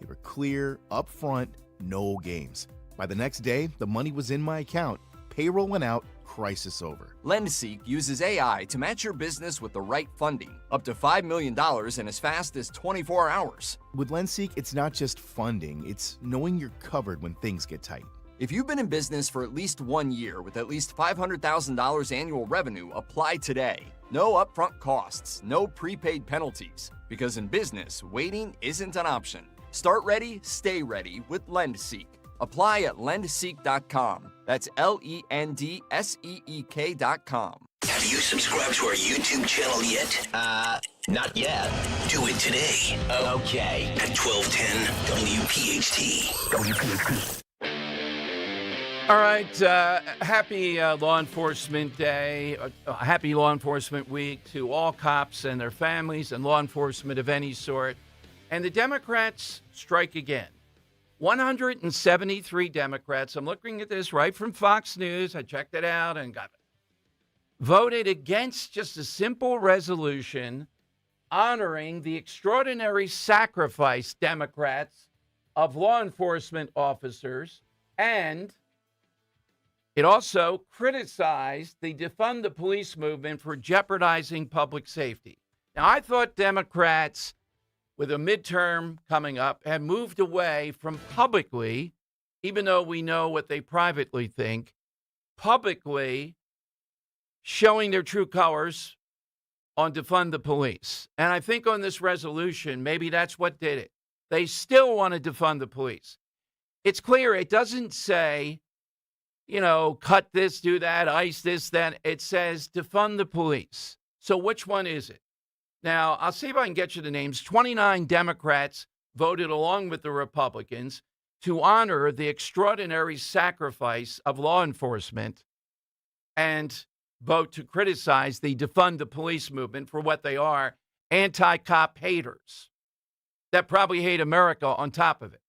They were clear, upfront, no games. By the next day, the money was in my account. Payroll went out, crisis over. LendSeek uses AI to match your business with the right funding, up to $5 million in as fast as 24 hours. With LendSeek, it's not just funding, it's knowing you're covered when things get tight. If you've been in business for at least 1 year with at least $500,000 annual revenue, apply today. No upfront costs, no prepaid penalties, because in business, waiting isn't an option. Start ready, stay ready with LendSeek. Apply at lendseek.com. That's LENDSEEK.com. Have you subscribed to our YouTube channel yet? Not yet. Do it today. Okay. At 1210 WPHT. All right. Happy Law Enforcement Day. Happy Law Enforcement Week to all cops and their families and law enforcement of any sort. And the Democrats strike again. 173 Democrats, I'm looking at this right from Fox News, I checked it out and got it, voted against just a simple resolution honoring the extraordinary sacrifice, Democrats, of law enforcement officers, and it also criticized the defund the police movement for jeopardizing public safety. Now, I thought Democrats, with a midterm coming up, have moved away from publicly, even though we know what they privately think, publicly showing their true colors on defund the police. And I think on this resolution, maybe that's what did it. They still want to defund the police. It's clear it doesn't say, cut this, do that, ice this, that. It says defund the police. So which one is it? Now, I'll see if I can get you the names. 29 Democrats voted along with the Republicans to honor the extraordinary sacrifice of law enforcement and vote to criticize the defund the police movement for what they are, anti-cop haters that probably hate America on top of it.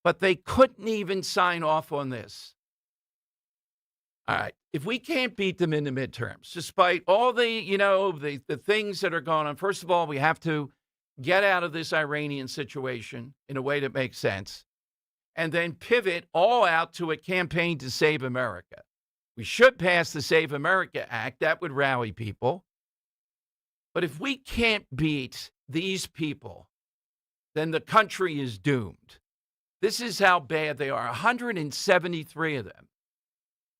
But they couldn't even sign off on this. All right. If we can't beat them in the midterms, despite all the things that are going on, first of all, we have to get out of this Iranian situation in a way that makes sense, and then pivot all out to a campaign to save America. We should pass the Save America Act. That would rally people. But if we can't beat these people, then the country is doomed. This is how bad they are. 173 of them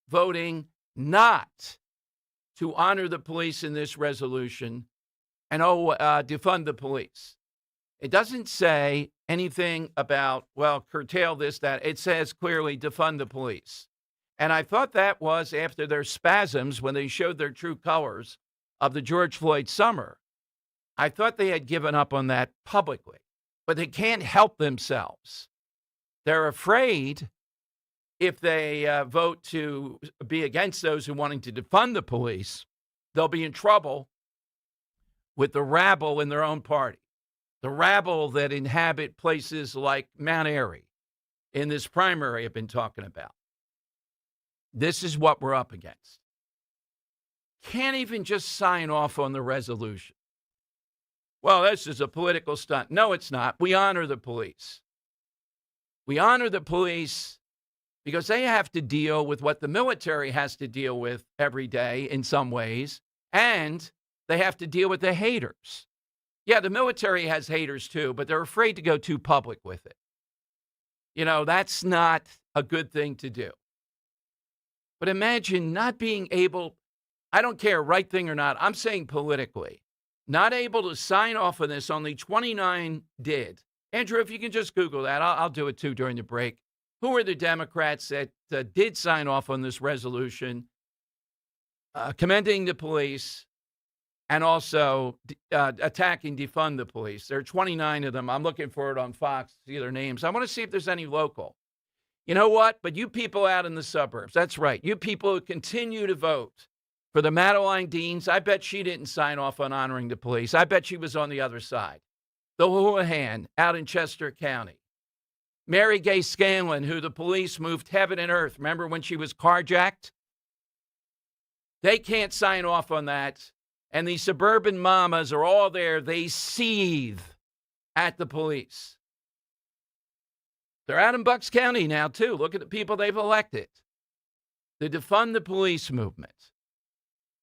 voting not to honor the police in this resolution and defund the police. It doesn't say anything about, curtail this, that. It says clearly defund the police. And I thought that was after their spasms when they showed their true colors of the George Floyd summer. I thought they had given up on that publicly, but they can't help themselves. They're afraid if they vote to be against those who are wanting to defund the police, they'll be in trouble with the rabble in their own party, the rabble that inhabit places like Mount Airy in this primary I've been talking about. This is what we're up against. Can't even just sign off on the resolution. Well, this is a political stunt. No, it's not. We honor the police. We honor the police because they have to deal with what the military has to deal with every day in some ways, and they have to deal with the haters. Yeah, the military has haters too, but they're afraid to go too public with it. That's not a good thing to do. But imagine not being able, I don't care, right thing or not, I'm saying politically, not able to sign off on this. Only 29 did. Andrew, if you can just Google that, I'll do it too during the break. Who are the Democrats that did sign off on this resolution, commending the police and also attacking defund the police? There are 29 of them. I'm looking for it on Fox to see their names. I want to see if there's any local. You know what? But you people out in the suburbs, that's right. You people who continue to vote for the Madeline Deans, I bet she didn't sign off on honoring the police. I bet she was on the other side. The Houlihan out in Chester County. Mary Gay Scanlon, who the police moved heaven and earth. Remember when she was carjacked? They can't sign off on that. And these suburban mamas are all there. They seethe at the police. They're out in Bucks County now, too. Look at the people they've elected to defund the police movement.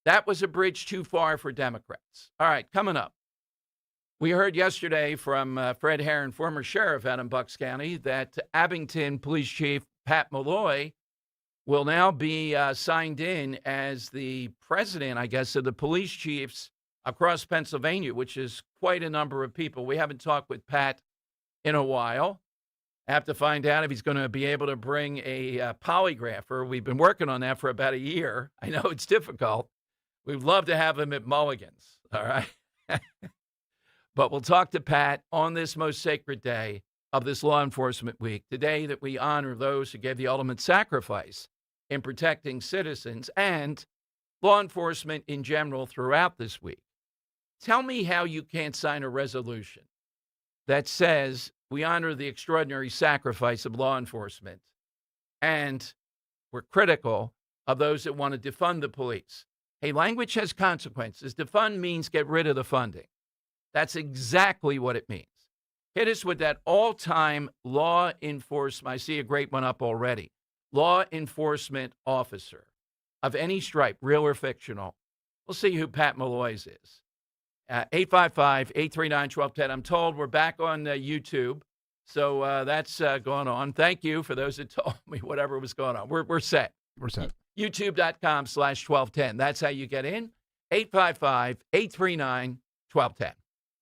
That was a bridge too far for Democrats. All right, coming up. We heard yesterday from Fred Herron, former sheriff out in Bucks County, that Abington Police Chief Pat Malloy will now be signed in as the president, I guess, of the police chiefs across Pennsylvania, which is quite a number of people. We haven't talked with Pat in a while. I have to find out if he's going to be able to bring a polygrapher. We've been working on that for about a year. I know it's difficult. We'd love to have him at Mulligan's, all right? But we'll talk to Pat on this most sacred day of this Law Enforcement Week, the day that we honor those who gave the ultimate sacrifice in protecting citizens and law enforcement in general throughout this week. Tell me how you can't sign a resolution that says we honor the extraordinary sacrifice of law enforcement and we're critical of those that want to defund the police. Hey, language has consequences. Defund means get rid of the funding. That's exactly what it means. Hit us with that all-time law enforcement. I see a great one up already. Law enforcement officer of any stripe, real or fictional. We'll see who Pat Malloy's is. 855-839-1210. I'm told we're back on YouTube, so that's going on. Thank you for those that told me whatever was going on. We're set. We're set. YouTube.com/1210. That's how you get in. 855-839-1210.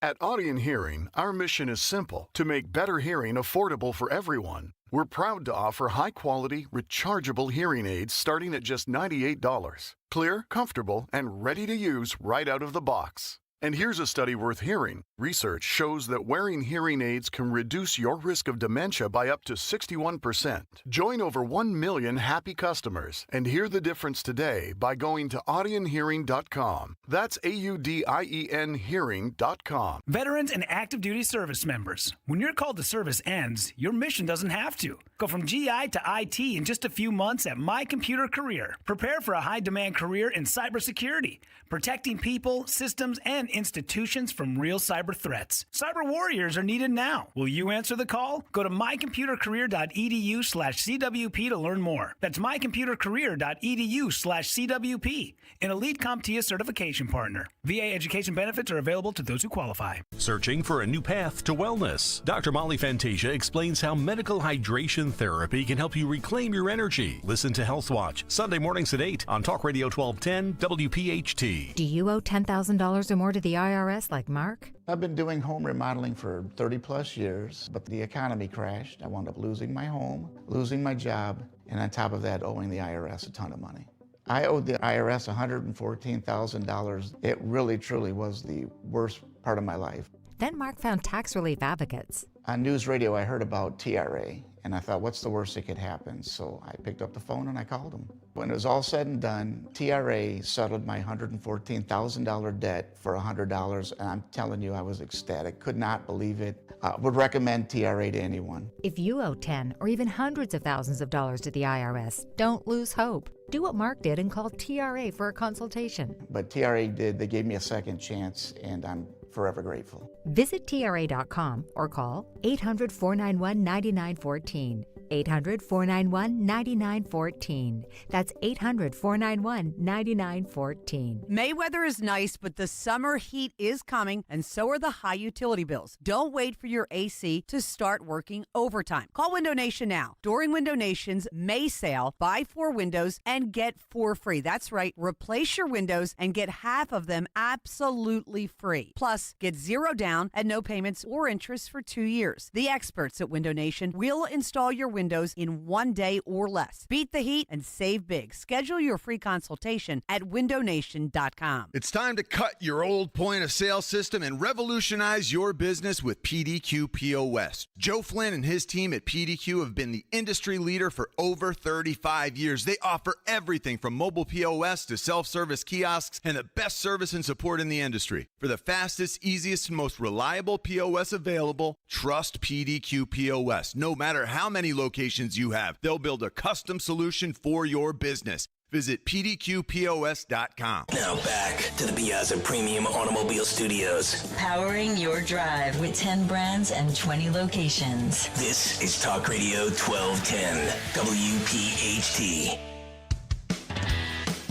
At Audion Hearing, our mission is simple: to make better hearing affordable for everyone. We're proud to offer high-quality, rechargeable hearing aids starting at just $98. Clear, comfortable, and ready to use right out of the box. And here's a study worth hearing. Research shows that wearing hearing aids can reduce your risk of dementia by up to 61%. Join over 1 million happy customers and hear the difference today by going to audionhearing.com. That's AUDIEN hearing.com. Veterans and active duty service members, when your call to service ends, your mission doesn't have to. Go from GI to IT in just a few months at My Computer Career. Prepare for a high-demand career in cybersecurity, protecting people, systems, and institutions from real cyber threats. Cyber warriors are needed now. Will you answer the call? Go to mycomputercareer.edu/CWP to learn more. That's mycomputercareer.edu/CWP, an elite CompTIA certification partner. VA education benefits are available to those who qualify. Searching for a new path to wellness? Dr. Molly Fantasia explains how medical hydration therapy can help you reclaim your energy. Listen to Health Watch, Sunday mornings at 8 on Talk Radio 1210 WPHT. Do you owe $10,000 or more to the IRS like Mark? I've been doing home remodeling for 30 plus years, but the economy crashed. I wound up losing my home, losing my job, and on top of that, owing the IRS a ton of money. I owed the IRS $114,000. It really, truly was the worst part of my life. Then Mark found tax relief advocates. On news radio, I heard about TRA, and I thought, what's the worst that could happen? So I picked up the phone and I called them. When it was all said and done, TRA settled my $114,000 debt for $100, and I'm telling you, I was ecstatic. Could not believe it. Would recommend TRA to anyone. If you owe 10 or even hundreds of thousands of dollars to the IRS, don't lose hope. Do what Mark did and call TRA for a consultation. But TRA did. They gave me a second chance, and I'm forever grateful. Visit TRA.com or call 800-491-9914. 800-491-9914. That's 800-491-9914. May weather is nice, but the summer heat is coming, and so are the high utility bills. Don't wait for your AC to start working overtime. Call Window Nation now. During Window Nation's May sale, buy 4 windows and get 4 free. That's right. Replace your windows and get half of them absolutely free. Plus, get 0 down and no payments or interest for 2 years. The experts at Window Nation will install your windows in 1 day or less. Beat the heat and save big. Schedule your free consultation at windownation.com. It's time to cut your old point of sale system and revolutionize your business with PDQ POS. Joe Flynn and his team at PDQ have been the industry leader for over 35 years. They offer everything from mobile POS to self-service kiosks and the best service and support in the industry. For the fastest, easiest, and most reliable POS available, trust PDQ POS. No matter how many locations you have, they'll build a custom solution for your business. Visit pdqpos.com. Now back to the Piazza Premium Automobile Studios. Powering your drive with 10 brands and 20 locations. This is Talk Radio 1210, WPHT.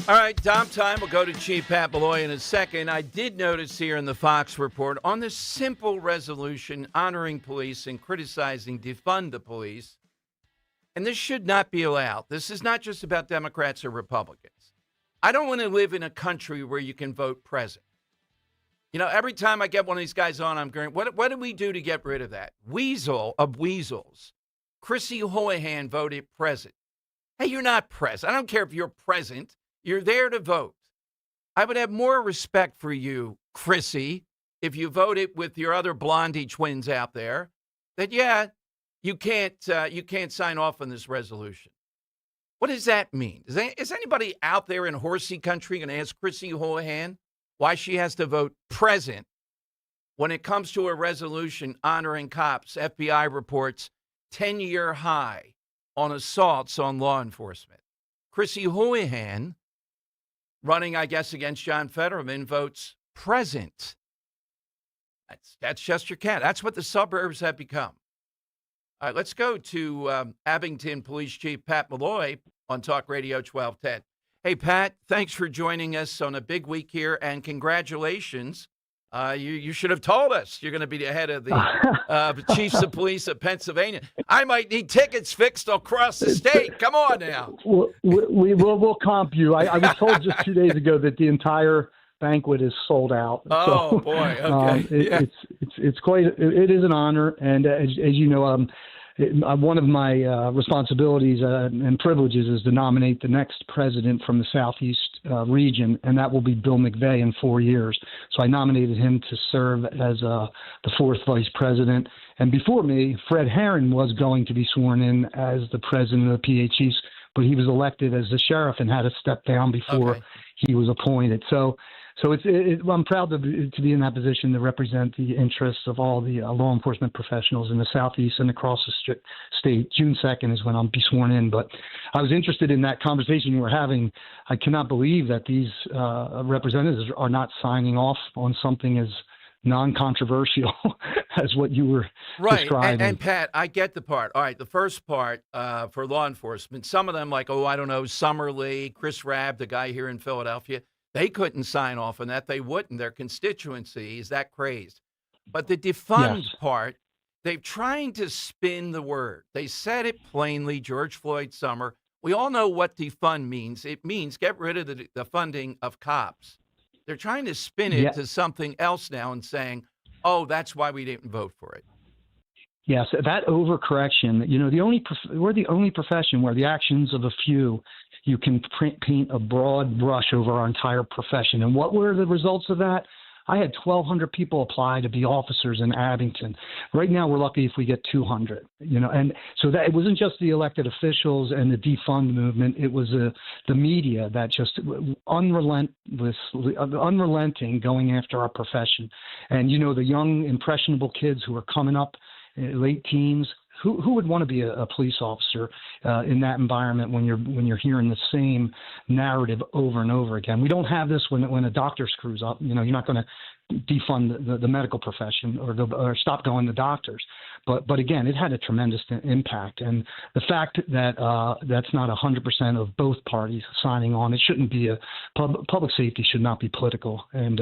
All right, Dom time. We'll go to Chief Pat Malloy in a second. I did notice here in the Fox report on this simple resolution honoring police and criticizing defund the police, and this should not be allowed. This is not just about Democrats or Republicans. I don't want to live in a country where you can vote present. You know, every time I get one of these guys on, I'm going, what did we do to get rid of that? Weasel of weasels. Chrissy Houlihan voted present. Hey, you're not present. I don't care if you're present. You're there to vote. I would have more respect for you, Chrissy, if you voted with your other Blondie twins out there, that, yeah, you can't sign off on this resolution. What does that mean? Is anybody out there in horsey country going to ask Chrissy Houlihan why she has to vote present when it comes to a resolution honoring cops? FBI reports 10-year high on assaults on law enforcement. Chrissy Houlihan, running, I guess, against John Fetterman, votes present. That's just your cat. That's what the suburbs have become. All right, let's go to Abington Police Chief Pat Malloy on Talk Radio 1210. Hey, Pat, thanks for joining us on a big week here, and congratulations. You should have told us you're going to be the head of the chiefs of police of Pennsylvania. I might need tickets fixed across the state. Come on now. We'll comp you. I was told just 2 days ago that the entire banquet is sold out. Oh, so, boy. Okay. It's quite, it is an honor. And as you know, one of my responsibilities and privileges is to nominate the next president from the Southeast region, and that will be Bill McVeigh in 4 years. So I nominated him to serve as the fourth vice president. And before me, Fred Herron was going to be sworn in as the president of the PHEs, but he was elected as the sheriff and had to step down before he was appointed. So I'm proud to be in that position to represent the interests of all the law enforcement professionals in the Southeast and across the state. June 2nd is when I'll be sworn in. But I was interested in that conversation you were having. I cannot believe that these representatives are not signing off on something as non-controversial as what you were describing. And Pat, I get the part. All right, the first part for law enforcement, some of them like, I don't know, Summerlee, Chris Rabb, the guy here in Philadelphia, they couldn't sign off on that. They wouldn't. Their constituency is that crazed. But the defund part, they're trying to spin the word. They said it plainly, George Floyd Summer. We all know what defund means. It means get rid of the funding of cops. They're trying to spin it to something else now and saying, that's why we didn't vote for it. Yes, that overcorrection, we're the only profession where the actions of a few, you can paint a broad brush over our entire profession. And what were the results of that? I had 1,200 people apply to be officers in Abington. Right now, we're lucky if we get 200, and so that it wasn't just the elected officials and the defund movement. It was the media that just unrelenting going after our profession. And, the young, impressionable kids who are coming up, late teens, who would want to be a police officer in that environment when you're hearing the same narrative over and over again? We don't have this when a doctor screws up. You're not going to defund the medical profession or stop going to doctors. But again, it had a tremendous impact. And the fact that that's not 100% of both parties signing on, it shouldn't be public safety should not be political. And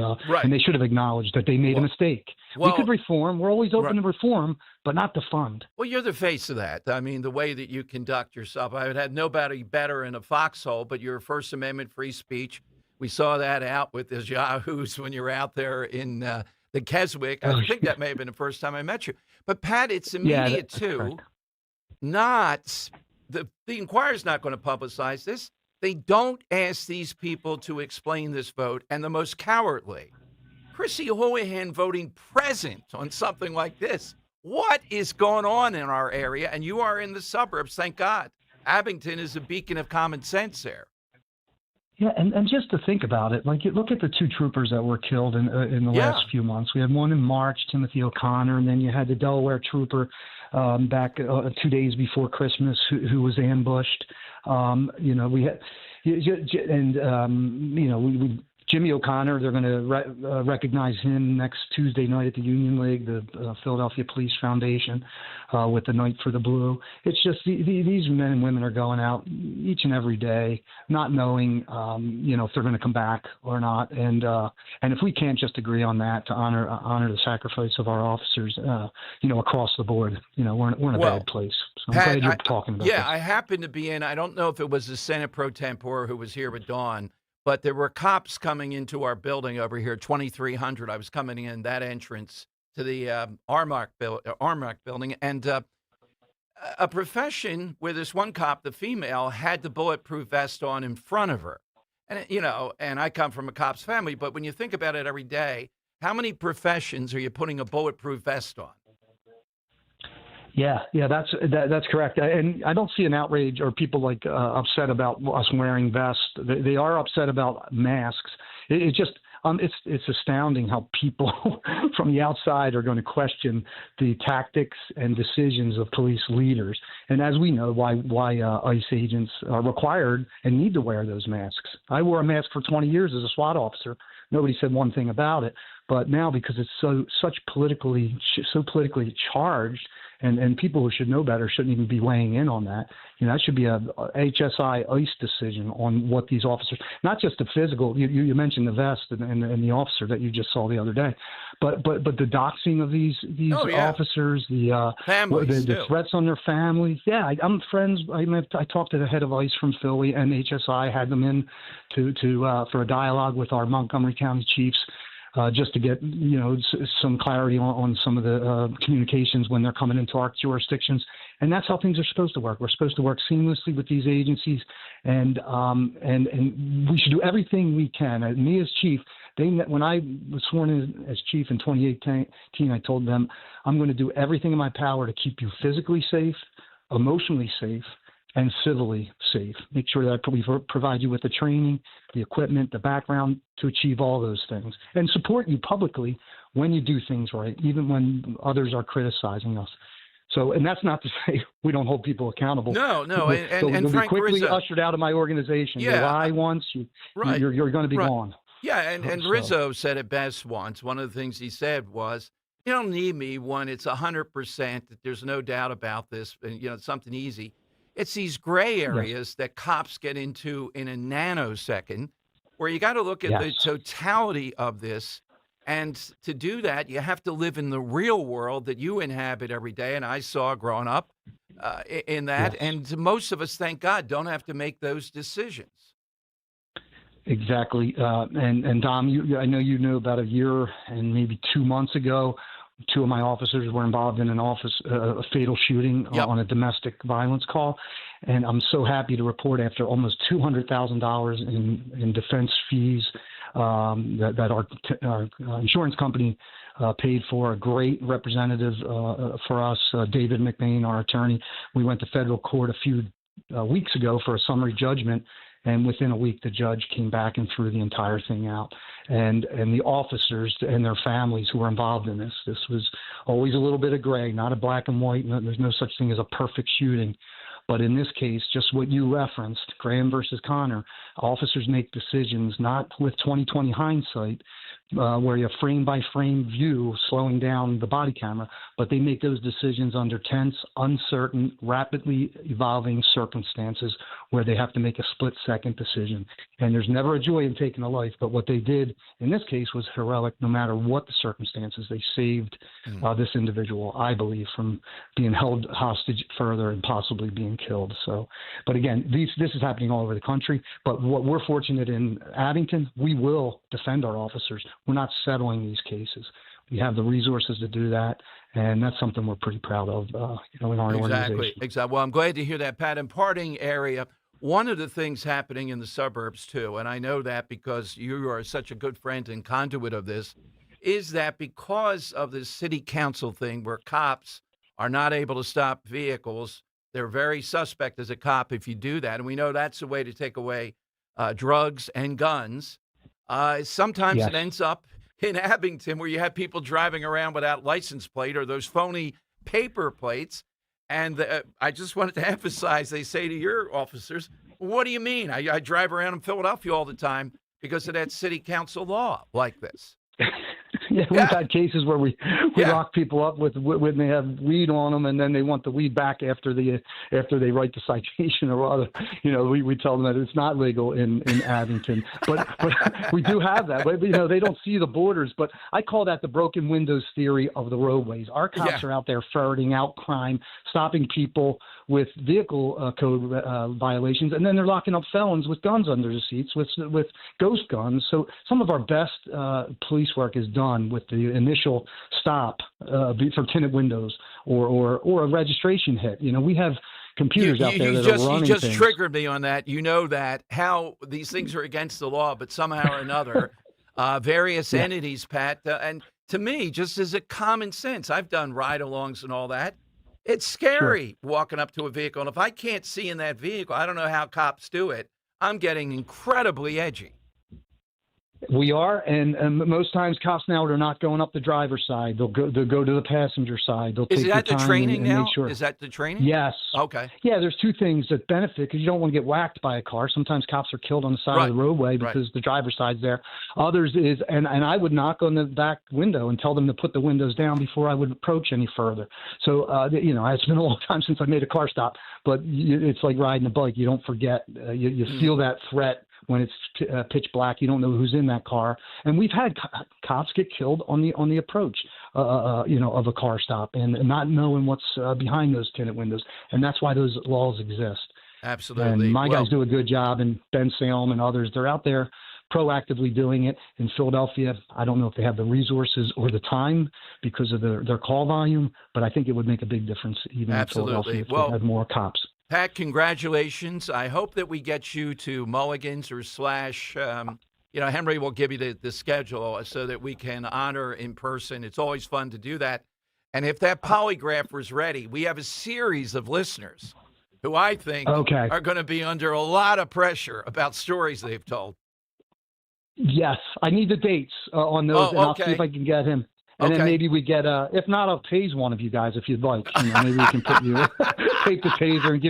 they should have acknowledged that they made a mistake. We could reform. We're always open to reform, but not defund. Well, you're the face of that. I mean, the way that you conduct yourself. I would have nobody better in a foxhole, but your First Amendment free speech. We saw that out with the Yahoos when you're out there in the Keswick. I think that may have been the first time I met you. But, Pat, it's immediate, too. Correct. Not the Inquirer's not going to publicize this. They don't ask these people to explain this vote. And the most cowardly, Chrissy Houlihan voting present on something like this. What is going on in our area? And you are in the suburbs, thank God. Abington is a beacon of common sense there. Yeah, and just to think about it, like you look at the two troopers that were killed in the last few months. We had one in March, Timothy O'Connor, and then you had the Delaware trooper back 2 days before Christmas who was ambushed. We had, Jimmy O'Connor, they're going to recognize him next Tuesday night at the Union League, the Philadelphia Police Foundation, with the Night for the Blue. It's just these men and women are going out each and every day, not knowing, if they're going to come back or not. And if we can't just agree on that to honor the sacrifice of our officers, across the board, we're in a bad place. So I'm glad you're talking about this. I happened to be in. I don't know if it was the Senate Pro Tempore who was here with Dawn. But there were cops coming into our building over here, 2300. I was coming in that entrance to the Armark building, and a profession where this one cop, the female, had the bulletproof vest on in front of her. And, and I come from a cop's family, but when you think about it every day, how many professions are you putting a bulletproof vest on? Yeah, that's correct. And I don't see an outrage or people upset about us wearing vests. They are upset about masks. It's just it's astounding how people from the outside are going to question the tactics and decisions of police leaders. And as we know, why ICE agents are required and need to wear those masks. I wore a mask for 20 years as a SWAT officer. Nobody said one thing about it. But now, because it's so politically charged, and people who should know better shouldn't even be weighing in on that. That should be a HSI ICE decision on what these officers, not just the physical. You mentioned the vest and the officer that you just saw the other day, but the doxing of these officers, the threats on their families. Yeah, I'm friends. I talked to the head of ICE from Philly, and HSI had them in for a dialogue with our Montgomery County chiefs. Just to get some clarity on some of the communications when they're coming into our jurisdictions, and that's how things are supposed to work. We're supposed to work seamlessly with these agencies, and we should do everything we can. Me as chief, when I was sworn in as chief in 2018, I told them I'm going to do everything in my power to keep you physically safe, emotionally safe, and civilly safe. Make sure that we provide you with the training, the equipment, the background to achieve all those things, and support you publicly when you do things right, even when others are criticizing us. So, and that's not to say we don't hold people accountable. No, and you'll Frank be quickly Rizzo, ushered out of my organization. Yeah, you lie once, you're going to be gone. Yeah, and Rizzo said it best once. One of the things he said was, "You don't need me when it's 100% that there's no doubt about this, and it's something easy." It's these gray areas that cops get into in a nanosecond, where you got to look at the totality of this. And to do that, you have to live in the real world that you inhabit every day. And I saw growing up in that. Yes. And most of us, thank God, don't have to make those decisions. Exactly. And Dom, I know you knew about a year and maybe 2 months ago, two of my officers were involved in a fatal shooting on a domestic violence call. And I'm so happy to report after almost $200,000 in defense fees that our insurance company paid for, a great representative for us, David McBain, our attorney. We went to federal court a few weeks ago for a summary judgment. And within a week, the judge came back and threw the entire thing out. And the officers and their families who were involved in this was always a little bit of gray, not a black and white. There's no such thing as a perfect shooting. But in this case, just what you referenced, Graham versus Connor, officers make decisions not with 20/20 hindsight, where you have frame-by-frame view slowing down the body camera, but they make those decisions under tense, uncertain, rapidly evolving circumstances where they have to make a split-second decision. And there's never a joy in taking a life, but what they did in this case was heroic no matter what the circumstances. They saved this individual, I believe, from being held hostage further and possibly being killed. So, but again, this is happening all over the country, but what we're fortunate in Abington, we will defend our officers. We're not settling these cases. We have the resources to do that, and that's something we're pretty proud of, in our organization. Exactly. Well, I'm glad to hear that, Pat. In Parting area, one of the things happening in the suburbs, too, and I know that because you are such a good friend and conduit of this, is that because of the city council thing where cops are not able to stop vehicles, they're very suspect as a cop if you do that. And we know that's a way to take away drugs and guns. Sometimes Yes. it ends up in Abington where you have people driving around without license plate or those phony paper plates. And I just wanted to emphasize, they say to your officers, what do you mean? I drive around in Philadelphia all the time because of that city council law like this. We've had cases where we lock people up with when they have weed on them, and then they want the weed back after they write the citation or other. We tell them that it's not legal in Abington, but we do have that. But they don't see the borders. But I call that the broken windows theory of the roadways. Our cops are out there ferreting out crime, stopping people with vehicle code violations, and then they're locking up felons with guns under the seats with ghost guns. So some of our best police work is done with the initial stop for tinted windows or a registration hit. We have computers out there that are running You just things. triggered me on that. You know that how these things are against the law, but somehow or another, various entities, Pat, and to me, just as a common sense, I've done ride-alongs and all that. It's scary walking up to a vehicle, and if I can't see in that vehicle, I don't know how cops do it. I'm getting incredibly edgy. We are, and most times cops now are not going up the driver's side. They'll go to the passenger side. They'll Is take that their the time training and now? make sure. Is that the training? Yes. Okay. Yeah, there's two things that benefit because you don't want to get whacked by a car. Sometimes cops are killed on the side of the roadway because the driver's side's there. Others is, and I would knock on the back window and tell them to put the windows down before I would approach any further. So, it's been a long time since I made a car stop, but it's like riding a bike. You don't forget. You feel that threat. When it's pitch black, you don't know who's in that car, and we've had cops get killed on the approach, of a car stop, and not knowing what's behind those tinted windows, and that's why those laws exist. Absolutely. And my guys do a good job, and Ben Salem and others, they're out there proactively doing it. In Philadelphia, I don't know if they have the resources or the time because of their call volume, but I think it would make a big difference even in Philadelphia if they had more cops. Pat, congratulations. I hope that we get you to Mulligan's or Henry will give you the schedule so that we can honor in person. It's always fun to do that. And if that polygraph was ready, we have a series of listeners who I think are going to be under a lot of pressure about stories they've told. Yes, I need the dates on those, and I'll see if I can get him. And then maybe we get, if not, I'll tase one of you guys if you'd like. Maybe we can put you, take the taser and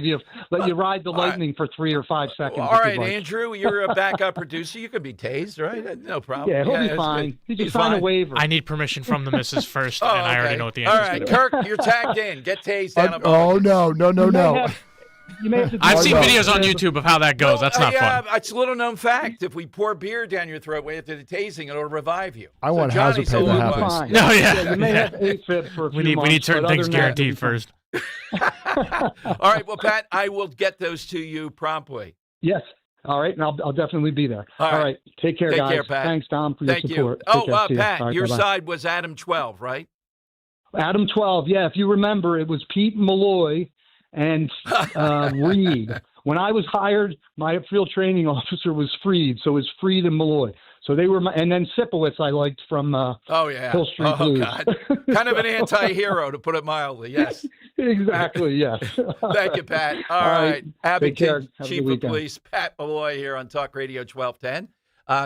let you ride the lightning for 3 or 5 seconds. All right, Andrew, you're a backup producer. You can be tased, right? No problem. Yeah, he'll be fine. He just signed a waiver. I need permission from the missus first, and I already know what the answer is. All right, Kirk, you're tagged in. Get tased down at no. I've seen videos on YouTube of how that goes. That's not fun. It's a little known fact. If we pour beer down your throat after the tasing, it'll revive you. I want hazard pay to happen. No, you may have AFib for a few months, we need certain things guaranteed first. All right, well, Pat, I will get those to you promptly. Yes. All right, and I'll definitely be there. All right. Take care, guys. Take care, Pat. Thanks, Dom, for Thank your support. You. Pat, your side was Adam 12, right? Adam 12, yeah. If you remember, it was Pete Malloy and Reed. When I was hired, my field training officer was Freed, so it was Freed and Malloy. So they were and then Sipowicz I liked from Hill Street Blues. God. Kind of an anti-hero, to put it mildly, yes. Exactly, yes. Thank you, Pat. All right. Abington Chief of Police Pat Malloy here on Talk Radio 1210.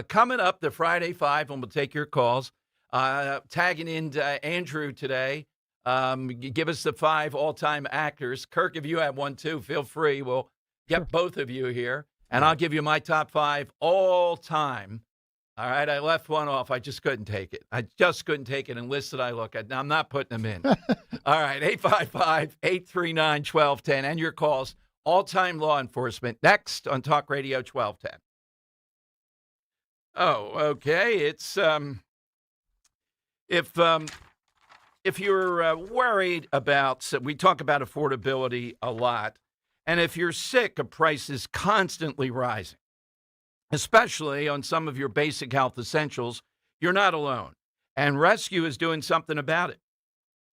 Coming up, the Friday 5, and we'll take your calls. Tagging in Andrew today. Give us the 5 all-time actors. Kirk, if you have one too, feel free. We'll get both of you here, and I'll give you my top 5 all-time. All right, I left one off. I just couldn't take it. And lists that I look at. Now, I'm not putting them in. All right, 855-839-1210, and your calls. All-time law enforcement. Next on Talk Radio 1210. Oh, okay. It's if you're worried about, we talk about affordability a lot, and if you're sick of prices constantly rising, especially on some of your basic health essentials, you're not alone. And Rescue is doing something about it.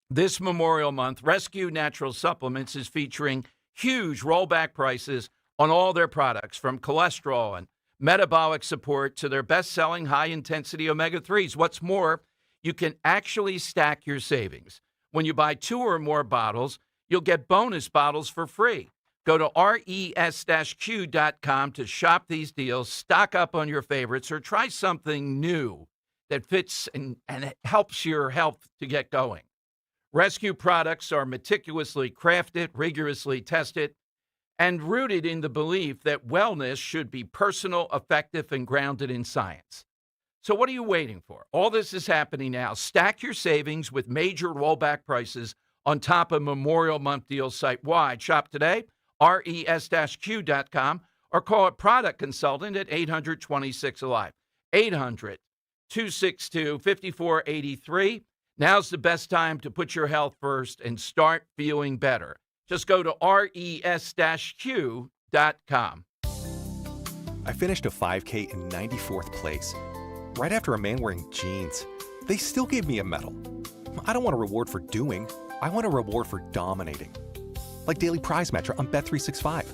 This Memorial Month, Rescue Natural Supplements is featuring huge rollback prices on all their products, from cholesterol and metabolic support to their best-selling high-intensity omega-3s. What's more, you can actually stack your savings. When you buy 2 or more bottles, you'll get bonus bottles for free. Go to res-q.com to shop these deals, stock up on your favorites, or try something new that fits and it helps your health to get going. Rescue products are meticulously crafted, rigorously tested, and rooted in the belief that wellness should be personal, effective, and grounded in science. So what are you waiting for? All this is happening now. Stack your savings with major rollback prices on top of Memorial Month deals site-wide. Shop today, res-q.com, or call a product consultant at 800-26-ALIVE. 800-262-5483. Now's the best time to put your health first and start feeling better. Just go to res-q.com. I finished a 5K in 94th place, right after a man wearing jeans. They still gave me a medal. I don't want a reward for doing. I want a reward for dominating. Like Daily Prize Matcher on Bet365.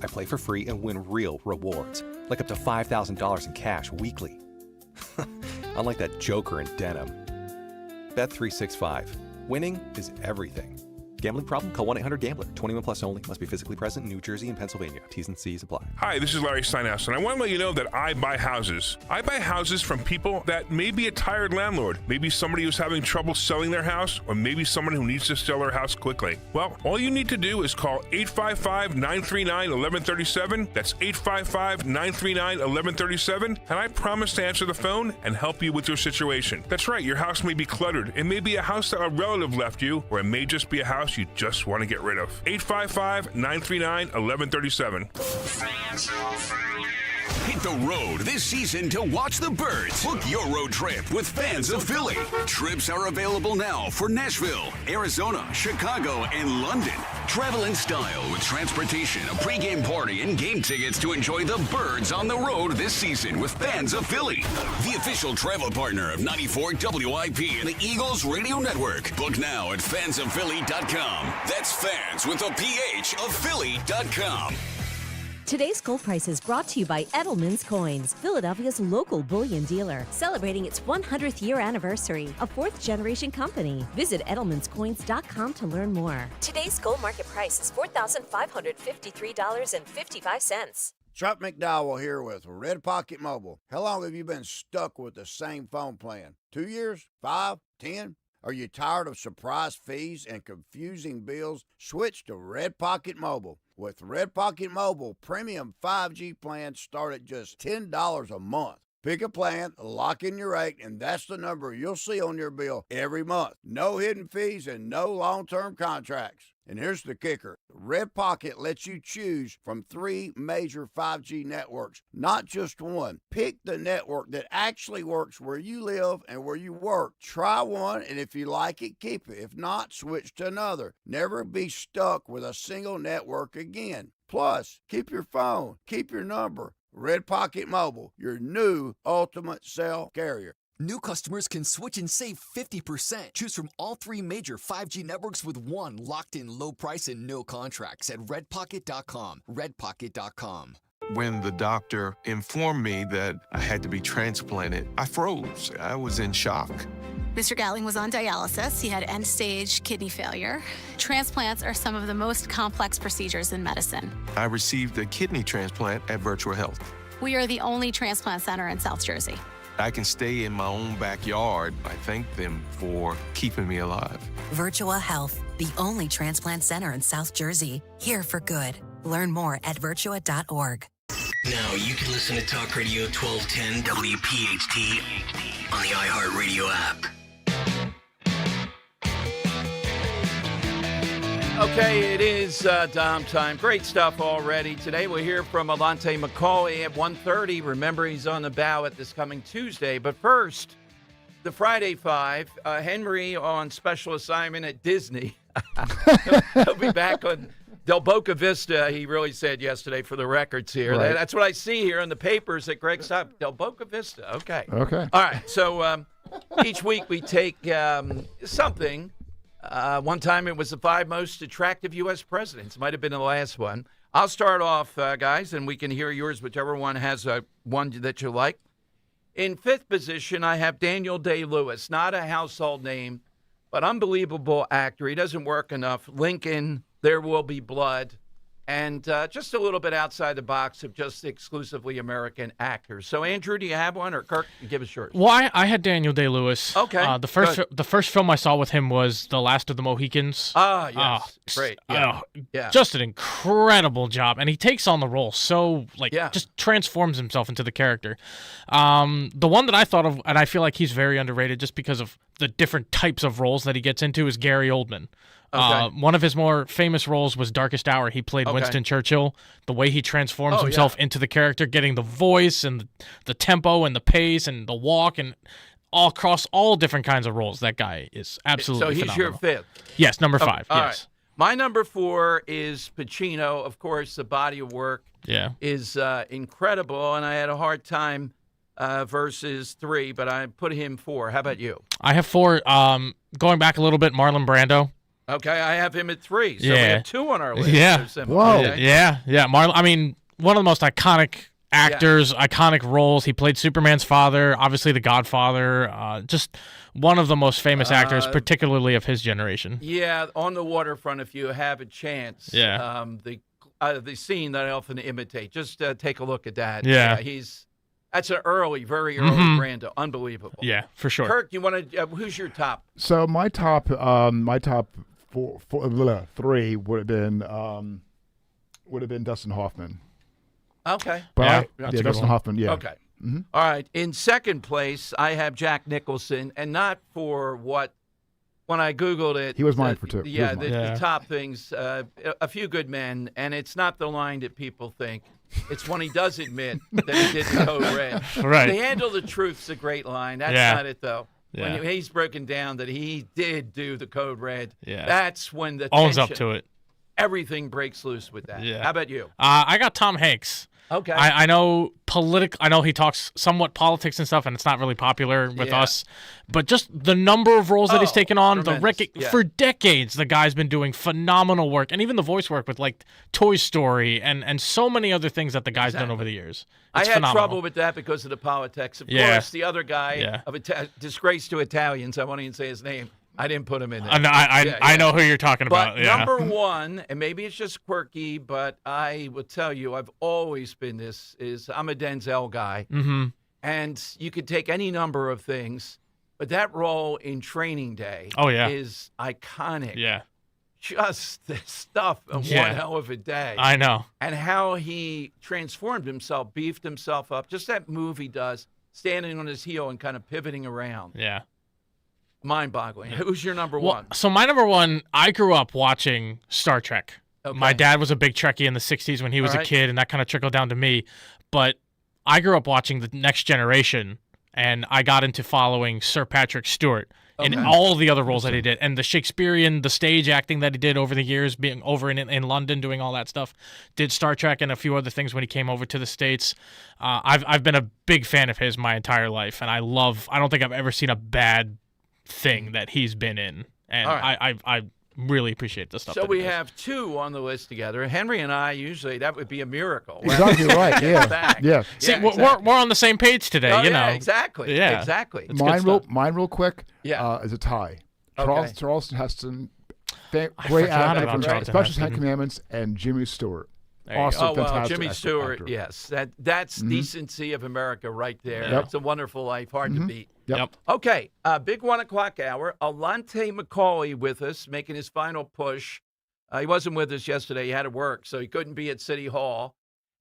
I play for free and win real rewards, like up to $5,000 in cash weekly. Unlike that joker in denim. Bet365. Winning is everything. Gambling problem? Call 1-800-GAMBLER. 21 plus only. Must be physically present in New Jersey and Pennsylvania. T's and C's apply. Hi, this is Larry Steinhaus, and I want to let you know that I buy houses. I buy houses from people that may be a tired landlord, maybe somebody who's having trouble selling their house, or maybe someone who needs to sell their house quickly. Well, all you need to do is call 855-939-1137. That's 855-939-1137, and I promise to answer the phone and help you with your situation. That's right, your house may be cluttered. It may be a house that a relative left you, or it may just be a house you just want to get rid of. 855-939-1137. Hit the road this season to watch the Birds. Book your road trip with Fans of Philly. Trips are available now for Nashville, Arizona, Chicago, and London. Travel in style with transportation, a pregame party, and game tickets to enjoy the Birds on the road this season with Fans of Philly. The official travel partner of 94 WIP and the Eagles Radio Network. Book now at fansofphilly.com. That's fans with a PH of Philly.com. Today's gold price is brought to you by Edelman's Coins, Philadelphia's local bullion dealer, celebrating its 100th year anniversary, a fourth-generation company. Visit edelmanscoins.com to learn more. Today's gold market price is $4,553.55. Chuck McDowell here with Red Pocket Mobile. How long have you been stuck with the same phone plan? 2 years? 5? 10? Are you tired of surprise fees and confusing bills? Switch to Red Pocket Mobile. With Red Pocket Mobile, premium 5G plans start at just $10 a month. Pick a plan, lock in your rate, and that's the number you'll see on your bill every month. No hidden fees and no long-term contracts. And here's the kicker. Red Pocket lets you choose from 3 major 5G networks, not just one. Pick the network that actually works where you live and where you work. Try one, and if you like it, keep it. If not, switch to another. Never be stuck with a single network again. Plus, keep your phone, keep your number. Red Pocket Mobile, your new ultimate cell carrier. New customers can switch and save 50%. Choose from all 3 major 5G networks with one locked-in low price and no contracts at redpocket.com. Redpocket.com. When the doctor informed me that I had to be transplanted, I froze. I was in shock. Mr. Gatling was on dialysis. He had end-stage kidney failure. Transplants are some of the most complex procedures in medicine. I received a kidney transplant at Virtual Health. We are the only transplant center in South Jersey. I can stay in my own backyard. I thank them for keeping me alive. Virtua Health, the only transplant center in South Jersey. Here for good. Learn more at virtua.org. Now you can listen to Talk Radio 1210 WPHT on the iHeartRadio app. Okay, it is Dom time. Great stuff already. Today we'll hear from Alante McCauley at 1:30. Remember, he's on the ballot this coming Tuesday. But first, the Friday Five. Henry on special assignment at Disney. He'll be back on Del Boca Vista, he really said yesterday for the records here. Right. That's what I see here in the papers that Greg stopped. Del Boca Vista. Okay. Okay. All right. So each week we take something. One time it was the 5 most attractive U.S. presidents. Might have been the last one. I'll start off, guys, and we can hear yours, whichever one has one that you like. In 5th position, I have Daniel Day-Lewis. Not a household name, but unbelievable actor. He doesn't work enough. Lincoln, There Will Be Blood. and just a little bit outside the box of just exclusively American actors. So, Andrew, do you have one, or Kirk, give us yours? Well, I had Daniel Day-Lewis. Okay, the first film I saw with him was The Last of the Mohicans. Ah, yes, great. Yeah. Just an incredible job, and he takes on the role so just transforms himself into the character. The one that I thought of, and I feel like he's very underrated just because of the different types of roles that he gets into, is Gary Oldman. Okay. One of his more famous roles was Darkest Hour. He played Winston Churchill. The way he transforms himself into the character, getting the voice and the tempo and the pace and the walk and all across all different kinds of roles. That guy is absolutely phenomenal. phenomenal. Your fifth? Yes, number 5. All yes. right. My number 4 is Pacino. Of course, the body of work is incredible, and I had a hard time versus 3, but I put him 4. How about you? I have 4. Going back a little bit, Marlon Brando. Okay, I have him at 3. So we have 2 on our list. Yeah. Whoa. Okay. Yeah. Marlon. I mean, one of the most iconic actors, iconic roles. He played Superman's father, obviously The Godfather. Just one of the most famous actors, particularly of his generation. Yeah, On the Waterfront, if you have a chance. Yeah. The scene that I often imitate. Just take a look at that. Yeah. That's an very early Brando. Unbelievable. Yeah, for sure. Kirk, you want to? Who's your top? So my top 3 would have been Dustin Hoffman. Okay. But Dustin Hoffman. Yeah. Okay. Mm-hmm. All right. In second place, I have Jack Nicholson, and not for what. When I Googled it, he was mine for 2. Yeah, the top things. A Few Good Men, and it's not the line that people think. It's when he does admit that he did the Code Red. Right. To Handle the Truth's a great line. That's not it, though. Yeah. When he's broken down that he did do the Code Red, yeah. That's when the owns tension, up to it. Everything breaks loose with that. Yeah. How about you? I got Tom Hanks. Okay. I know I know he talks somewhat politics and stuff, and it's not really popular with us. But just the number of roles that he's taken on, for decades, the guy's been doing phenomenal work, and even the voice work with like Toy Story and so many other things that the guy's done over the years. It's I had phenomenal. trouble with that because of the politics. Of course, the other guy of disgrace to Italians, I won't even say his name. I didn't put him in there. I know who you're talking about. But number 1, and maybe it's just quirky, but I will tell you, I've always been I'm a Denzel guy. Mm-hmm. And you could take any number of things, but that role in Training Day is iconic. Yeah. Just the stuff in one hell of a day. I know. And how he transformed himself, beefed himself up. Just that move he does, standing on his heel and kind of pivoting around. Yeah. Mind-boggling. Who's your number 1? So my number 1, I grew up watching Star Trek. Okay. My dad was a big Trekkie in the 60s when he was a kid, and that kind of trickled down to me. But I grew up watching The Next Generation, and I got into following Sir Patrick Stewart in all the other roles that he did. And the Shakespearean, the stage acting that he did over the years, being over in London doing all that stuff. Did Star Trek and a few other things when he came over to the States. I've been a big fan of his my entire life, and I don't think I've ever seen a bad thing that he's been in, and I really appreciate the stuff. So we have 2 on the list together. Henry and I usually that would be a miracle. Exactly right. Yeah. See, we're on the same page today. Exactly. Yeah, exactly. Mine real quick. Is a tie. Charleston Heston, great actor, especially 10 Commandments, and Jimmy Stewart. Also fantastic Jimmy Stewart. Actor. Yes, that's decency of America right there. Yep. It's a Wonderful Life, hard to beat. Yep. Okay, big 1 o'clock hour. Alante McCauley with us, making his final push. He wasn't with us yesterday. He had to work, so he couldn't be at City Hall.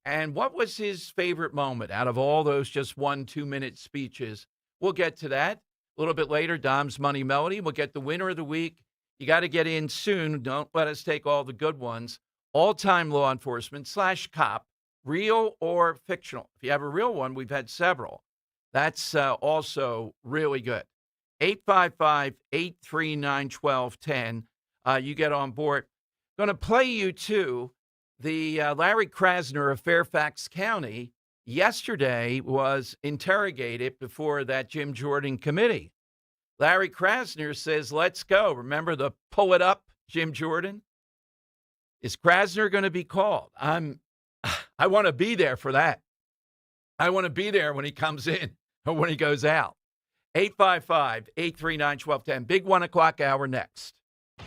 And what was his favorite moment out of all those just 1-2-minute speeches? We'll get to that a little bit later. Dom's Money Melody. We'll get the winner of the week. You got to get in soon. Don't let us take all the good ones. All-time law enforcement / cop, real or fictional. If you have a real one, we've had several. That's also really good. 855-839-1210. You get on board. Going to play you, too. The Larry Krasner of Fairfax County yesterday was interrogated before that Jim Jordan committee. Larry Krasner says, let's go. Remember the pull it up Jim Jordan? Is Krasner going to be called? I want to be there for that. I want to be there when he comes in or when he goes out. 855-839-1210. Big 1 o'clock hour next.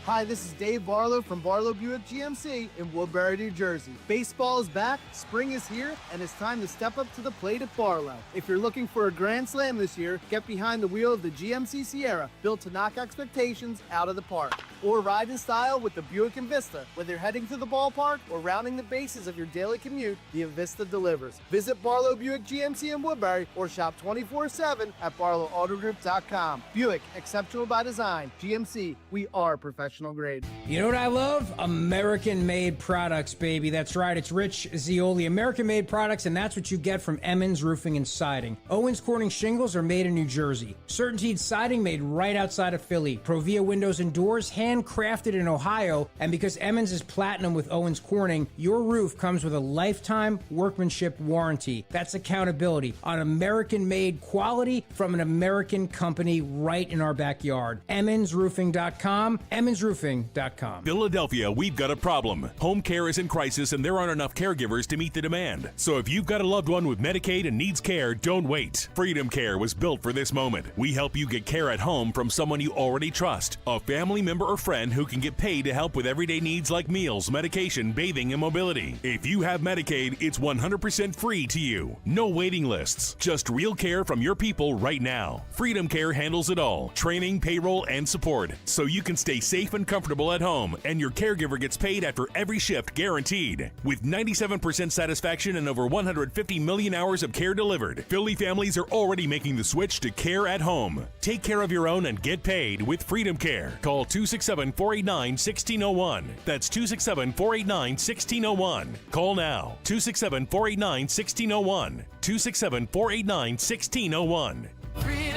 Hi, this is Dave Barlow from Barlow Buick GMC in Woodbury, New Jersey. Baseball is back, spring is here, and it's time to step up to the plate at Barlow. If you're looking for a grand slam this year, get behind the wheel of the GMC Sierra, built to knock expectations out of the park. Or ride in style with the Buick Envista. Whether you're heading to the ballpark or rounding the bases of your daily commute, the Envista delivers. Visit Barlow Buick GMC in Woodbury or shop 24/7 at barlowautogroup.com. Buick, exceptional by design. GMC, we are professional grade. You know what I love? American-made products, baby. That's right. It's Rich Zioli. American-made products, and that's what you get from Emmons Roofing and Siding. Owens Corning shingles are made in New Jersey. Certainteed siding made right outside of Philly. Provia windows and doors handcrafted in Ohio. And because Emmons is platinum with Owens Corning, your roof comes with a lifetime workmanship warranty. That's accountability on American-made quality from an American company right in our backyard. EmmonsRoofing.com. EmmonsRoofing.com. Philadelphia, we've got a problem. Home care is in crisis and there aren't enough caregivers to meet the demand. So if you've got a loved one with Medicaid and needs care, don't wait. Freedom Care was built for this moment. We help you get care at home from someone you already trust, a family member or friend who can get paid to help with everyday needs like meals, medication, bathing, and mobility. If you have Medicaid, it's 100% free to you. No waiting lists, just real care from your people right now. Freedom Care handles it all, training, payroll, and support, so you can stay safe and comfortable at home, and your caregiver gets paid after every shift guaranteed. With 97% satisfaction and over 150 million hours of care delivered, Philly families are already making the switch to care at home. Take care of your own and get paid with Freedom Care. Call 267-489-1601. That's 267-489-1601. Call now. 267-489-1601. 267-489-1601. Freedom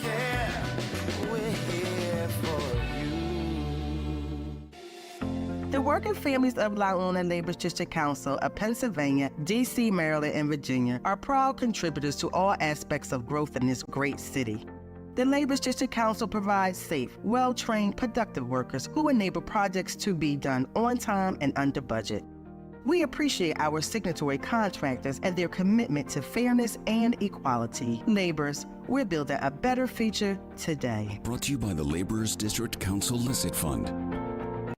Care, we're here for you. The Working Families of La Una Labor District Council of Pennsylvania, D.C., Maryland, and Virginia are proud contributors to all aspects of growth in this great city. The Labor District Council provides safe, well-trained, productive workers who enable projects to be done on time and under budget. We appreciate our signatory contractors and their commitment to fairness and equality. Laborers, we're building a better future today. Brought to you by the Laborers District Council Licit Fund.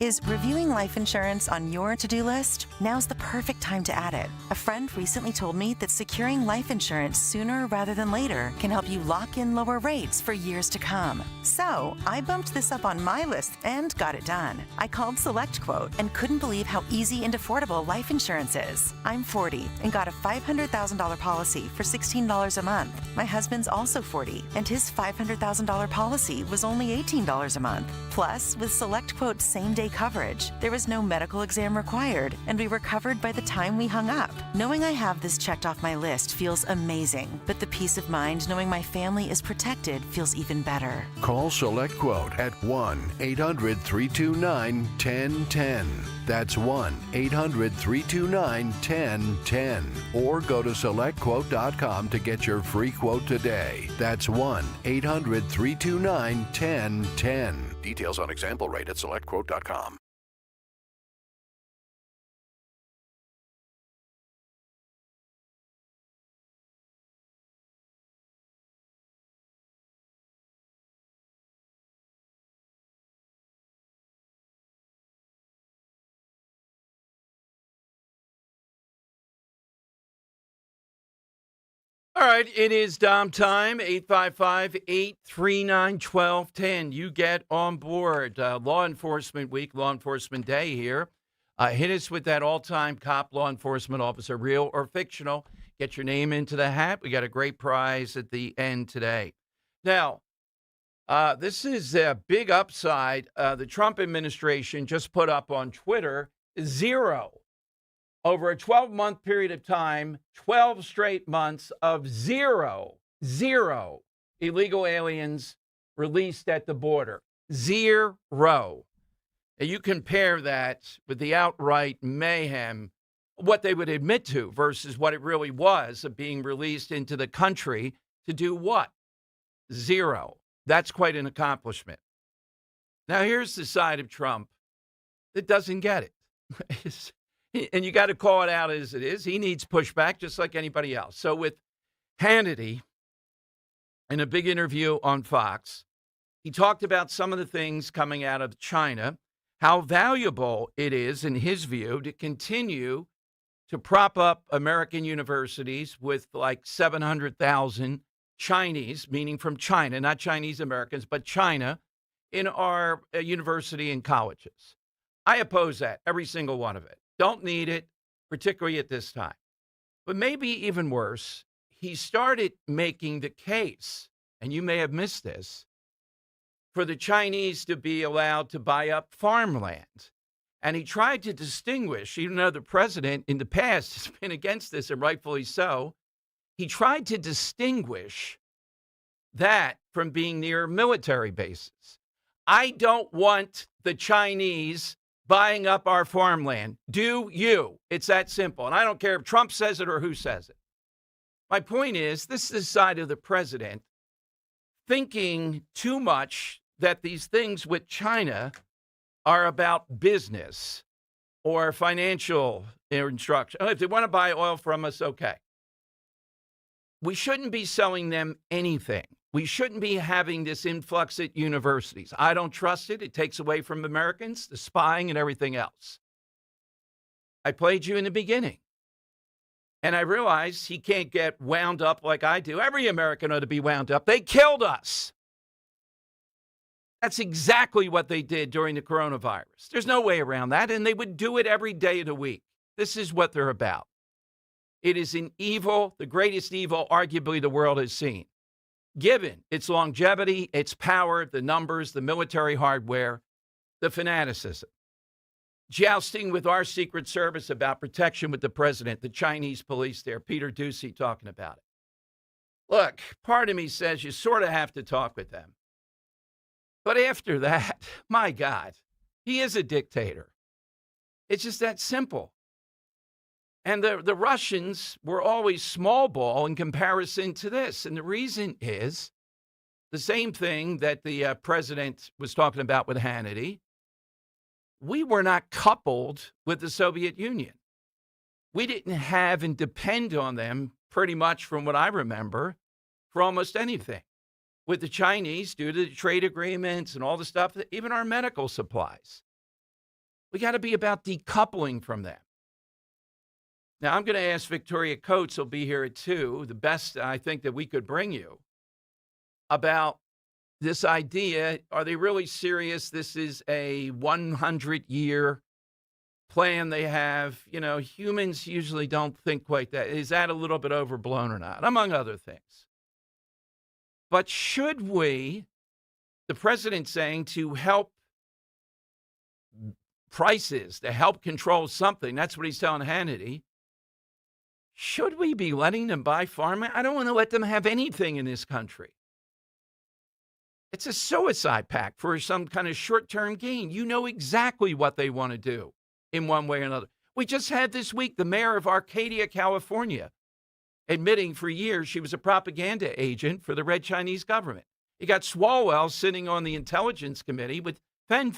Is reviewing life insurance on your to-do list? Now's the perfect time to add it. A friend recently told me that securing life insurance sooner rather than later can help you lock in lower rates for years to come. So I bumped this up on my list and got it done. I called SelectQuote and couldn't believe how easy and affordable life insurance is. I'm 40 and got a $500,000 policy for $16 a month. My husband's also 40 and his $500,000 policy was only $18 a month. Plus, with SelectQuote's same-day coverage, there was no medical exam required, and we were covered by the time we hung up. Knowing I have this checked off my list feels amazing, but the peace of mind knowing my family is protected feels even better. Call SelectQuote at 1-800-329-1010. That's 1-800-329-1010. Or go to SelectQuote.com to get your free quote today. That's 1-800-329-1010. Details on example rate at SelectQuote.com. All right, it is Dom time, 855-839-1210. You get on board. Law Enforcement Week, Law Enforcement Day here. Hit us with that all-time cop law enforcement officer, real or fictional. Get your name into the hat. We got a great prize at the end today. Now, this is a big upside. The Trump administration just put up on Twitter 0. Over a 12-month period of time, 12 straight months of zero illegal aliens released at the border. 0. Now you compare that with the outright mayhem, what they would admit to versus what it really was of being released into the country to do what? 0. That's quite an accomplishment. Now, here's the side of Trump that doesn't get it. And you got to call it out as it is. He needs pushback just like anybody else. So with Hannity, in a big interview on Fox, He talked about some of the things coming out of China, how valuable it is, in his view, to continue to prop up American universities with like 700,000 Chinese, meaning from China, not Chinese Americans, but China, in our university and colleges. I oppose that, every single one of it. Don't need it, particularly at this time. But maybe even worse, he started making the case, and you may have missed this, for the Chinese to be allowed to buy up farmland. And he tried to distinguish, even though the president in the past has been against this, and rightfully so, he tried to distinguish that from being near military bases. I don't want the Chinese buying up our farmland. Do you? It's that simple. And I don't care if Trump says it or who says it. My point is, this is the side of the president thinking too much that these things with China are about business or financial instruction. If they want to buy oil from us, okay. We shouldn't be selling them anything. We shouldn't be having this influx at universities. I don't trust it. It takes away from Americans, the spying and everything else. I played you in the beginning. And I realized he can't get wound up like I do. Every American ought to be wound up. They killed us. That's exactly what they did during the coronavirus. There's no way around that, and they would do it every day of the week. This is what they're about. It is an evil, the greatest evil arguably the world has seen, given its longevity, its power, the numbers, the military hardware, the fanaticism. Jousting with our Secret Service about protection with the president, the Chinese police there, Peter Doocy talking about it. Look, part of me says you sort of have to talk with them. But after that, my God, he is a dictator. It's just that simple. And the Russians were always small ball in comparison to this. And the reason is the same thing that the president was talking about with Hannity. We were not coupled with the Soviet Union. We didn't have and depend on them pretty much, from what I remember, for almost anything. With the Chinese, due to the trade agreements and all the stuff, even our medical supplies. We got to be about decoupling from them. Now, I'm going to ask Victoria Coates, who'll be here at 2, the best I think that we could bring you, about this idea. Are they really serious? This is a 100-year plan they have. You know, humans usually don't think quite that. Is that a little bit overblown or not? Among other things. But should we, the president saying to help prices, to help control something, that's what he's telling Hannity, should we be letting them buy farmland? I don't want to let them have anything in this country. It's a suicide pact for some kind of short-term gain. You know exactly what they want to do in one way or another. We just had this week the mayor of Arcadia, California, admitting for years she was a propaganda agent for the Red Chinese government. You got Swalwell sitting on the intelligence committee with Feng.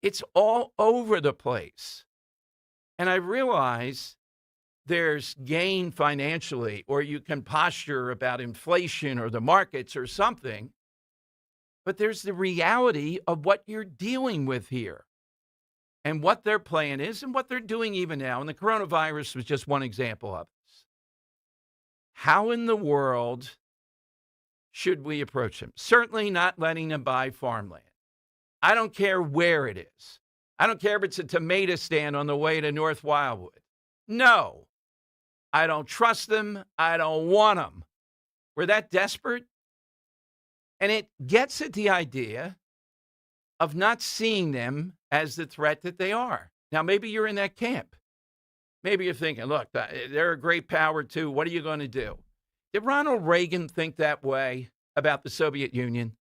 It's all over the place. And I realize there's gain financially, or you can posture about inflation or the markets or something, but there's the reality of what you're dealing with here and what their plan is and what they're doing even now. And the coronavirus was just one example of this. How in the world should we approach them? Certainly not letting them buy farmland. I don't care where it is. I don't care if it's a tomato stand on the way to North Wildwood. No, I don't trust them. I don't want them. We're that desperate. And it gets at the idea of not seeing them as the threat that they are. Now, maybe you're in that camp. Maybe you're thinking, look, they're a great power too. What are you going to do? Did Ronald Reagan think that way about the Soviet Union?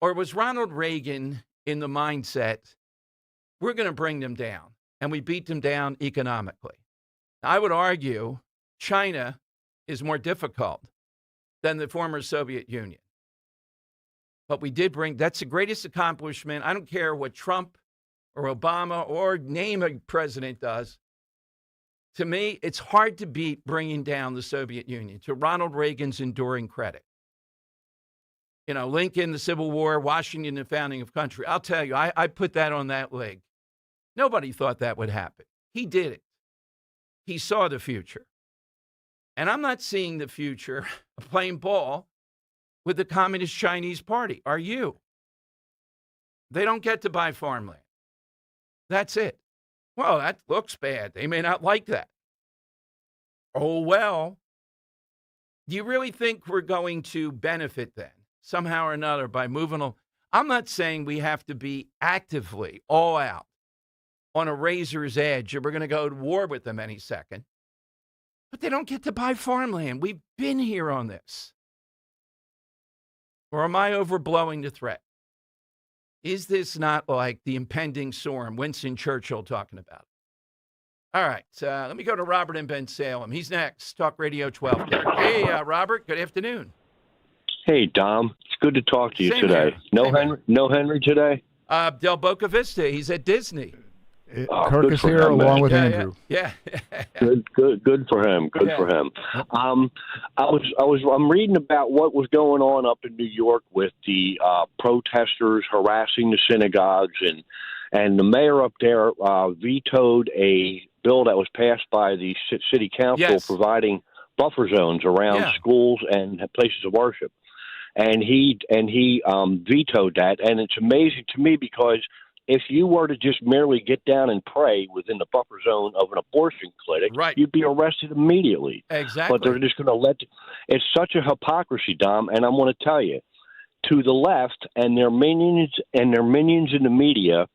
Or was Ronald Reagan in the mindset, we're going to bring them down, and we beat them down economically? Now, I would argue China is more difficult than the former Soviet Union. But we did bring, that's the greatest accomplishment. I don't care what Trump or Obama or name a president does. To me, it's hard to beat bringing down the Soviet Union, to Ronald Reagan's enduring credit. Lincoln, the Civil War, Washington, the founding of country. I'll tell you, I put that on that leg. Nobody thought that would happen. He did it. He saw the future. And I'm not seeing the future playing ball with the Communist Chinese Party. Are you? They don't get to buy farmland. That's it. Well, that looks bad. They may not like that. Oh, well. Do you really think we're going to benefit then, somehow or another, by moving on? I'm not saying we have to be actively all out on a razor's edge, or we're going to go to war with them any second. But they don't get to buy farmland. We've been here on this. Or am I overblowing the threat? Is this not like the impending storm Winston Churchill talking about? All right, let me go to Robert in Ben Salem. He's next. Talk Radio 12. Hey, Robert, good afternoon. Hey, Dom. It's good to talk to you Same today. here. No Henry today? Del Boca Vista. He's at Disney. Kirk is here along with Andrew. Yeah. Good for him. Good for him. I'm reading about what was going on up in New York with the protesters harassing the synagogues, and the mayor up there vetoed a bill that was passed by the city council providing buffer zones around schools and places of worship. And he vetoed that, and it's amazing to me because if you were to just merely get down and pray within the buffer zone of an abortion clinic, you'd be arrested immediately. Exactly. But they're just going to it's such a hypocrisy, Dom, and I'm going to tell you, to the left and their minions in the media,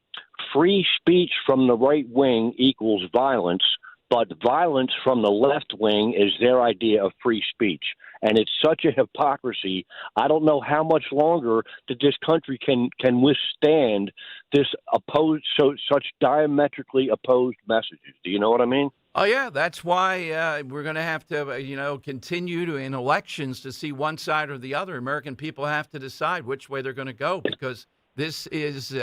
free speech from the right wing equals violence, but violence from the left wing is their idea of free speech. And it's such a hypocrisy. I don't know how much longer that this country can withstand this such diametrically opposed messages. Do you know what I mean? Oh, yeah. That's why we're going to have to, continue in elections to see one side or the other. American people have to decide which way they're going to go, because this is,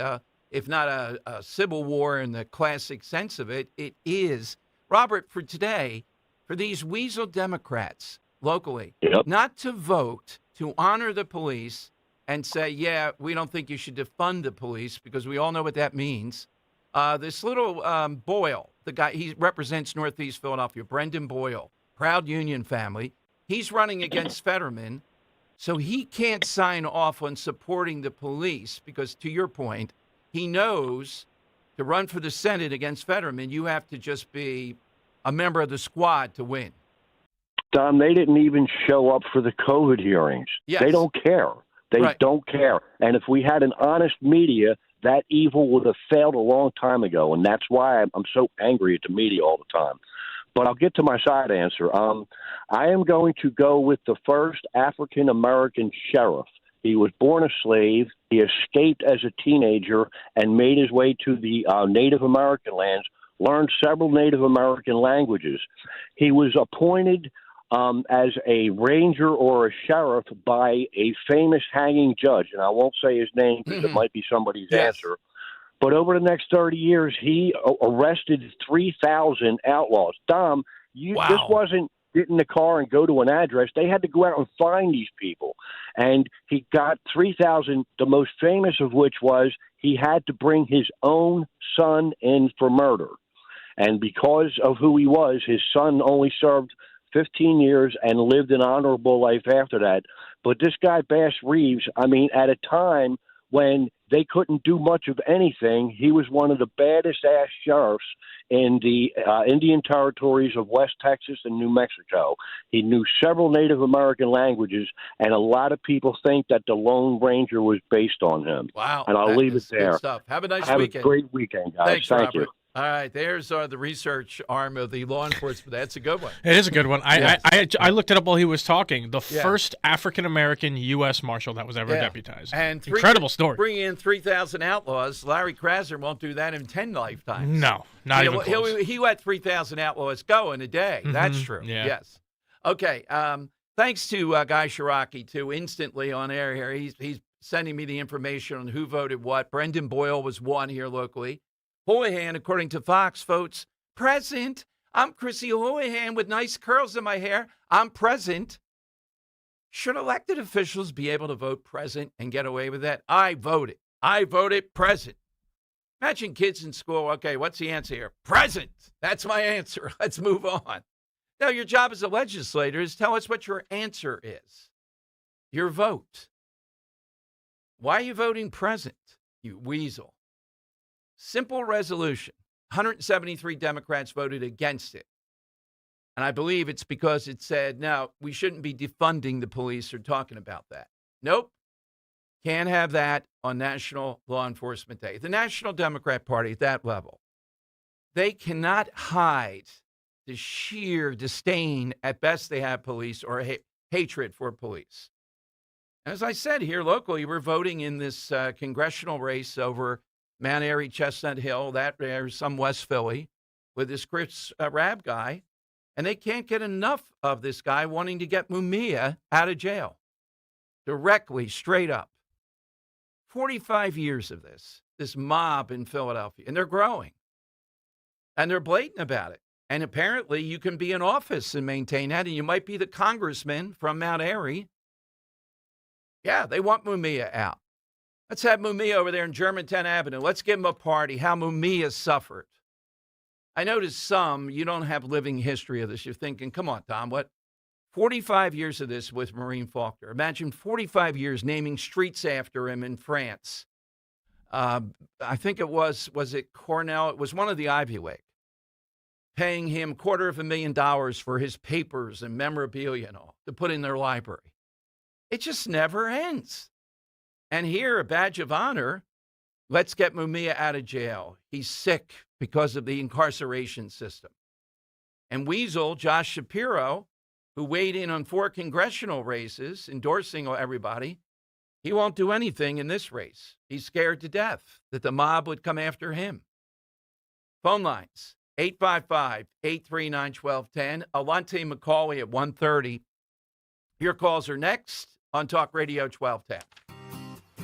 if not a civil war in the classic sense of it, it is. Robert, for today, for these weasel Democrats locally, not to vote to honor the police and say, yeah, we don't think you should defund the police, because we all know what that means. This little Boyle, the guy, he represents Northeast Philadelphia, Brendan Boyle, proud Union family. He's running against Fetterman, so he can't sign off on supporting the police because, to your point, he knows to run for the Senate against Fetterman, you have to just be a member of the squad to win. Dom, they didn't even show up for the COVID hearings. Yes. They don't care. They don't care. And if we had an honest media, that evil would have failed a long time ago. And that's why I'm so angry at the media all the time. But I'll get to my side answer. I am going to go with the first African-American sheriff. He was born a slave. He escaped as a teenager and made his way to the Native American lands, learned several Native American languages. He was appointed as a ranger or a sheriff by a famous hanging judge, and I won't say his name because it might be somebody's answer. But over the next 30 years, he arrested 3,000 outlaws. Dom, this wasn't get in the car and go to an address. They had to go out and find these people. And he got 3,000, the most famous of which was he had to bring his own son in for murder. And because of who he was, his son only served 15 years and lived an honorable life after that. But this guy, Bass Reeves, I mean, at a time when they couldn't do much of anything, he was one of the baddest-ass sheriffs in the Indian territories of West Texas and New Mexico. He knew several Native American languages, and a lot of people think that the Lone Ranger was based on him. Wow. And I'll leave it there. Good stuff. Have a nice weekend. Have a great weekend, guys. Thanks, Thank Robert. you. All right, there's the research arm of the law enforcement. That's a good one. It is a good one. I looked it up while he was talking. The first African-American U.S. Marshal that was ever deputized. And incredible story. Bringing in 3,000 outlaws. Larry Krasner won't do that in 10 lifetimes. No, not even close. He let 3,000 outlaws go in a day. Mm-hmm. That's true. Yeah. Yes. Okay. Thanks to Guy Shiraki, too, instantly on air here. He's sending me the information on who voted what. Brendan Boyle was one here locally. Houlihan, according to Fox, votes present. I'm Chrissy Houlihan with nice curls in my hair. I'm present. Should elected officials be able to vote present and get away with that? I voted. I voted present. Imagine kids in school. Okay, what's the answer here? Present. That's my answer. Let's move on. Now, your job as a legislator is tell us what your answer is. Your vote. Why are you voting present, you weasel? Simple resolution. 173 Democrats voted against it. And I believe it's because it said, no, we shouldn't be defunding the police or talking about that. Nope. Can't have that on National Law Enforcement Day. The National Democrat Party at that level, they cannot hide the sheer disdain at best they have police or hatred for police. As I said, here locally, we're voting in this congressional race over Mount Airy, Chestnut Hill, that there's some West Philly, with this Chris Rabb guy. And they can't get enough of this guy wanting to get Mumia out of jail. Directly, straight up. 45 years of this mob in Philadelphia. And they're growing. And they're blatant about it. And apparently you can be in office and maintain that. And you might be the congressman from Mount Airy. Yeah, they want Mumia out. Let's have Mumia over there in Germantown Avenue. Let's give him a party, how Mumia suffered. I noticed you don't have living history of this. You're thinking, come on, Tom, what? 45 years of this with Maureen Faulkner. Imagine 45 years naming streets after him in France. I think it was it Cornell? It was one of the Ivy League. Paying him $250,000 for his papers and memorabilia and all to put in their library. It just never ends. And here, a badge of honor, let's get Mumia out of jail. He's sick because of the incarceration system. And Weasel, Josh Shapiro, who weighed in on 4 congressional races, endorsing everybody, he won't do anything in this race. He's scared to death that the mob would come after him. Phone lines, 855-839-1210. Alante McCauley at 1:30. Your calls are next on Talk Radio 1210.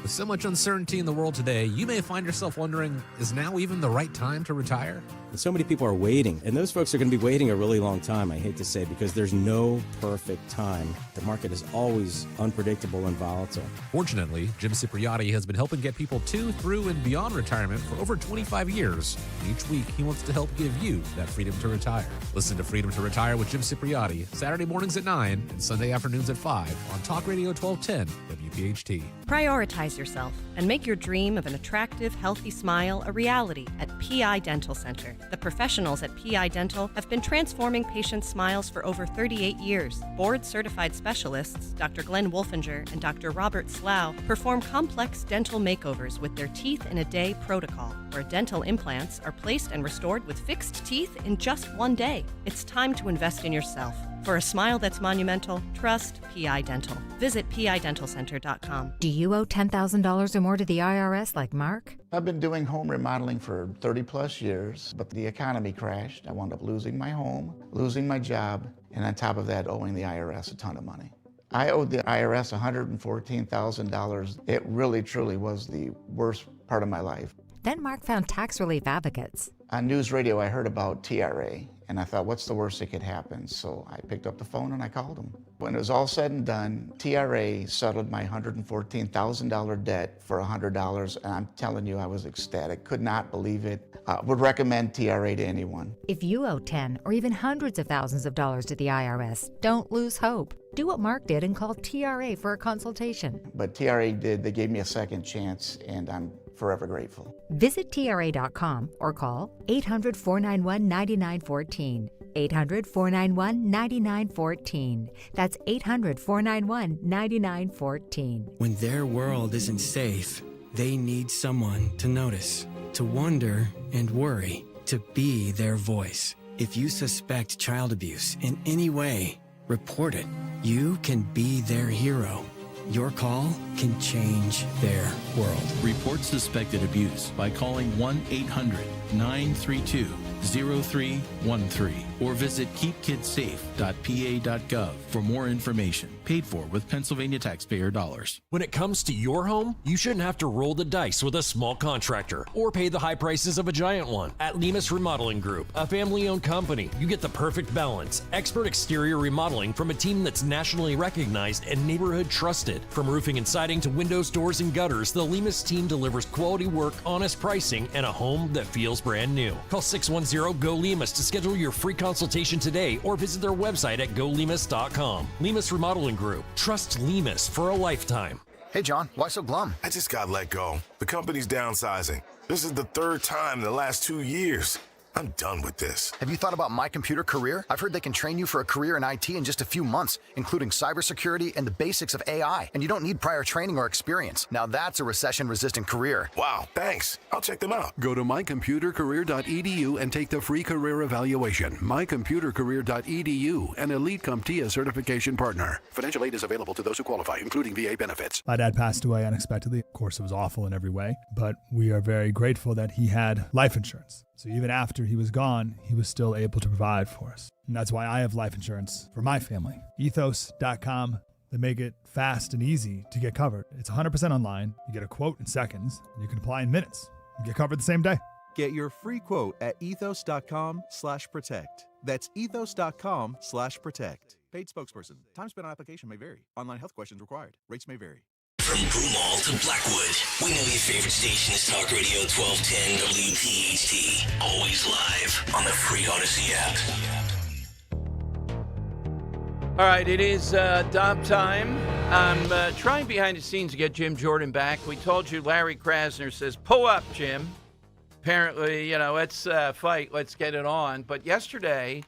With so much uncertainty in the world today, you may find yourself wondering, is now even the right time to retire? So many people are waiting, and those folks are going to be waiting a really long time, I hate to say, because there's no perfect time. The market is always unpredictable and volatile. Fortunately, Jim Cipriotti has been helping get people to, through, and beyond retirement for over 25 years. And each week, he wants to help give you that freedom to retire. Listen to Freedom to Retire with Jim Cipriotti, Saturday mornings at 9 and Sunday afternoons at 5 on Talk Radio 1210 WPHT. Prioritize yourself and make your dream of an attractive, healthy smile a reality at PI Dental Center. The professionals at PI Dental have been transforming patients' smiles for over 38 years. Board-certified specialists, Dr. Glenn Wolfinger and Dr. Robert Slough, perform complex dental makeovers with their teeth-in-a-day protocol, where dental implants are placed and restored with fixed teeth in just 1 day. It's time to invest in yourself. For a smile that's monumental, trust PI Dental. Visit PIDentalCenter.com. Do you owe $10,000 or more to the IRS like Mark? I've been doing home remodeling for 30 plus years, but the economy crashed. I wound up losing my home, losing my job, and on top of that, owing the IRS a ton of money. I owed the IRS $114,000. It really, truly was the worst part of my life. Then Mark found tax relief advocates. On news radio, I heard about TRA, and I thought, what's the worst that could happen? So I picked up the phone and I called them. When it was all said and done, TRA settled my $114,000 debt for $100, and I'm telling you, I was ecstatic. Could not believe it. Would recommend TRA to anyone. If you owe 10 or even hundreds of thousands of dollars to the IRS, don't lose hope. Do what Mark did and call TRA for a consultation. But TRA did. They gave me a second chance, and I'm forever grateful. Visit TRA.com or call 800-491-9914. 800-491-9914. That's 800-491-9914. When their world isn't safe, they need someone to notice, to wonder and worry, to be their voice. If you suspect child abuse in any way, report it. You can be their hero. Your call can change their world. Report suspected abuse by calling 1-800-932 0313 or visit keepkidssafe.pa.gov for more information. Paid for with Pennsylvania taxpayer dollars. When it comes to your home, you shouldn't have to roll the dice with a small contractor or pay the high prices of a giant one. At Lemus Remodeling Group, a family-owned company, you get the perfect balance. Expert exterior remodeling from a team that's nationally recognized and neighborhood trusted. From roofing and siding to windows, doors, and gutters, the Lemus team delivers quality work, honest pricing, and a home that feels brand new. Call 610-GO-LEMUS to schedule your free consultation today or visit their website at golemus.com. Lemus Remodeling Group. Trust Lemus for a lifetime. Hey, John, why so glum? I just got let go. The company's downsizing. This is the third time in the last 2 years. I'm done with this. Have you thought about My Computer Career? I've heard they can train you for a career in IT in just a few months, including cybersecurity and the basics of AI. And you don't need prior training or experience. Now that's a recession-resistant career. Wow, thanks. I'll check them out. Go to mycomputercareer.edu and take the free career evaluation. Mycomputercareer.edu, an Elite CompTIA certification partner. Financial aid is available to those who qualify, including VA benefits. My dad passed away unexpectedly. Of course, it was awful in every way, but we are very grateful that he had life insurance. So even after he was gone, he was still able to provide for us. And that's why I have life insurance for my family. Ethos.com. They make it fast and easy to get covered. It's 100% online. You get a quote in seconds, and you can apply in minutes. You get covered the same day. Get your free quote at ethos.com/protect. That's ethos.com/protect. Paid spokesperson. Time spent on application may vary. Online health questions required. Rates may vary. From Broomall to Blackwood, we know your favorite station is Talk Radio 1210 WPHT. Always live on the free Odyssey app. All right, it is Dom time. I'm trying behind the scenes to get Jim Jordan back. We told you Larry Krasner says, pull up, Jim. Apparently, let's fight, let's get it on. But yesterday,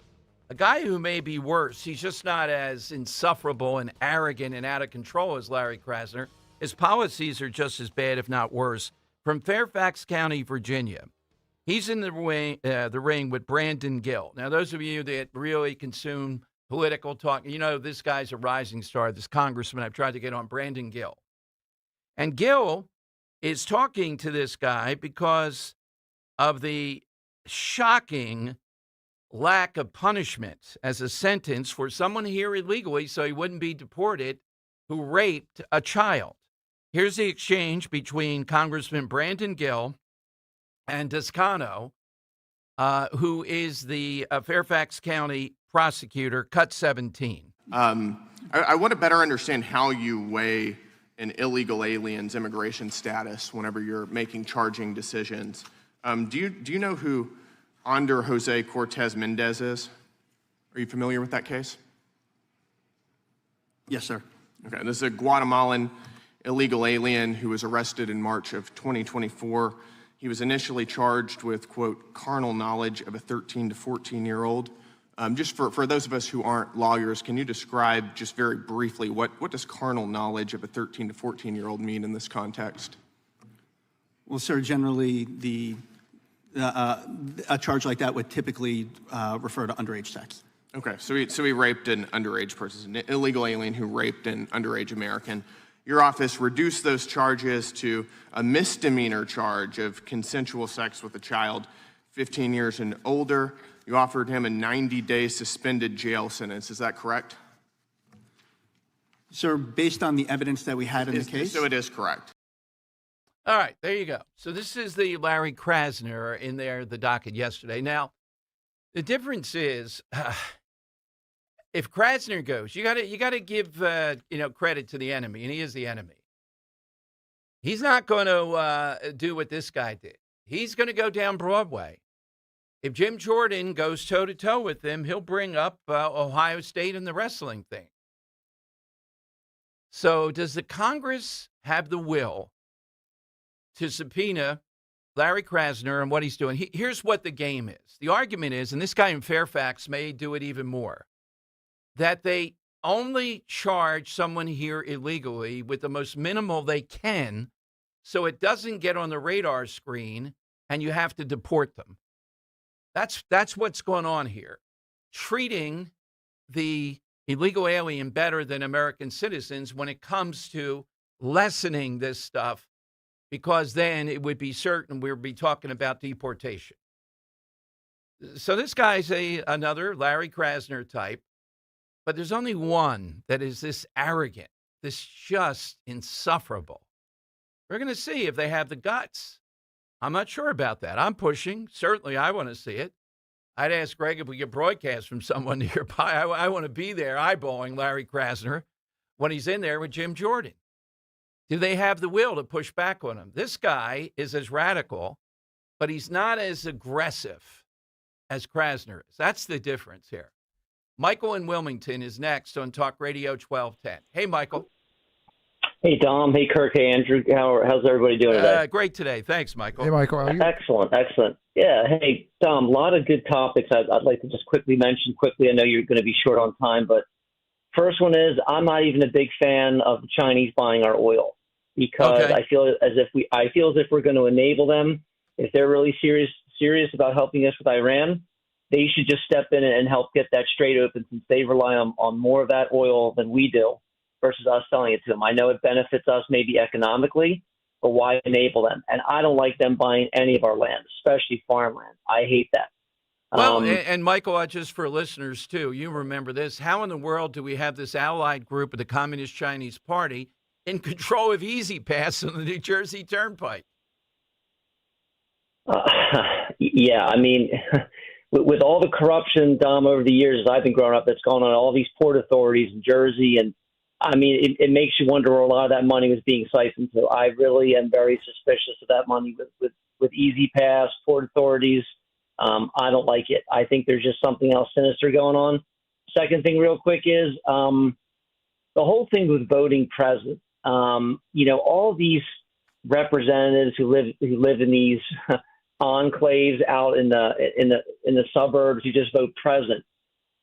a guy who may be worse, he's just not as insufferable and arrogant and out of control as Larry Krasner. His policies are just as bad, if not worse. From Fairfax County, Virginia, he's in the ring with Brandon Gill. Now, those of you that really consume political talk, this guy's a rising star, this congressman. I've tried to get on Brandon Gill. And Gill is talking to this guy because of the shocking lack of punishment as a sentence for someone here illegally so he wouldn't be deported who raped a child. Here's the exchange between Congressman Brandon Gill and Toscano, who is the Fairfax County prosecutor, cut 17. I want to better understand how you weigh an illegal alien's immigration status whenever you're making charging decisions. Do you know who Ander Jose Cortez Mendez is? Are you familiar with that case? Yes, sir. Okay, this is a Guatemalan illegal alien who was arrested in March of 2024. He was initially charged with, quote, carnal knowledge of a 13 to 14-year-old. Just for those of us who aren't lawyers, can you describe just very briefly what does carnal knowledge of a 13 to 14-year-old mean in this context? Well, sir, generally a charge like that would typically refer to underage sex. Okay, so he raped an underage person, an illegal alien who raped an underage American. Your office reduced those charges to a misdemeanor charge of consensual sex with a child 15 years and older. You offered him a 90-day suspended jail sentence. Is that correct? Sir, based on the evidence that we had in the case? So it is correct. All right, there you go. So this is the Larry Krasner in there, the docket yesterday. Now, the difference is, if Krasner goes, you got to give credit to the enemy, and he is the enemy. He's not going to do what this guy did. He's going to go down Broadway. If Jim Jordan goes toe-to-toe with him, he'll bring up Ohio State and the wrestling thing. So does the Congress have the will to subpoena Larry Krasner and what he's doing? Here's what the game is. The argument is, and this guy in Fairfax may do it even more, that they only charge someone here illegally with the most minimal they can so it doesn't get on the radar screen and you have to deport them. That's what's going on here. Treating the illegal alien better than American citizens when it comes to lessening this stuff, because then it would be certain we would be talking about deportation. So this guy's another Larry Krasner type, but there's only one that is this arrogant, this just insufferable. We're going to see if they have the guts. I'm not sure about that. I'm pushing. Certainly, I want to see it. I'd ask Greg if we get broadcast from someone nearby. I want to be there eyeballing Larry Krasner when he's in there with Jim Jordan. Do they have the will to push back on him? This guy is as radical, but he's not as aggressive as Krasner is. That's the difference here. Michael in Wilmington is next on Talk Radio 1210. Hey, Michael. Hey, Dom. Hey, Kirk. Hey, Andrew. How's everybody doing today? Great today. Thanks, Michael. Hey, Michael. How are you? Excellent. Yeah. Hey, Dom, a lot of good topics. I'd like to just mention quickly. I know you're going to be short on time, but first one is I'm not even a big fan of the Chinese buying our oil because I feel as if we're going to enable them. If they're really serious about helping us with Iran, they should just step in and help get that straight open since they rely on more of that oil than we do versus us selling it to them. I know it benefits us maybe economically, but why enable them? And I don't like them buying any of our land, especially farmland. I hate that. Well, and Michael, just for listeners too, you remember this. How in the world do we have this allied group of the Communist Chinese Party in control of Easy Pass on the New Jersey Turnpike? Yeah, I mean, with all the corruption, Dom, over the years as I've been growing up, that's gone on all these port authorities in Jersey, and I mean, it makes you wonder where a lot of that money was being siphoned to. I really am very suspicious of that money with Easy Pass, port authorities. I don't like it. I think there's just something else sinister going on. Second thing real quick is the whole thing with voting president. All these representatives who live in these enclaves out in the suburbs who just vote president.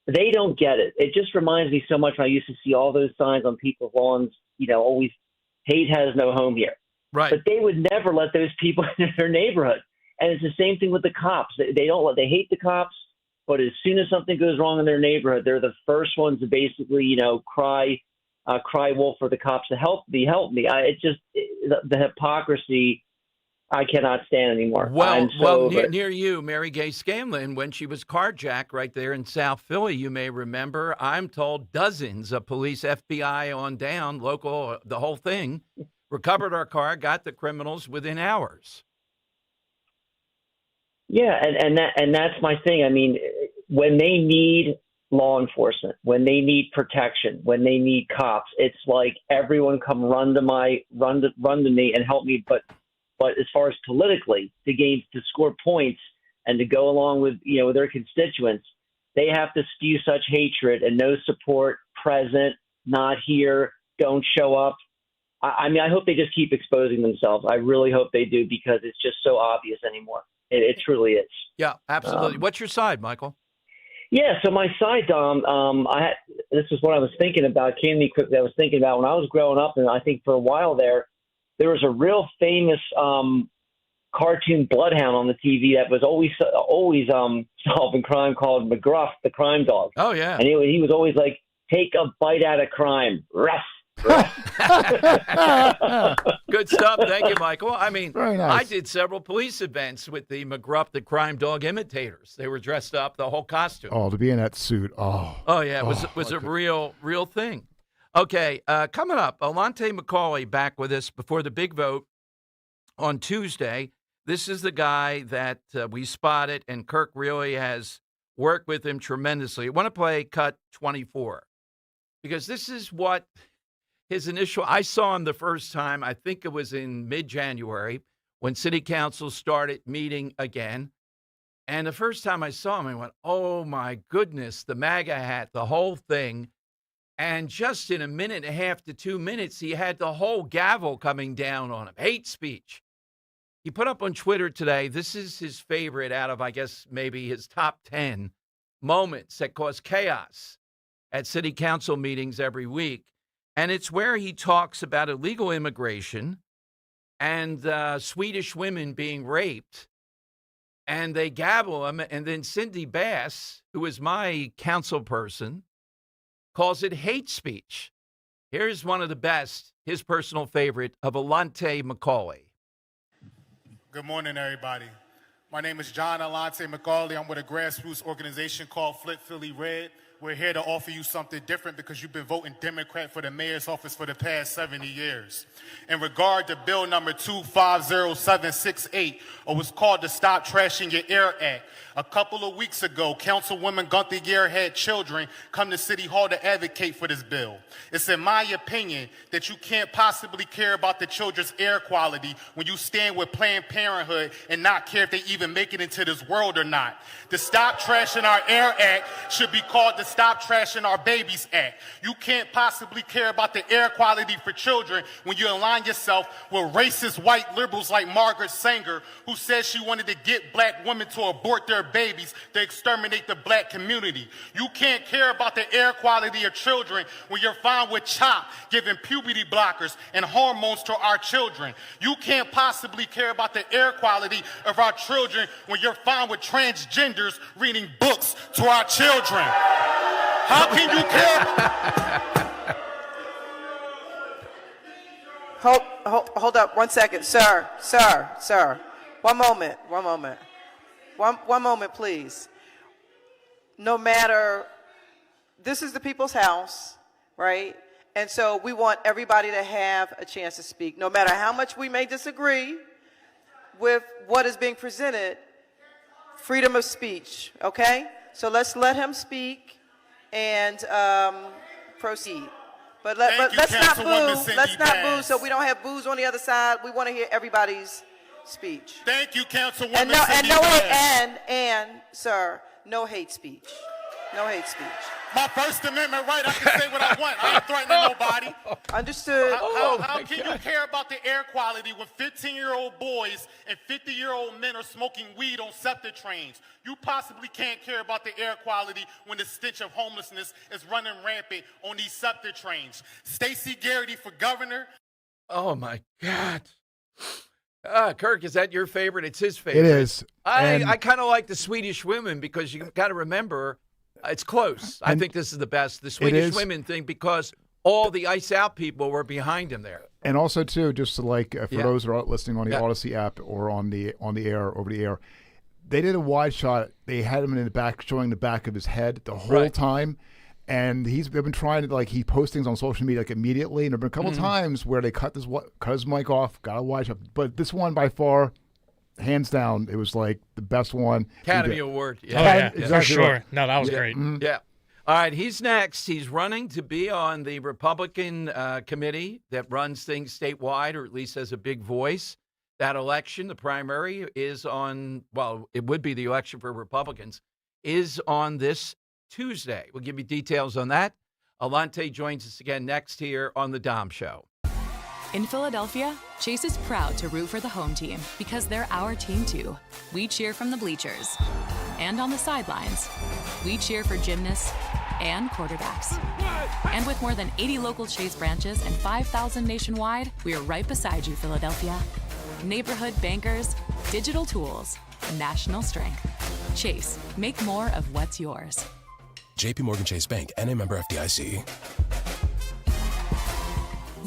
They don't get it. It just reminds me so much when I used to see all those signs on people's lawns, always hate has no home here. Right. But they would never let those people into their neighborhood. And it's the same thing with the cops. They hate the cops, but as soon as something goes wrong in their neighborhood, they're the first ones to basically, cry wolf for the cops to help me. The hypocrisy I cannot stand anymore. Near you, Mary Gay Scanlon, when she was carjacked right there in South Philly, you may remember, I'm told dozens of police, FBI on down, local, the whole thing, recovered our car, got the criminals within hours. Yeah, and that's my thing. I mean, when they need law enforcement, when they need protection, when they need cops, it's like everyone come run to me and help me. But as far as politically to score points and to go along with with their constituents, they have to spew such hatred and no support, present, not here, don't show up. I mean, I hope they just keep exposing themselves. I really hope they do because it's just so obvious anymore. It truly is. Yeah, absolutely. What's your side, Michael? Yeah, so my side, Dom, this is what I was thinking about. Came to me quickly. I was thinking about when I was growing up, and I think for a while there was a real famous cartoon bloodhound on the TV that was always solving crime called McGruff, the crime dog. Oh yeah, and he was always like, "Take a bite out of crime." Ruff. Good stuff. Thank you, Michael. I mean, Very nice. I did several police events with the McGruff, the crime dog imitators. They were dressed up, the whole costume. Oh, to be in that suit. Oh yeah, it was a real thing. Okay, coming up, Alante Macaulay back with us before the big vote on Tuesday. This is the guy that we spotted, and Kirk really has worked with him tremendously. I want to play cut 24 because this is what his initial, I saw him the first time, I think it was in mid-January when city council started meeting again. And the first time I saw him, I went, oh my goodness, the MAGA hat, the whole thing. And just in a minute and a half to 2 minutes, he had the whole gavel coming down on him. Hate speech. He put up on Twitter today, this is his favorite out of, I guess, maybe his top 10 moments that cause chaos at city council meetings every week. And it's where he talks about illegal immigration and Swedish women being raped. And they gavel him. And then Cindy Bass, who is my council person, calls it hate speech. Here's one of the best, his personal favorite, of Alante Macaulay. Good morning, everybody. My name is John Alante McCauley. I'm with a grassroots organization called Flip Philly Red. We're here to offer you something different because you've been voting Democrat for the mayor's office for the past 70 years. In regard to bill number 250768, or what's called the Stop Trashing Your Air Act, a couple of weeks ago, Councilwoman Gunther Gear had children come to City Hall to advocate for this bill. It's in my opinion that you can't possibly care about the children's air quality when you stand with Planned Parenthood and not care if they even make it into this world or not. The Stop Trashing Our Air Act should be called the Stop Trashing Our Babies Act. You can't possibly care about the air quality for children when you align yourself with racist white liberals like Margaret Sanger, who said she wanted to get black women to abort their babies to exterminate the black community. You can't care about the air quality of children when you're fine with CHOP giving puberty blockers and hormones to our children. You can't possibly care about the air quality of our children when you're fine with transgenders reading books to our children. How can you care? Hold up 1 second. Sir. One moment, please. No matter, this is the people's house, right? And so we want everybody to have a chance to speak. No matter how much we may disagree with what is being presented, freedom of speech, okay? So let's let him speak and proceed. But let's not boo. Let's not boo so we don't have boos on the other side. We want to hear everybody's speech. Thank you, Councilwoman. And sir, no hate speech. No hate speech. My First Amendment right, I can say what I want. I ain't threatening nobody. Understood. How can you care about the air quality when 15-year-old boys and 50-year-old men are smoking weed on SEPTA trains? You possibly can't care about the air quality when the stench of homelessness is running rampant on these SEPTA trains. Stacey Garrity for governor. Oh, my God. Kirk, is that your favorite? It's his favorite. It is. I kind of like the Swedish women because you got to remember, it's close. I think this is the best, the Swedish women thing, because all the Ice Out people were behind him there. And also, too, just to for those who are listening on the Odyssey app or on the air, over the air, they did a wide shot. They had him in the back, showing the back of his head the whole time. And they've been trying to, he posts things on social media immediately. And there have been a couple times where they cut his mic off, got a wide shot. But this one, by far, hands down, it was the best one. Academy Award. Yeah, exactly for sure. Right. No, that was great. Mm-hmm. Yeah. All right, he's next. He's running to be on the Republican committee that runs things statewide, or at least has a big voice. That election, the primary, is on, it would be the election for Republicans, is on this Tuesday. We'll give you details on that. Alante joins us again next here on The Dom Show. In Philadelphia, Chase is proud to root for the home team because they're our team too. We cheer from the bleachers and on the sidelines. We cheer for gymnasts and quarterbacks. And with more than 80 local Chase branches and 5,000 nationwide, we are right beside you, Philadelphia. Neighborhood bankers, digital tools, national strength. Chase, make more of what's yours. JP Morgan Chase Bank, N.A. member FDIC.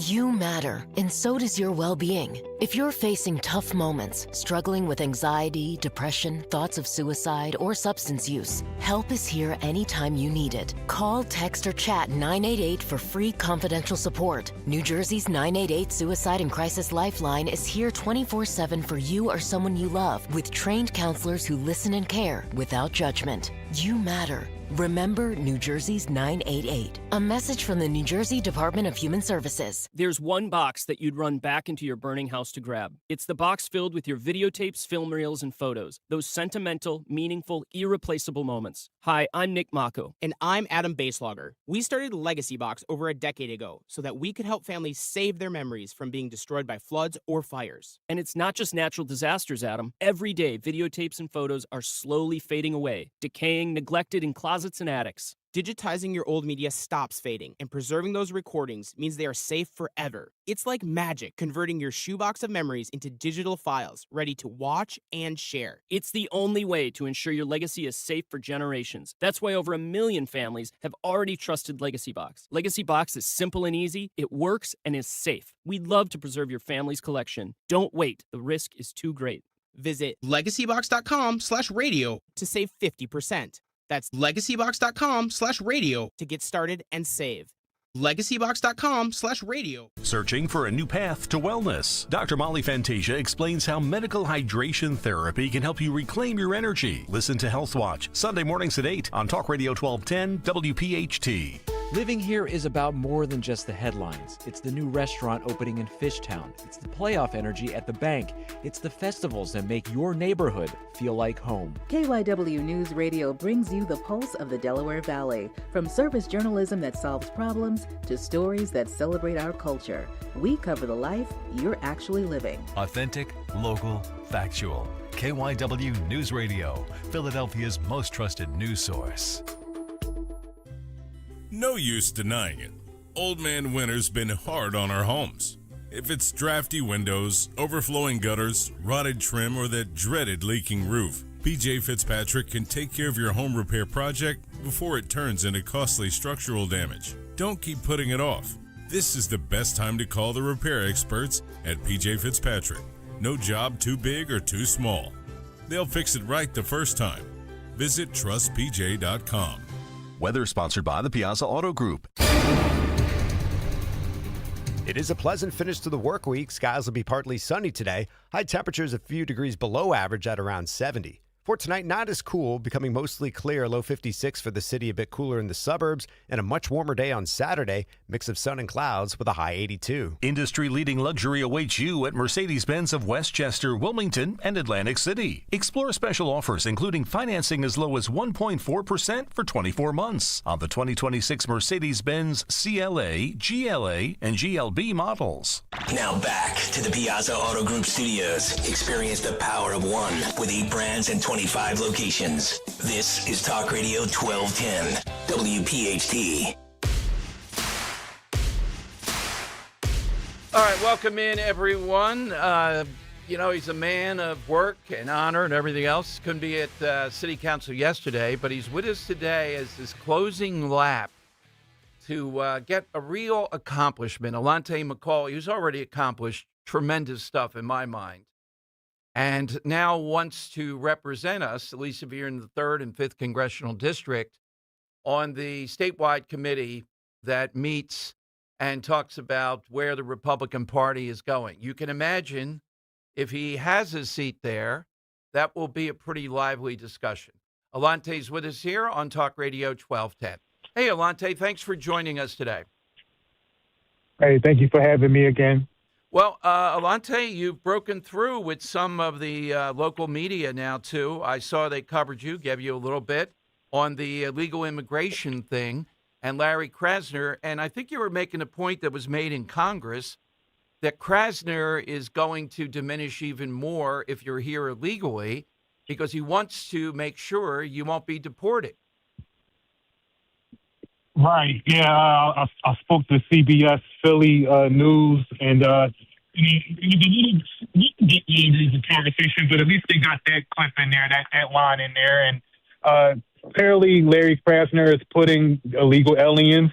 You matter, and so does your well-being. If you're facing tough moments, struggling with anxiety, depression, thoughts of suicide, or substance use, help is here anytime you need it. Call, text, or chat 988 for free confidential support. New Jersey's 988 Suicide and Crisis Lifeline is here 24/7 for you or someone you love, with trained counselors who listen and care without judgment. You matter. Remember New Jersey's 988. A message from the New Jersey Department of Human Services. There's one box that you'd run back into your burning house to grab. It's the box filled with your videotapes, film reels, and photos. Those sentimental, meaningful, irreplaceable moments. Hi, I'm Nick Mako. And I'm Adam Baselogger. We started Legacy Box over a decade ago so that we could help families save their memories from being destroyed by floods or fires. And it's not just natural disasters, Adam. Every day, videotapes and photos are slowly fading away, decaying, neglected in closets and attics. Digitizing your old media stops fading, and preserving those recordings means they are safe forever. It's like magic, converting your shoebox of memories into digital files, ready to watch and share. It's the only way to ensure your legacy is safe for generations. That's why over 1 million families have already trusted Legacy Box. Legacy Box is simple and easy, it works, and is safe. We'd love to preserve your family's collection. Don't wait. The risk is too great. Visit legacybox.com/radio to save 50%. That's legacybox.com/radio to get started and save. legacybox.com/radio. Searching for a new path to wellness? Dr. Molly Fantasia explains how medical hydration therapy can help you reclaim your energy. Listen to Health Watch, Sunday mornings at 8 on Talk Radio 1210 WPHT. Living here is about more than just the headlines. It's the new restaurant opening in Fishtown. It's the playoff energy at the bank. It's the festivals that make your neighborhood feel like home. KYW News Radio brings you the pulse of the Delaware Valley. From service journalism that solves problems to stories that celebrate our culture. We cover the life you're actually living. Authentic, local, factual. KYW News Radio, Philadelphia's most trusted news source. No use denying it. Old Man Winter's been hard on our homes. If it's drafty windows, overflowing gutters, rotted trim, or that dreaded leaking roof, PJ Fitzpatrick can take care of your home repair project before it turns into costly structural damage. Don't keep putting it off. This is the best time to call the repair experts at PJ Fitzpatrick. No job too big or too small. They'll fix it right the first time. Visit trustpj.com. Weather sponsored by the Piazza Auto Group. It is a pleasant finish to the work week. Skies will be partly sunny today. High temperatures a few degrees below average at around 70. For tonight, not as cool, becoming mostly clear, low 56 for the city, a bit cooler in the suburbs, and a much warmer day on Saturday, mix of sun and clouds with a high 82. Industry-leading luxury awaits you at Mercedes-Benz of Westchester, Wilmington, and Atlantic City. Explore special offers, including financing as low as 1.4% for 24 months on the 2026 Mercedes-Benz CLA, GLA, and GLB models. Now back to the Piazza Auto Group studios. Experience the power of one with 8 brands and 25 locations. This is Talk Radio 1210, WPHT. All right, welcome in, everyone. He's a man of work and honor and everything else. Couldn't be at City Council yesterday, but he's with us today as his closing lap to get a real accomplishment. Alante McCall, who's already accomplished tremendous stuff in my mind, and now wants to represent us, at least if you're in the 3rd and 5th Congressional District, on the statewide committee that meets and talks about where the Republican Party is going. You can imagine if he has a seat there, that will be a pretty lively discussion. Alante's with us here on Talk Radio 1210. Hey, Alante, thanks for joining us today. Hey, thank you for having me again. Well, Alante, you've broken through with some of the local media now, too. I saw they covered you, gave you a little bit on the illegal immigration thing and Larry Krasner. And I think you were making a point that was made in Congress that Krasner is going to diminish even more if you're here illegally because he wants to make sure you won't be deported. Right. Yeah. I spoke to CBS Philly News, and we didn't get into the conversation, but at least they got that clip in there, that line in there. And apparently Larry Krasner is putting illegal aliens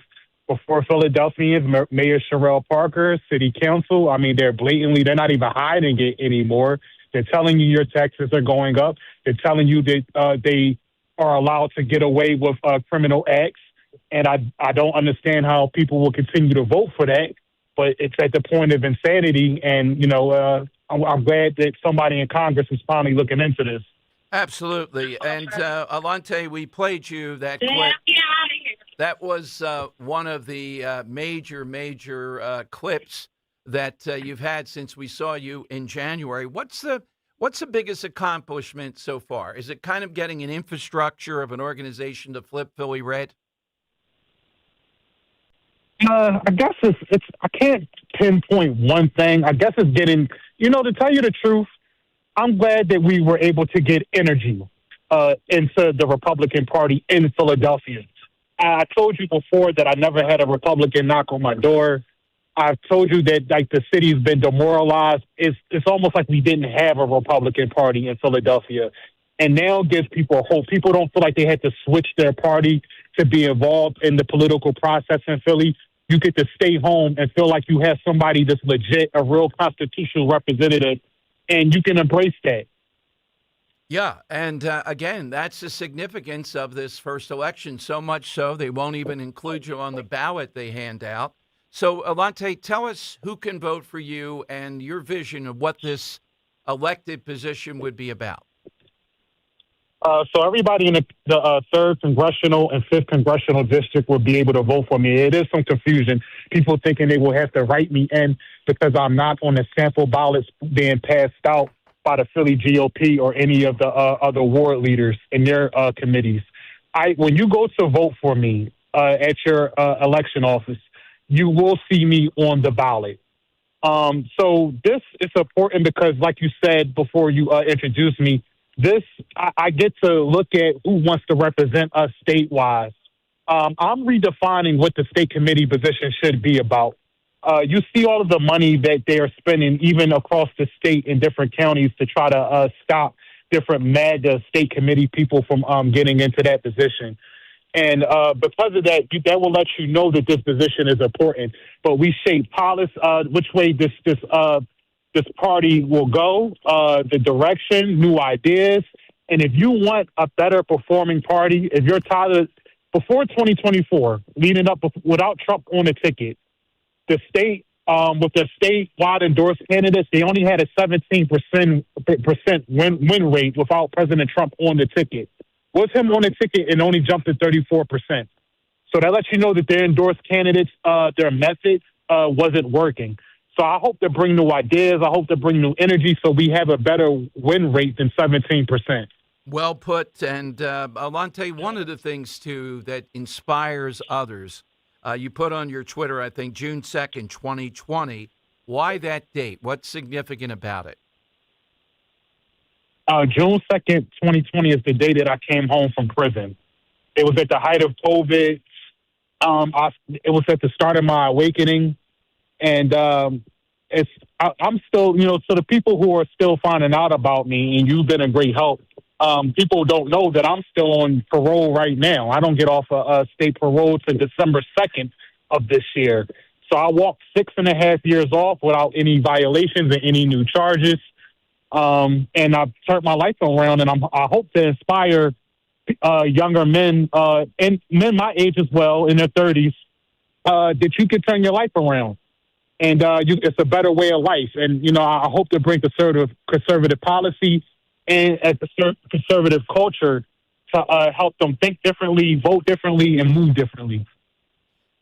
before Philadelphians, Mayor Sherrell Parker, City Council. I mean, they're not even hiding it anymore. They're telling you your taxes are going up. They're telling you that they are allowed to get away with criminal acts. And I don't understand how people will continue to vote for that, but it's at the point of insanity. And, I'm glad that somebody in Congress is finally looking into this. Absolutely. And, Alante, we played you that clip. That was one of the major clips that you've had since we saw you in January. What's the biggest accomplishment so far? Is it kind of getting an infrastructure of an organization to flip Philly red? I guess it's I can't pinpoint one thing. I guess it's getting, to tell you the truth, I'm glad that we were able to get energy into the Republican Party in Philadelphia. I told you before that I never had a Republican knock on my door. I've told you that the city's been demoralized. It's almost like we didn't have a Republican Party in Philadelphia. And now gives people hope. People don't feel like they had to switch their party to be involved in the political process in Philly. You get to stay home and feel like you have somebody that's legit, a real constitutional representative, and you can embrace that. Yeah, and again, that's the significance of this first election. So much so, they won't even include you on the ballot they hand out. So, Alante, tell us who can vote for you and your vision of what this elected position would be about. So everybody in the 3rd Congressional and 5th Congressional District will be able to vote for me. It is some confusion. People thinking they will have to write me in because I'm not on the sample ballots being passed out by the Philly GOP or any of the other ward leaders in their committees. When you go to vote for me at your election office, you will see me on the ballot. So this is important because, like you said before you introduced me, I get to look at who wants to represent us statewide. I'm redefining what the state committee position should be about. You see all of the money that they are spending, even across the state in different counties, to try to stop different MAGA state committee people from getting into that position. And because of that, that will let you know that this position is important. But we shape policy, which way this party will go, the direction, new ideas. And if you want a better performing party, if you're tired of, before 2024, leading up without Trump on the ticket, the state, with the statewide endorsed candidates, they only had a 17% win rate without President Trump on the ticket. With him on the ticket, it only jumped to 34%. So that lets you know that their endorsed candidates, their method wasn't working. So I hope to bring new ideas. I hope to bring new energy so we have a better win rate than 17%. Well put. And Alante, one of the things, too, that inspires others, you put on your Twitter, I think, June 2nd, 2020. Why that date? What's significant about it? June 2nd, 2020 is the day that I came home from prison. It was at the height of COVID. It was at the start of my awakening. And I'm still, so the people who are still finding out about me, and you've been a great help, people don't know that I'm still on parole right now. I don't get off state parole till December 2nd of this year. So I walked 6.5 years off without any violations and any new charges. And I've turned my life around, and I hope to inspire younger men, and men my age as well, in their 30s, that you can turn your life around. And it's a better way of life. And, I hope to bring conservative policy and a conservative culture to help them think differently, vote differently, and move differently.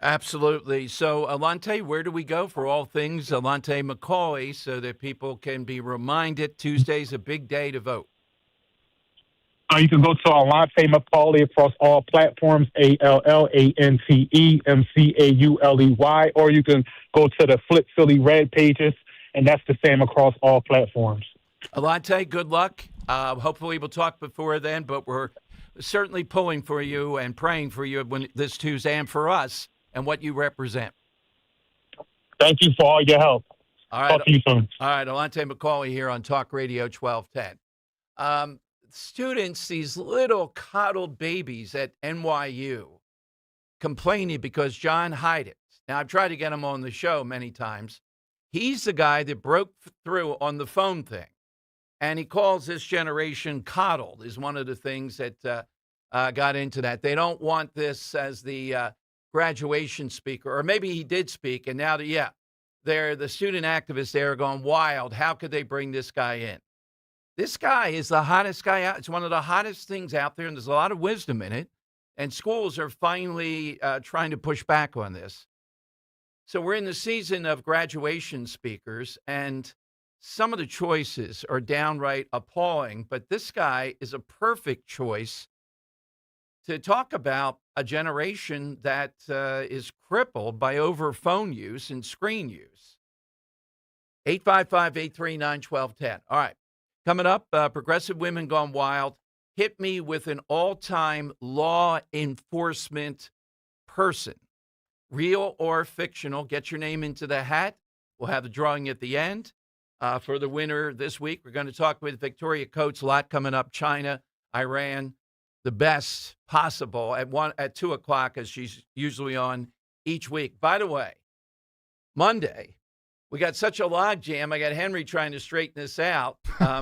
Absolutely. So, Alante, where do we go for all things Alante McCauley so that people can be reminded Tuesday's a big day to vote? You can go to Alante McCauley across all platforms, ALLANTEMCAULEY, or you can go to the Flip Philly Red pages, and that's the same across all platforms. Alante, good luck. Hopefully we'll talk before then, but we're certainly pulling for you and praying for you this Tuesday and for us and what you represent. Thank you for all your help. All right. Talk to you soon. All right, Alante McCauley here on Talk Radio 1210. Students, these little coddled babies at NYU, complaining because John Hyden. Now, I've tried to get him on the show many times. He's the guy that broke through on the phone thing, and he calls this generation coddled is one of the things that got into that. They don't want this as the graduation speaker, or maybe he did speak, and now, they're the student activists there are going wild. How could they bring this guy in? This guy is the hottest guy out. It's one of the hottest things out there, and there's a lot of wisdom in it. And schools are finally trying to push back on this. So we're in the season of graduation speakers, and some of the choices are downright appalling. But this guy is a perfect choice to talk about a generation that is crippled by over phone use and screen use. 855-839-1210. All right. Coming up, Progressive Women Gone Wild. Hit me with an all-time law enforcement person, real or fictional. Get your name into the hat. We'll have the drawing at the end for the winner this week. We're going to talk with Victoria Coates a lot coming up. China, Iran, the best possible at 2 o'clock, as she's usually on each week. By the way, Monday, We got such a log jam. I got Henry trying to straighten this out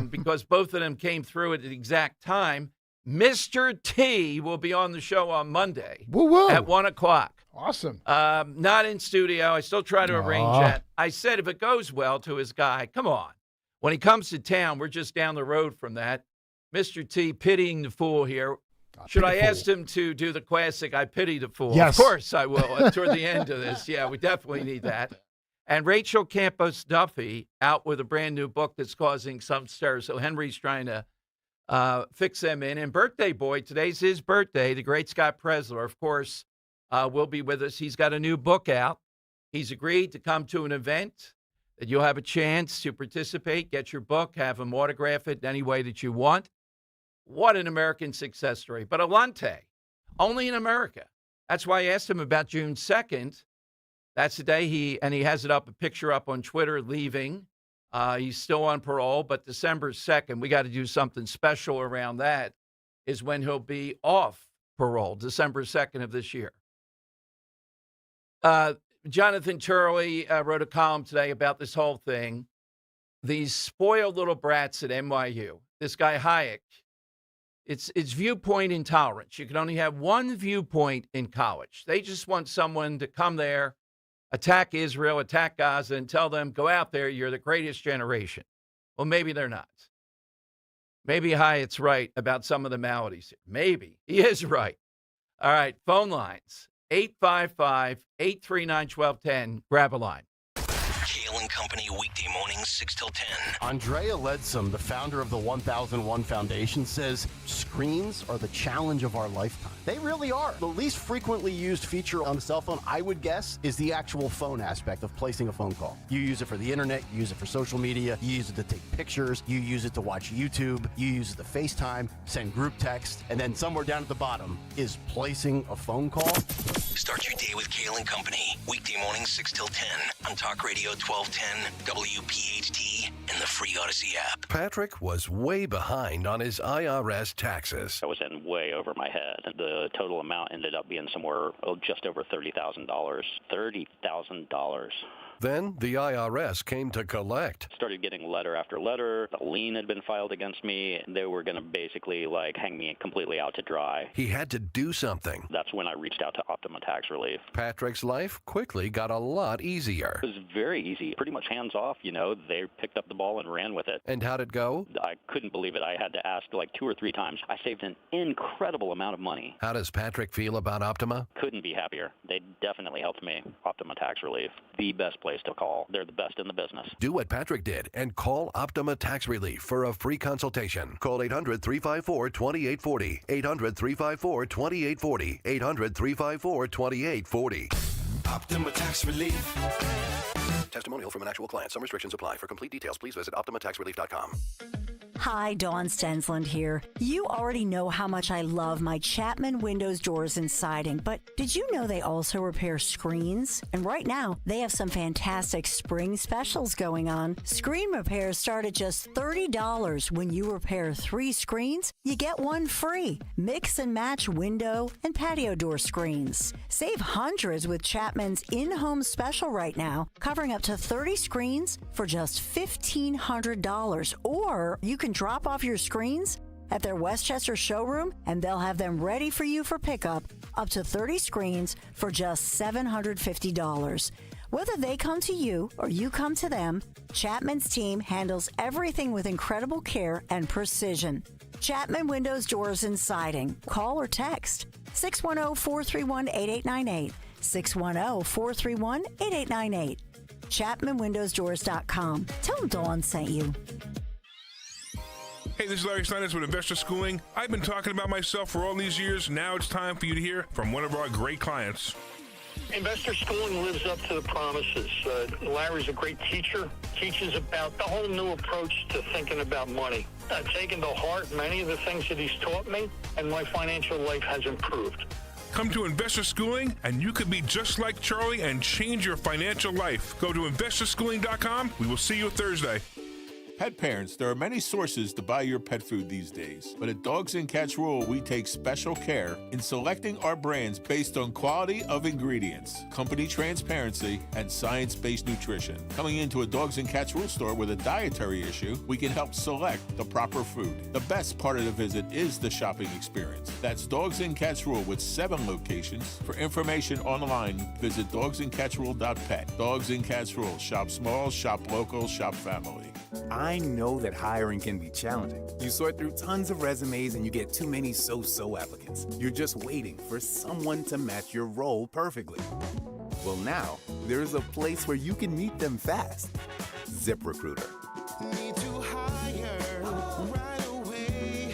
because both of them came through at the exact time. Mr. T will be on the show on Monday at 1 o'clock. Awesome. Not in studio. I still try to arrange that. I said if it goes well to his guy, come on. When he comes to town, we're just down the road from that. Mr. T pitying the fool here. Should I ask him to do the classic, I pity the fool? Yes. Of course I will toward the end of this. Yeah, we definitely need that. And Rachel Campos Duffy out with a brand new book that's causing some stir. So Henry's trying to fix them in. And birthday boy, today's his birthday. The great Scott Presler, of course, will be with us. He's got a new book out. He's agreed to come to an event that you'll have a chance to participate, get your book, have him autograph it any way that you want. What an American success story. But Alante, only in America. That's why I asked him about June 2nd. That's the day he has it up, a picture up on Twitter, leaving. He's still on parole, but December 2nd, we got to do something special around that, is when he'll be off parole, December 2nd of this year. Jonathan Turley wrote a column today about this whole thing. These spoiled little brats at NYU. This guy Hayek, it's viewpoint intolerance. You can only have one viewpoint in college. They just want someone to come there, attack Israel, attack Gaza, and tell them, go out there, you're the greatest generation. Well, maybe they're not. Maybe Hayek's right about some of the maladies here. Maybe. He is right. All right, phone lines. 855-839-1210. Grab a line. Kale and Company weekday mornings 6 till 10. Andrea Ledsum, the founder of the 1001 Foundation, says screens are the challenge of our lifetime. They really are. The least frequently used feature on the cell phone, I would guess, is the actual phone aspect of placing a phone call. You use it for the internet, you use it for social media, you use it to take pictures, you use it to watch YouTube, you use it to FaceTime, send group text, and then somewhere down at the bottom is placing a phone call. Start your day with Kale and Company. Weekday mornings 6 till 10 on Talk Radio 1210, WPHT, and the free Odyssey app. Patrick was way behind on his IRS taxes. I was in way over my head. The total amount ended up being somewhere just over $30,000. $30,000. Then the IRS came to collect. Started getting letter after letter. A lien had been filed against me. They were going to basically hang me completely out to dry. He had to do something. That's when I reached out to Optima Tax Relief. Patrick's life quickly got a lot easier. It was very easy. Pretty much hands off, They picked up the ball and ran with it. And how'd it go? I couldn't believe it. I had to ask 2 or 3 times. I saved an incredible amount of money. How does Patrick feel about Optima? Couldn't be happier. They definitely helped me. Optima Tax Relief. The best place to call. They're the best in the business. Do what Patrick did and call Optima Tax Relief for a free consultation. Call 800-354-2840. 800-354-2840. 800-354-2840. Optima Tax Relief. Testimonial from an actual client. Some restrictions apply. For complete details, please visit OptimaTaxRelief.com. Hi, Dawn Stensland here. You already know how much I love my Chapman windows, doors, and siding, but did you know they also repair screens? And right now, they have some fantastic spring specials going on. Screen repairs start at just $30. When you repair 3 screens, you get 1 free. Mix and match window and patio door screens. Save hundreds with Chapman's in-home special right now, covering up to 30 screens for just $1,500. Or you can drop off your screens at their Westchester showroom and they'll have them ready for you for pickup, up to 30 screens for just $750. Whether they come to you or you come to them, Chapman's team handles everything with incredible care and precision. Chapman Windows, Doors, and Siding. Call or text 610-431-8898. 610-431-8898. ChapmanWindowsDoors.com. Tell them Dawn sent you. Hey, this is Larry Steinitz with Investor Schooling. I've been talking about myself for all these years. Now it's time for you to hear from one of our great clients. Investor Schooling lives up to the promises. Larry's a great teacher, teaches about the whole new approach to thinking about money. I've taken to heart many of the things that he's taught me, and my financial life has improved. Come to Investor Schooling, and you could be just like Charlie and change your financial life. Go to investorschooling.com. We will see you Thursday. Pet parents, there are many sources to buy your pet food these days, but at Dogs and Cats Rule, we take special care in selecting our brands based on quality of ingredients, company transparency, and science-based nutrition. Coming into a Dogs and Cats Rule store with a dietary issue, we can help select the proper food. The best part of the visit is the shopping experience. That's Dogs and Cats Rule with 7 locations. For information online, visit dogsandcatsrule.pet. Dogs and Cats Rule. Shop small, shop local, shop family. I know that hiring can be challenging. You sort through tons of resumes and you get too many so-so applicants. You're just waiting for someone to match your role perfectly. Well, now, there's a place where you can meet them fast. ZipRecruiter. Need to hire right away.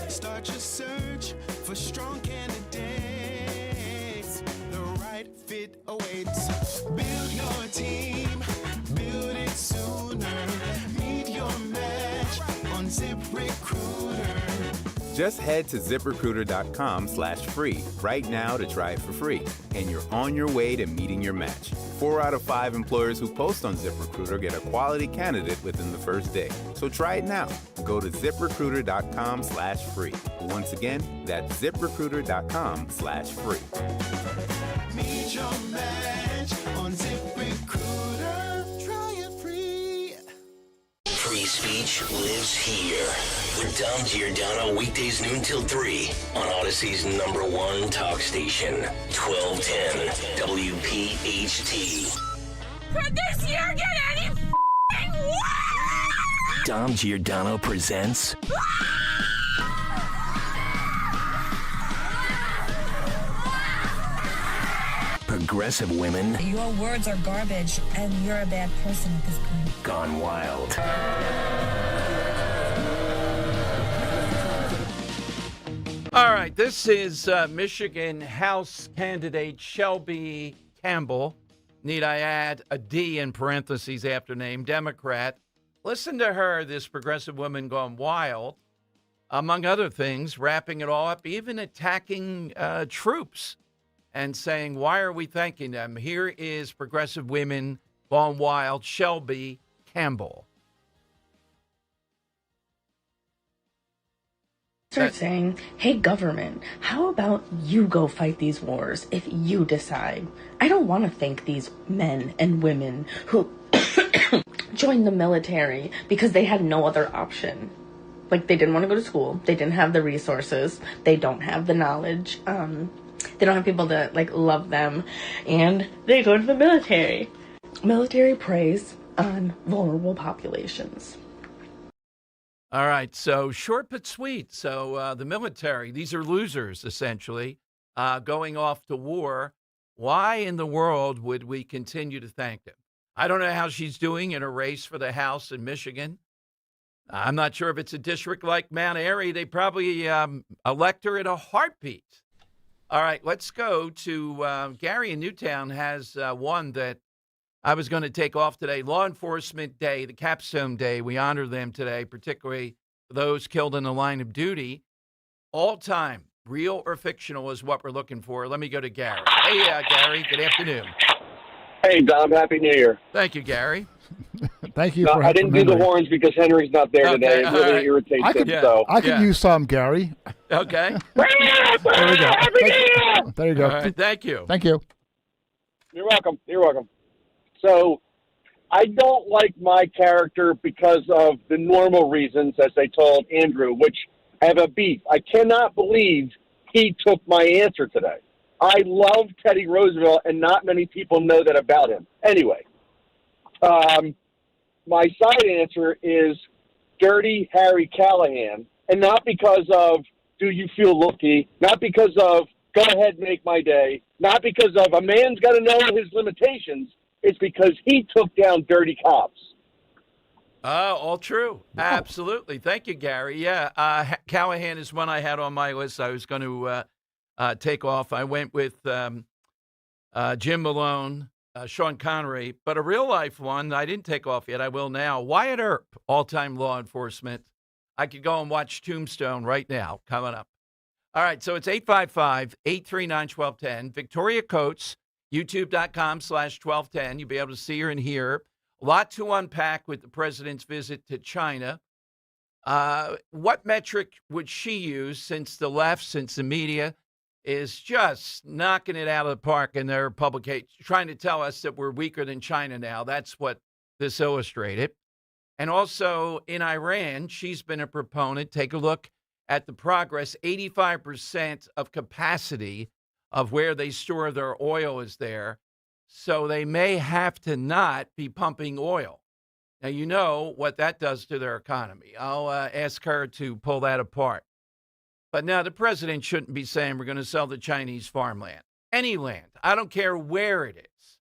Start your search for strong candidates. The right fit awaits. Build your team. Build it sooner. Meet your match on ZipRecruiter. Just head to ZipRecruiter.com/free right now to try it for free. And you're on your way to meeting your match. 4 out of 5 employers who post on ZipRecruiter get a quality candidate within the first day. So try it now. Go to ZipRecruiter.com/free. Once again, that's ZipRecruiter.com/free. Meet your match on ZipRecruiter. Try it free. Free speech lives here. With Dom Giordano, weekdays noon till 3 on Odyssey's #1 talk station, 1210 WPHT. Could this year get any f***ing worse? Dom Giordano presents Progressive Women Your words are garbage, and you're a bad person at this point. Gone Wild. All right, this is Michigan House candidate Shelby Campbell. Need I add a D in parentheses after name, Democrat. Listen to her, this progressive woman gone wild, among other things, wrapping it all up, even attacking troops and saying, why are we thanking them? Here is progressive women gone wild, Shelby Campbell. Start saying, hey, government, how about you go fight these wars if you decide? I don't want to thank these men and women who joined the military because they had no other option. Like, they didn't want to go to school. They didn't have the resources. They don't have the knowledge. They don't have people to, love them. And they go to the military. Military preys on vulnerable populations. All right, so short but sweet. So the military, these are losers, essentially, going off to war. Why in the world would we continue to thank them? I don't know how she's doing in a race for the House in Michigan. I'm not sure if it's a district like Mount Airy. They probably elect her in a heartbeat. All right, let's go to Gary in Newtown has one that I was going to take off today. Law Enforcement Day, the Capstone Day. We honor them today, particularly those killed in the line of duty. All time, real or fictional is what we're looking for. Let me go to Gary. Hey, Gary, good afternoon. Hey, Dom, Happy New Year. Thank you, Gary. Thank you. I didn't do the horns because Henry's not there today. It really irritates him. I could use some, Gary. Okay. There we go. There you go. All right, thank you. Thank you. You're welcome. You're welcome. So, I don't like my character because of the normal reasons, as they told Andrew, which have a beef. I cannot believe he took my answer today. I love Teddy Roosevelt, and not many people know that about him. Anyway, my side answer is Dirty Harry Callahan, and not because of do you feel lucky, not because of go ahead, make my day, not because of a man's got to know his limitations. It's because he took down dirty cops. All true. Wow. Absolutely. Thank you, Gary. Yeah, Callahan is one I had on my list. I was going to take off. I went with Jim Malone, Sean Connery, but a real-life one I didn't take off yet. I will now. Wyatt Earp, all-time law enforcement. I could go and watch Tombstone right now, coming up. All right, so it's 855-839-1210. Victoria Coates, youtube.com/1210. You'll be able to see her and hear her. A lot to unpack with the president's visit to China. What metric would she use since the left, since the media is just knocking it out of the park in their publication, trying to tell us that we're weaker than China now? That's what this illustrated. And also in Iran, she's been a proponent. Take a look at the progress. 85% of capacity of where they store their oil is there. So they may have to not be pumping oil. Now, you know what that does to their economy. I'll ask her to pull that apart. But now the president shouldn't be saying we're going to sell the Chinese farmland. Any land. I don't care where it is.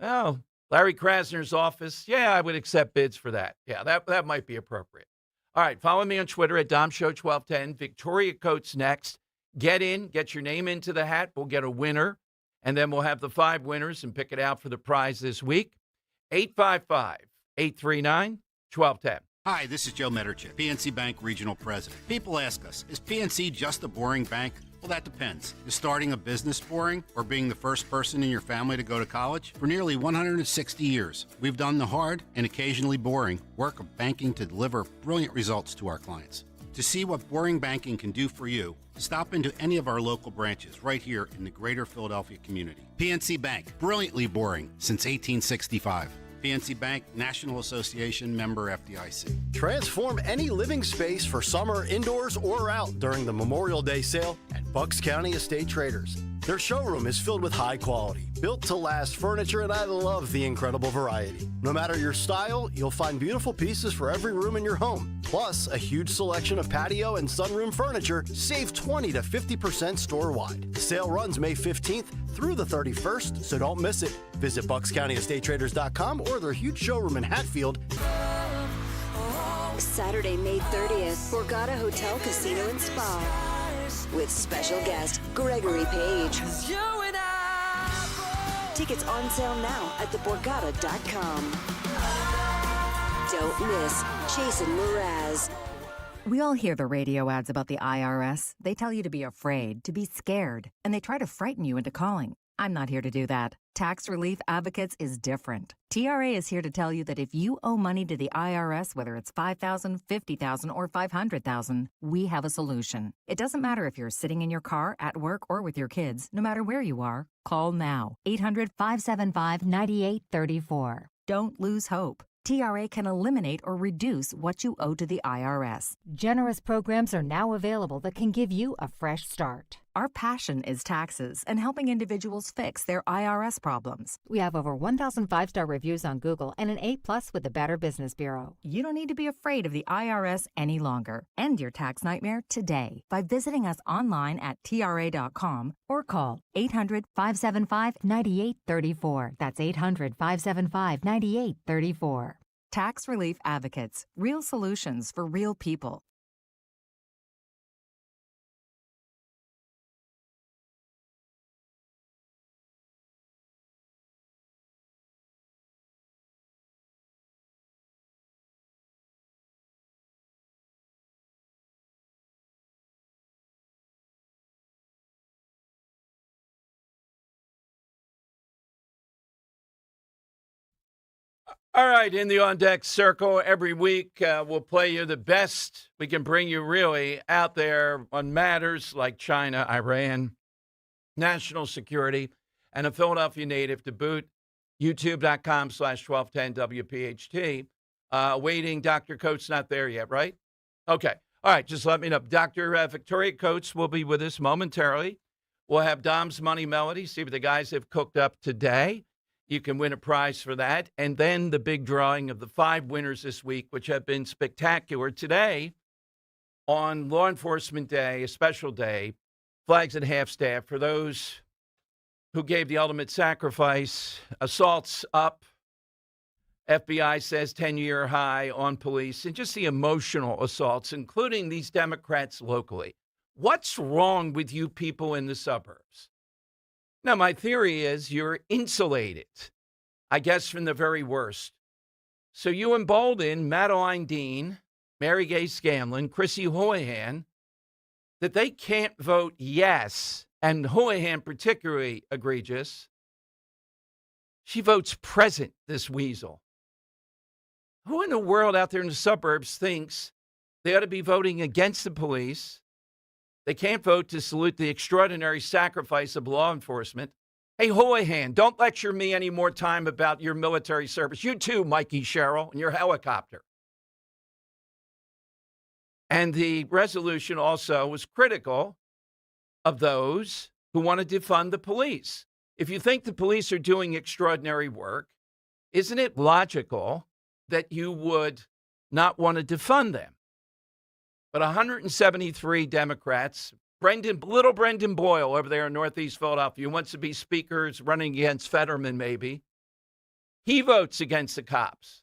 Oh, Larry Krasner's office. Yeah, I would accept bids for that. Yeah, that might be appropriate. All right, follow me on Twitter at DomShow1210. Victoria Coates next. Get in, get your name into the hat. We'll get a winner, and then we'll have the 5 winners and pick it out for the prize this week. 855-839-1210. Hi, this is Joe Mederchik, PNC Bank Regional President. People ask us, is PNC just a boring bank? Well, that depends. Is starting a business boring, or being the first person in your family to go to college? For nearly 160 years, we've done the hard and occasionally boring work of banking to deliver brilliant results to our clients. To see what boring banking can do for you, stop into any of our local branches right here in the greater Philadelphia community. PNC Bank, brilliantly boring since 1865. PNC Bank, National Association, member FDIC. Transform any living space for summer, indoors, or out during the Memorial Day sale at Bucks County Estate Traders. Their showroom is filled with high quality, built-to-last furniture, and I love the incredible variety. No matter your style, you'll find beautiful pieces for every room in your home. Plus, a huge selection of patio and sunroom furniture. Save 20 to 50% store-wide. The sale runs May 15th through the 31st, so don't miss it. Visit BucksCountyEstateTraders.com or their huge showroom in Hatfield. Saturday, May 30th, Borgata Hotel, Casino, and Spa. With special guest Gregory Page. Tickets on sale now at theborgata.com. Don't miss Jason Mraz. We all hear the radio ads about the IRS. They tell you to be afraid, to be scared, and they try to frighten you into calling. I'm not here to do that. Tax Relief Advocates is different. TRA is here to tell you that if you owe money to the IRS, whether it's $5,000, $50,000, or $500,000, we have a solution. It doesn't matter if you're sitting in your car, at work, or with your kids. No matter where you are, call now. 800-575-9834. Don't lose hope. TRA can eliminate or reduce what you owe to the IRS. Generous programs are now available that can give you a fresh start. Our passion is taxes and helping individuals fix their IRS problems. We have over 1,000 5-star reviews on Google and an A+ with the Better Business Bureau. You don't need to be afraid of the IRS any longer. End your tax nightmare today by visiting us online at TRA.com or call 800-575-9834. That's 800-575-9834. Tax Relief Advocates. Real solutions for real people. All right, in the On Deck Circle, every week we'll play you the best we can bring you really out there on matters like China, Iran, national security, and a Philadelphia native to boot. YouTube.com/1210WPHT. Waiting, Dr. Coates not there yet, right? Okay. All right, just let me know. Dr. Victoria Coates will be with us momentarily. We'll have Dom's Money Melody, see what the guys have cooked up today. You can win a prize for that. And then the big drawing of the 5 winners this week, which have been spectacular. Today, on Law Enforcement Day, a special day, flags at half-staff for those who gave the ultimate sacrifice. Assaults up. FBI says 10-year high on police. And just the emotional assaults, including these Democrats locally. What's wrong with you people in the suburbs? Now, my theory is you're insulated, I guess, from the very worst. So you embolden Madeline Dean, Mary Gay Scanlon, Chrissy Houlihan, that they can't vote yes, and Houlihan particularly egregious. She votes present, this weasel. Who in the world out there in the suburbs thinks they ought to be voting against the police? They can't vote to salute the extraordinary sacrifice of law enforcement. Hey, Houlihan, don't lecture me any more time about your military service. You too, Mikey Sherrill, and your helicopter. And the resolution also was critical of those who want to defund the police. If you think the police are doing extraordinary work, isn't it logical that you would not want to defund them? But 173 Democrats, little Brendan Boyle over there in Northeast Philadelphia, who wants to be speaker, running against Fetterman maybe, he votes against the cops.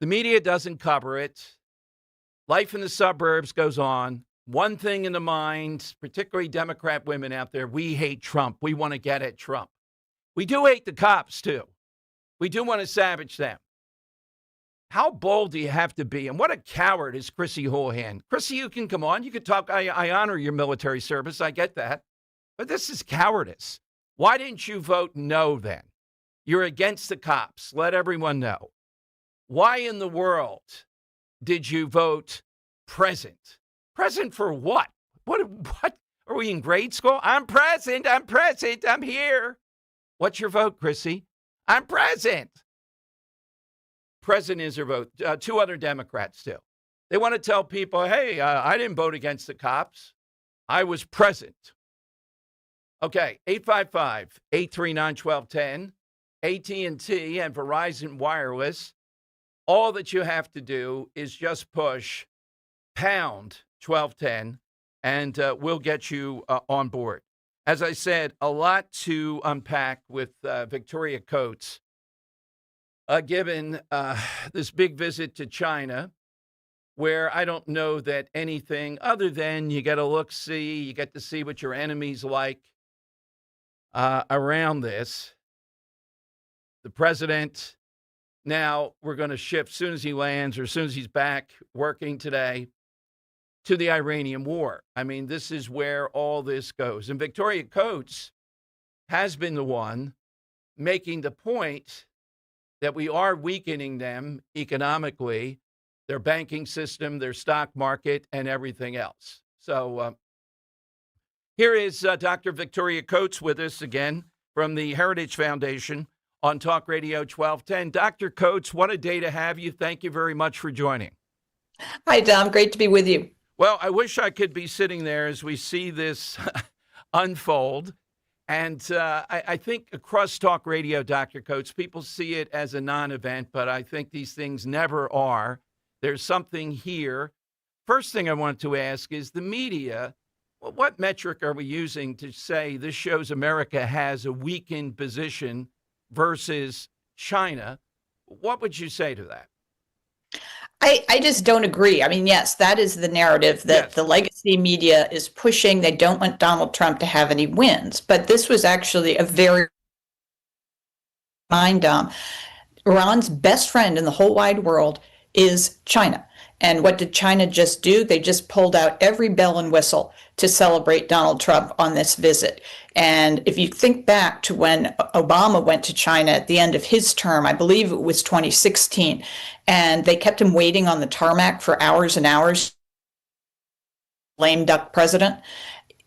The media doesn't cover it. Life in the suburbs goes on. One thing in the mind, particularly Democrat women out there, we hate Trump. We want to get at Trump. We do hate the cops, too. We do want to savage them. How bold do you have to be? And what a coward is Chrissy Houlihan. Chrissy, you can come on. You can talk. I honor your military service. I get that. But this is cowardice. Why didn't you vote no then? You're against the cops. Let everyone know. Why in the world did you vote present? Present for what? What are we in grade school? I'm present. I'm here. What's your vote, Chrissy? I'm present. Present is your vote. Two other Democrats too. They want to tell people, hey, I didn't vote against the cops. I was present. Okay, 855-839-1210, AT&T and Verizon Wireless. All that you have to do is just push pound 1210, and we'll get you on board. As I said, a lot to unpack with Victoria Coates, given this big visit to China, where I don't know that anything other than you get a look-see, you get to see what your enemy's like around this. The president, now we're going to shift as soon as he lands or as soon as he's back working today to the Iranian war. I mean, this is where all this goes. And Victoria Coates has been the one making the point that we are weakening them economically, their banking system, their stock market, and everything else. So here is Dr. Victoria Coates with us again from the Heritage Foundation on Talk Radio 1210. Dr. Coates, what a day to have you. Thank you very much for joining. Hi, Dom. Great to be with you. Well, I wish I could be sitting there as we see this unfold. And I think across Talk Radio, Dr. Coates, people see it as a non-event, but I think these things never are. There's something here. First thing I wanted to ask is the media, well, what metric are we using to say this shows America has a weakened position versus China? What would you say to that? I just don't agree. I mean, yes, that is the narrative that the legacy media is pushing. They don't want Donald Trump to have any wins. But this was actually a very Iran's best friend in the whole wide world is China. And what did China just do? They just pulled out every bell and whistle to celebrate Donald Trump on this visit. And if you think back to when Obama went to China at the end of his term, I believe it was 2016, and they kept him waiting on the tarmac for hours and hours. Lame duck president.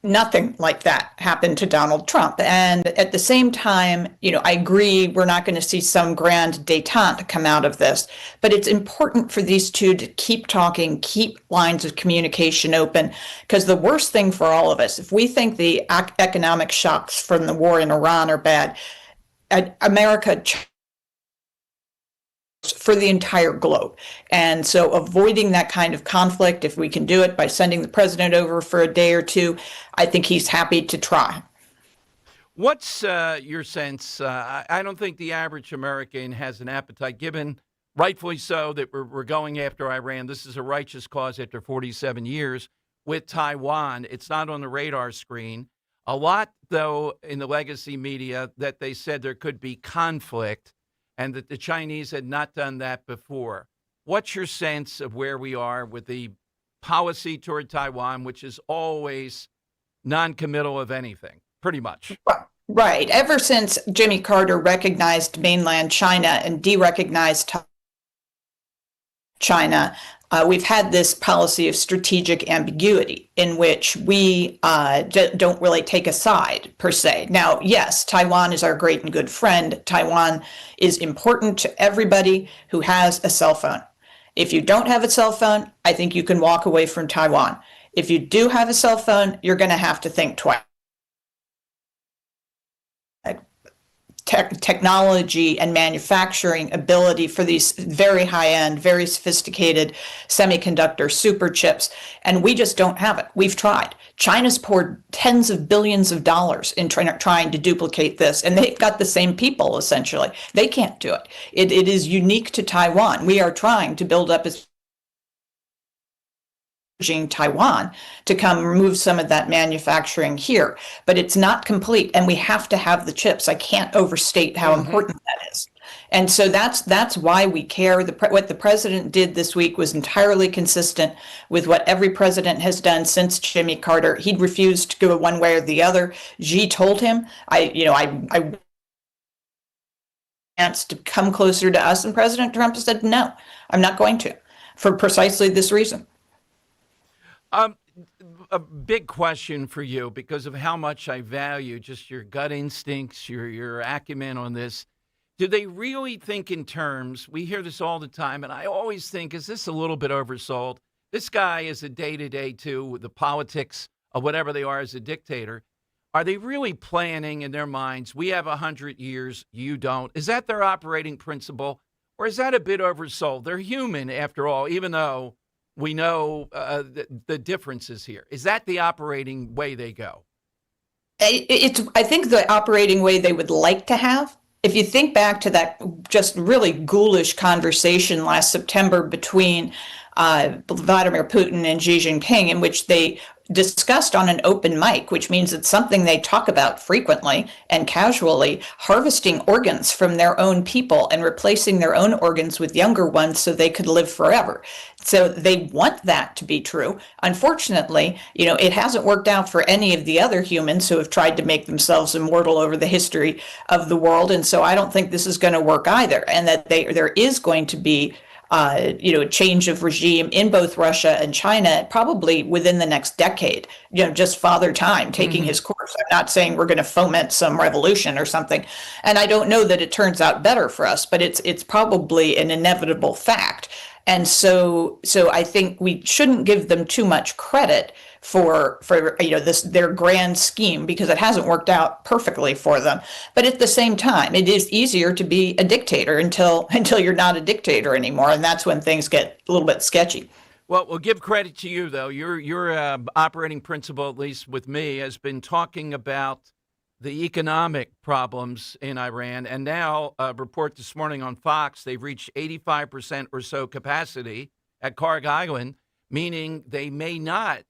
Nothing like that happened to Donald Trump. And at the same time, I agree we're not going to see some grand détente come out of this, but it's important for these two to keep talking, keep lines of communication open, because the worst thing for all of us, if we think the economic shocks from the war in Iran are bad, America for the entire globe. And so avoiding that kind of conflict, if we can do it by sending the president over for a day or two, I think he's happy to try. What's your sense? I don't think the average American has an appetite, given rightfully so that we're going after Iran. This is a righteous cause after 47 years with Taiwan. It's not on the radar screen. A lot, though, in the legacy media that they said there could be conflict and that the Chinese had not done that before. What's your sense of where we are with the policy toward Taiwan, which is always non-committal of anything, pretty much? Right. Ever since Jimmy Carter recognized mainland China and de-recognized Taiwan, China, we've had this policy of strategic ambiguity in which we don't really take a side per se. Now, yes, Taiwan is our great and good friend. Taiwan is important to everybody who has a cell phone. If you don't have a cell phone, I think you can walk away from Taiwan. If you do have a cell phone, you're going to have to think twice. Technology and manufacturing ability for these very high-end, very sophisticated semiconductor super chips, and we just don't have it. We've tried. China's poured tens of billions of dollars in trying to duplicate this, and they've got the same people, essentially. They can't do it. It is unique to Taiwan. We are trying to build up as Taiwan to come remove some of that manufacturing here, but it's not complete, and we have to have the chips. I can't overstate how important that is. And so that's why we care. What the president did this week was entirely consistent with what every president has done since Jimmy Carter. He'd refused to go one way or the other. Xi told him, I chance to come closer to us, and President Trump said, no, I'm not going to, for precisely this reason. A big question for you, because of how much I value just your gut instincts, your acumen on this. Do they really think in terms, we hear this all the time, and I always think, is this a little bit oversold? This guy is a day-to-day too, with the politics of whatever they are as a dictator. Are they really planning in their minds, we have 100 years, you don't? Is that their operating principle, or is that a bit oversold? They're human after all, even though we know the differences here. Is that the operating way they go? I think the operating way they would like to have. If you think back to that just really ghoulish conversation last September between Vladimir Putin and Xi Jinping, in which they discussed on an open mic, which means it's something they talk about frequently and casually, harvesting organs from their own people and replacing their own organs with younger ones so they could live forever. So they want that to be true. Unfortunately, it hasn't worked out for any of the other humans who have tried to make themselves immortal over the history of the world. And so I don't think this is going to work either. And that there is going to be a change of regime in both Russia and China, probably within the next decade, just Father Time taking his course. I'm not saying we're going to foment some revolution or something. And I don't know that it turns out better for us, but it's probably an inevitable fact. And so I think we shouldn't give them too much credit for their grand scheme, because it hasn't worked out perfectly for them. But at the same time, it is easier to be a dictator until you're not a dictator anymore, and that's when things get a little bit sketchy. Well, we'll give credit to you, though. Your operating principle, at least with me, has been talking about the economic problems in Iran. And now a report this morning on Fox, they've reached 85% or so capacity at Karg Island, meaning they may not,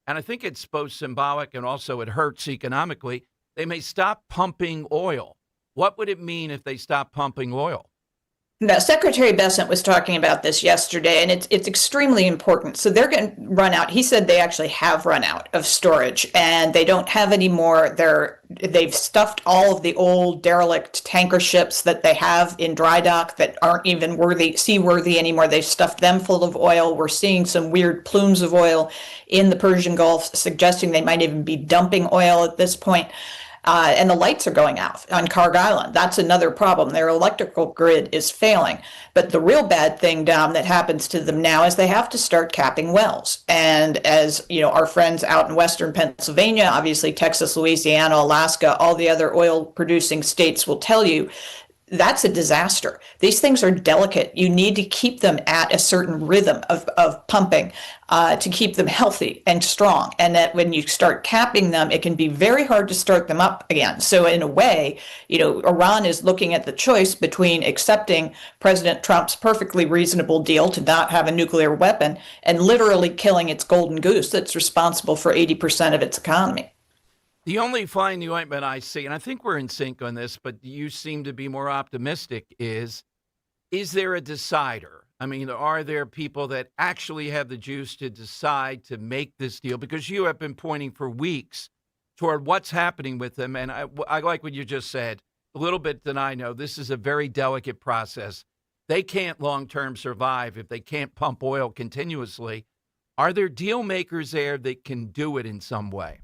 and I think it's both symbolic and also it hurts economically, they may stop pumping oil. What would it mean if they stop pumping oil? Now, Secretary Bessent was talking about this yesterday, and it's extremely important. So they're going to run out. He said they actually have run out of storage, and they don't have any more. They've stuffed all of the old derelict tanker ships that they have in dry dock that aren't even seaworthy anymore. They've stuffed them full of oil. We're seeing some weird plumes of oil in the Persian Gulf, suggesting they might even be dumping oil at this point. And the lights are going out on Karg Island. That's another problem. Their electrical grid is failing. But the real bad thing, Dom, that happens to them now is they have to start capping wells. And as our friends out in western Pennsylvania, obviously Texas, Louisiana, Alaska, all the other oil-producing states will tell you, that's a disaster. These things are delicate. You need to keep them at a certain rhythm of pumping to keep them healthy and strong. And that when you start capping them, it can be very hard to start them up again. So in a way, Iran is looking at the choice between accepting President Trump's perfectly reasonable deal to not have a nuclear weapon and literally killing its golden goose that's responsible for 80% of its economy. The only fly in the ointment I see, and I think we're in sync on this, but you seem to be more optimistic, is there a decider? I mean, are there people that actually have the juice to decide to make this deal? Because you have been pointing for weeks toward what's happening with them. And I like what you just said, a little bit than I know. This is a very delicate process. They can't long-term survive if they can't pump oil continuously. Are there deal makers there that can do it in some way?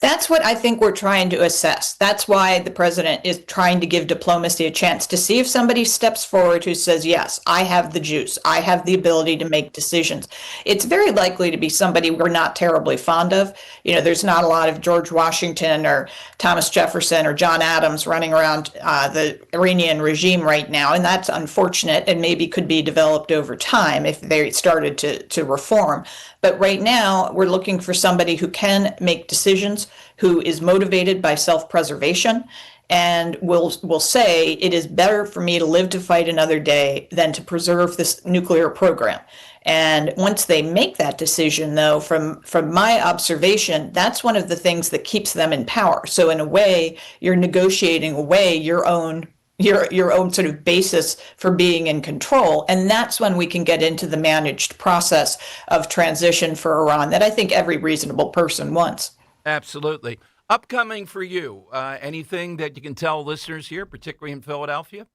That's what I think we're trying to assess. That's why the president is trying to give diplomacy a chance to see if somebody steps forward who says, yes, I have the juice. I have the ability to make decisions. It's very likely to be somebody we're not terribly fond of. You know, there's not a lot of George Washington or Thomas Jefferson or John Adams running around the Iranian regime right now. And that's unfortunate and maybe could be developed over time if they started to reform. But right now, we're looking for somebody who can make decisions, who is motivated by self-preservation, and will say it is better for me to live to fight another day than to preserve this nuclear program. And once they make that decision, though, from my observation, that's one of the things that keeps them in power. So in a way, you're negotiating away your own sort of basis for being in control. And that's when we can get into the managed process of transition for Iran that I think every reasonable person wants. Absolutely. Upcoming for you, anything that you can tell listeners here, particularly in Philadelphia?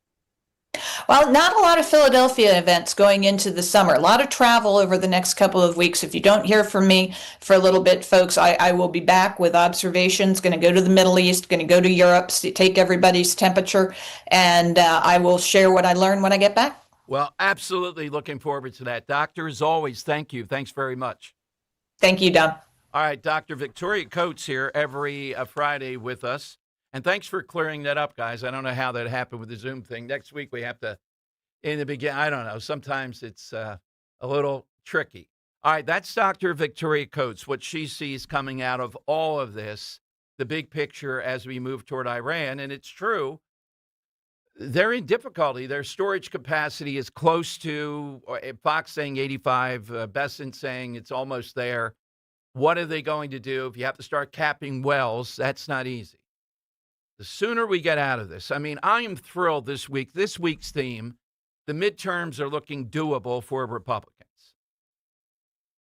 Well, not a lot of Philadelphia events going into the summer. A lot of travel over the next couple of weeks. If you don't hear from me for a little bit, folks, I will be back with observations, going to go to the Middle East, going to go to Europe, take everybody's temperature, and I will share what I learn when I get back. Well, absolutely looking forward to that. Doctor, as always, thank you. Thanks very much. Thank you, Dom. All right, Dr. Victoria Coates here every Friday with us. And thanks for clearing that up, guys. I don't know how that happened with the Zoom thing. Next week we have to, in the beginning, I don't know. Sometimes it's a little tricky. All right, that's Dr. Victoria Coates, what she sees coming out of all of this, the big picture as we move toward Iran. And it's true. They're in difficulty. Their storage capacity is close to, Fox saying 85, Besant saying it's almost there. What are they going to do? If you have to start capping wells, that's not easy. The sooner we get out of this, I mean, I am thrilled this week. This week's theme, the midterms are looking doable for Republicans.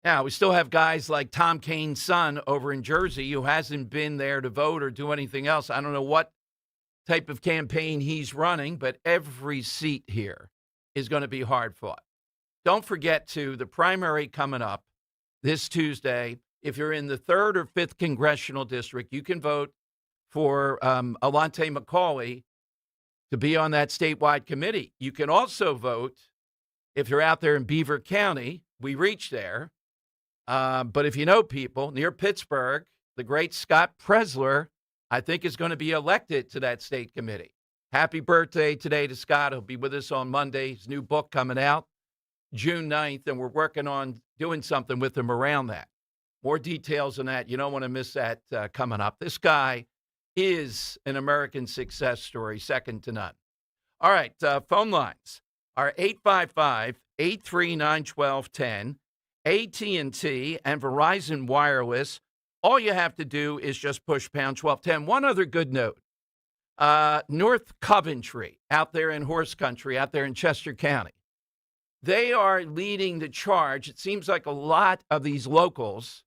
Now, we still have guys like Tom Kaine's son over in Jersey who hasn't been there to vote or do anything else. I don't know what type of campaign he's running, but every seat here is going to be hard fought. Don't forget the primary coming up this Tuesday. If you're in the 3rd or 5th congressional district, you can vote for Alante McCauley to be on that statewide committee. You can also vote if you're out there in Beaver County. We reached there. But if you know people near Pittsburgh, the great Scott Presler, I think, is going to be elected to that state committee. Happy birthday today to Scott. He'll be with us on Monday. His new book coming out June 9th, and we're working on doing something with him around that. More details on that. You don't want to miss that coming up. This guy is an American success story, second to none. All right, phone lines are 855-839-1210, AT&T and Verizon Wireless. All you have to do is just push pound 1210. One other good note, North Coventry, out there in horse country, out there in Chester County, they are leading the charge. It seems like a lot of these locals,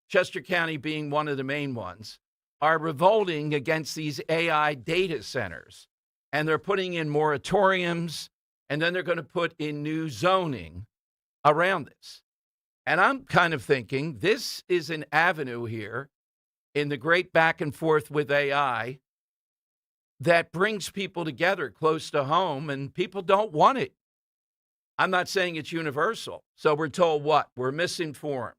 Chester County being one of the main ones, are revolting against these AI data centers. And they're putting in moratoriums, and then they're going to put in new zoning around this. And I'm kind of thinking this is an avenue here in the great back and forth with AI that brings people together close to home, and people don't want it. I'm not saying it's universal. So we're told what? We're misinformed.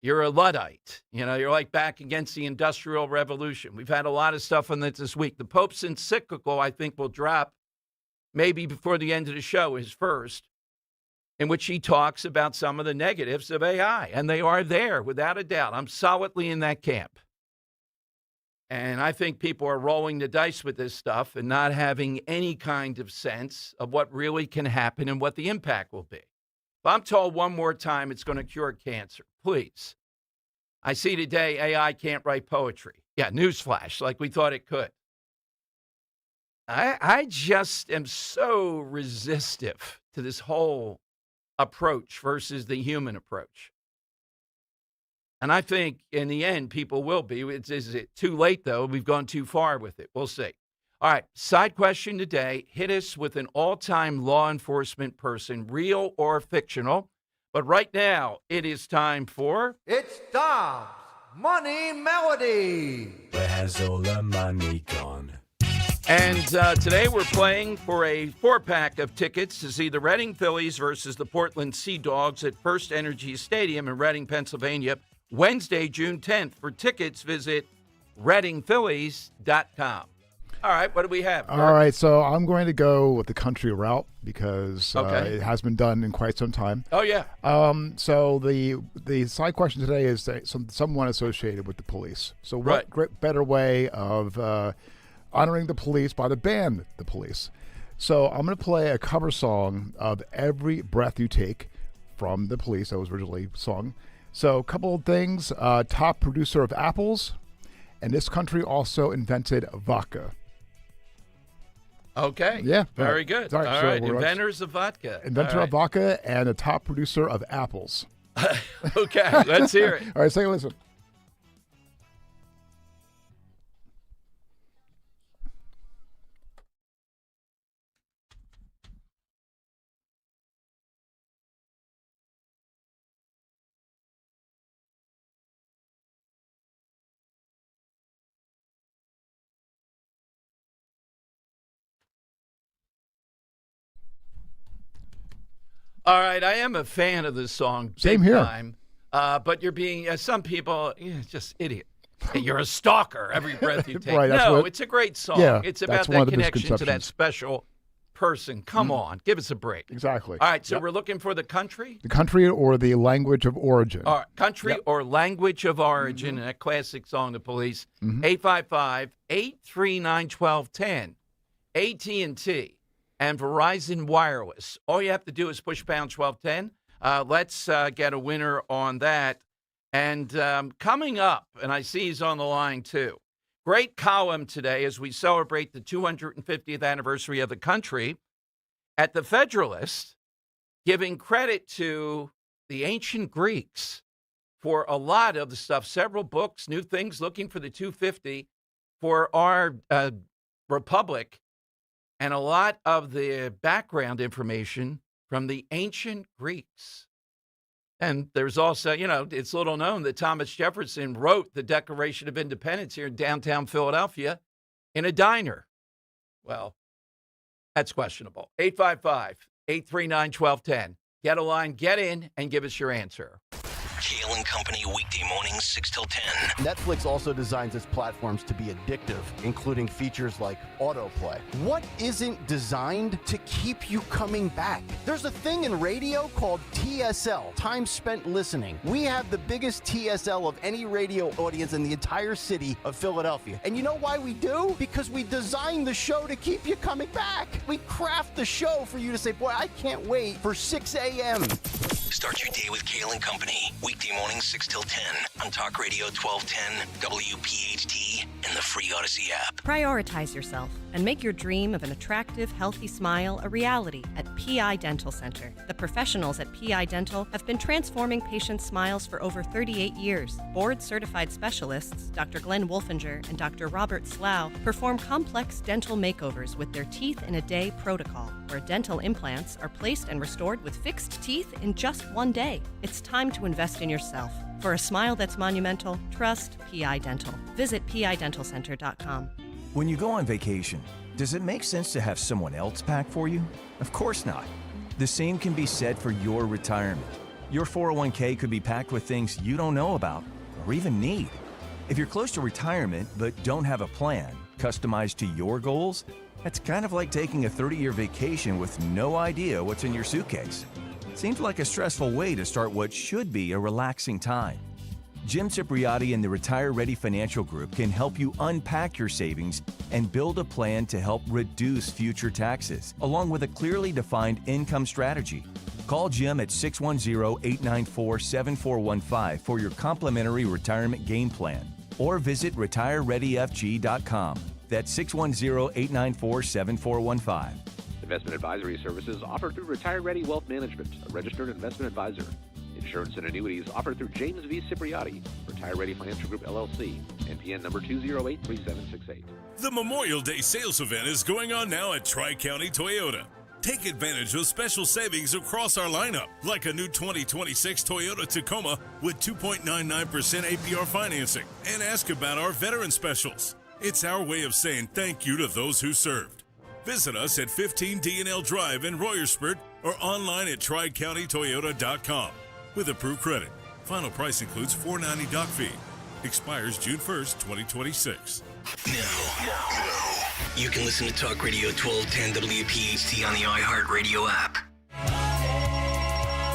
You're a Luddite. You know, you're like back against the Industrial Revolution. We've had a lot of stuff on this week. The Pope's encyclical, I think, will drop maybe before the end of the show, his first, in which he talks about some of the negatives of AI. And they are there, without a doubt. I'm solidly in that camp. And I think people are rolling the dice with this stuff and not having any kind of sense of what really can happen and what the impact will be. If I'm told one more time it's going to cure cancer, please. I see today AI can't write poetry. Yeah, newsflash, like we thought it could. I just am so resistive to this whole approach versus the human approach. And I think in the end, people will be. Is it too late, though? We've gone too far with it. We'll see. All right, side question today. Hit us with an all-time law enforcement person, real or fictional. But right now, it is time for... It's Dom's Money Melody. Where has all the money gone? And today we're playing for a 4-pack of tickets to see the Reading Phillies versus the Portland Sea Dogs at First Energy Stadium in Reading, Pennsylvania, Wednesday, June 10th. For tickets, visit readingphillies.com. All right, what do we have? All right, so I'm going to go with the country route because it has been done in quite some time. Oh, yeah. So the side question today is someone associated with the police. So what great better way of honoring the police by the band The Police? So I'm going to play a cover song of Every Breath You Take from The Police that was originally sung. So a couple of things. Top producer of apples, and this country also invented vodka. Okay. Yeah. Very good. All right. Inventors of vodka. Inventor of vodka and a top producer of apples. Okay. Let's hear it. All right. Take a listen. All right, I am a fan of this song. Same here. Time. But you're being, some people, just idiot. You're a stalker every breath you take. Right, no, it's a great song. Yeah, it's about that connection to that special person. Come on, give us a break. Exactly. All right, so we're looking for the country? The country or the language of origin. All right, country or language of origin, and that classic song, The Police. 855-839-1210. AT&T. And Verizon Wireless. All you have to do is push pound 1210. Let's get a winner on that. And coming up, and I see he's on the line too, great column today as we celebrate the 250th anniversary of the country at the Federalist, giving credit to the ancient Greeks for a lot of the stuff, several books, new things, looking for the 250 for our republic. And a lot of the background information from the ancient Greeks. And there's also, it's little known that Thomas Jefferson wrote the Declaration of Independence here in downtown Philadelphia in a diner. Well, that's questionable. 855-839-1210. Get a line, get in, and give us your answer. Kale and Company weekday mornings 6 till 10. Netflix also designs its platforms to be addictive, including features like autoplay. What isn't designed to keep you coming back? There's a thing in radio called TSL, time spent listening. We have the biggest TSL of any radio audience in the entire city of Philadelphia. And you know why we do? Because we design the show to keep you coming back. We craft the show for you to say, boy, I can't wait for 6 a.m. Start your day with Kale and Company. Weekday mornings 6 till 10 on Talk Radio 1210, WPHT, and the free Odyssey app. Prioritize yourself and make your dream of an attractive, healthy smile a reality at PI Dental Center. The professionals at PI Dental have been transforming patients' smiles for over 38 years. Board-certified specialists, Dr. Glenn Wolfinger and Dr. Robert Slough, perform complex dental makeovers with their Teeth in a Day protocol, where dental implants are placed and restored with fixed teeth in just one day. It's time to invest in yourself. For a smile that's monumental, trust PI Dental. Visit PIDentalCenter.com. When you go on vacation, does it make sense to have someone else pack for you? Of course not. The same can be said for your retirement. Your 401k could be packed with things you don't know about or even need. If you're close to retirement but don't have a plan customized to your goals, that's kind of like taking a 30-year vacation with no idea what's in your suitcase. Seems like a stressful way to start what should be a relaxing time. Jim Cipriotti and the Retire Ready Financial Group can help you unpack your savings and build a plan to help reduce future taxes, along with a clearly defined income strategy. Call Jim at 610-894-7415 for your complimentary retirement game plan, or visit retirereadyfg.com. That's 610-894-7415. Investment advisory services offered through Retire Ready Wealth Management, a registered investment advisor. Insurance and annuities offered through James V. Cipriotti, Retire Ready Financial Group, LLC. NPN number 2083768. The Memorial Day sales event is going on now at Tri-County Toyota. Take advantage of special savings across our lineup, like a new 2026 Toyota Tacoma with 2.99% APR financing. And ask about our veteran specials. It's our way of saying thank you to those who served. Visit us at 15 D&L Drive in Royersford or online at tricountytoyota.com. With approved credit. Final price includes $4.90 doc fee. Expires June 1st, 2026. Now, you can listen to Talk Radio 1210 WPHT on the iHeartRadio app.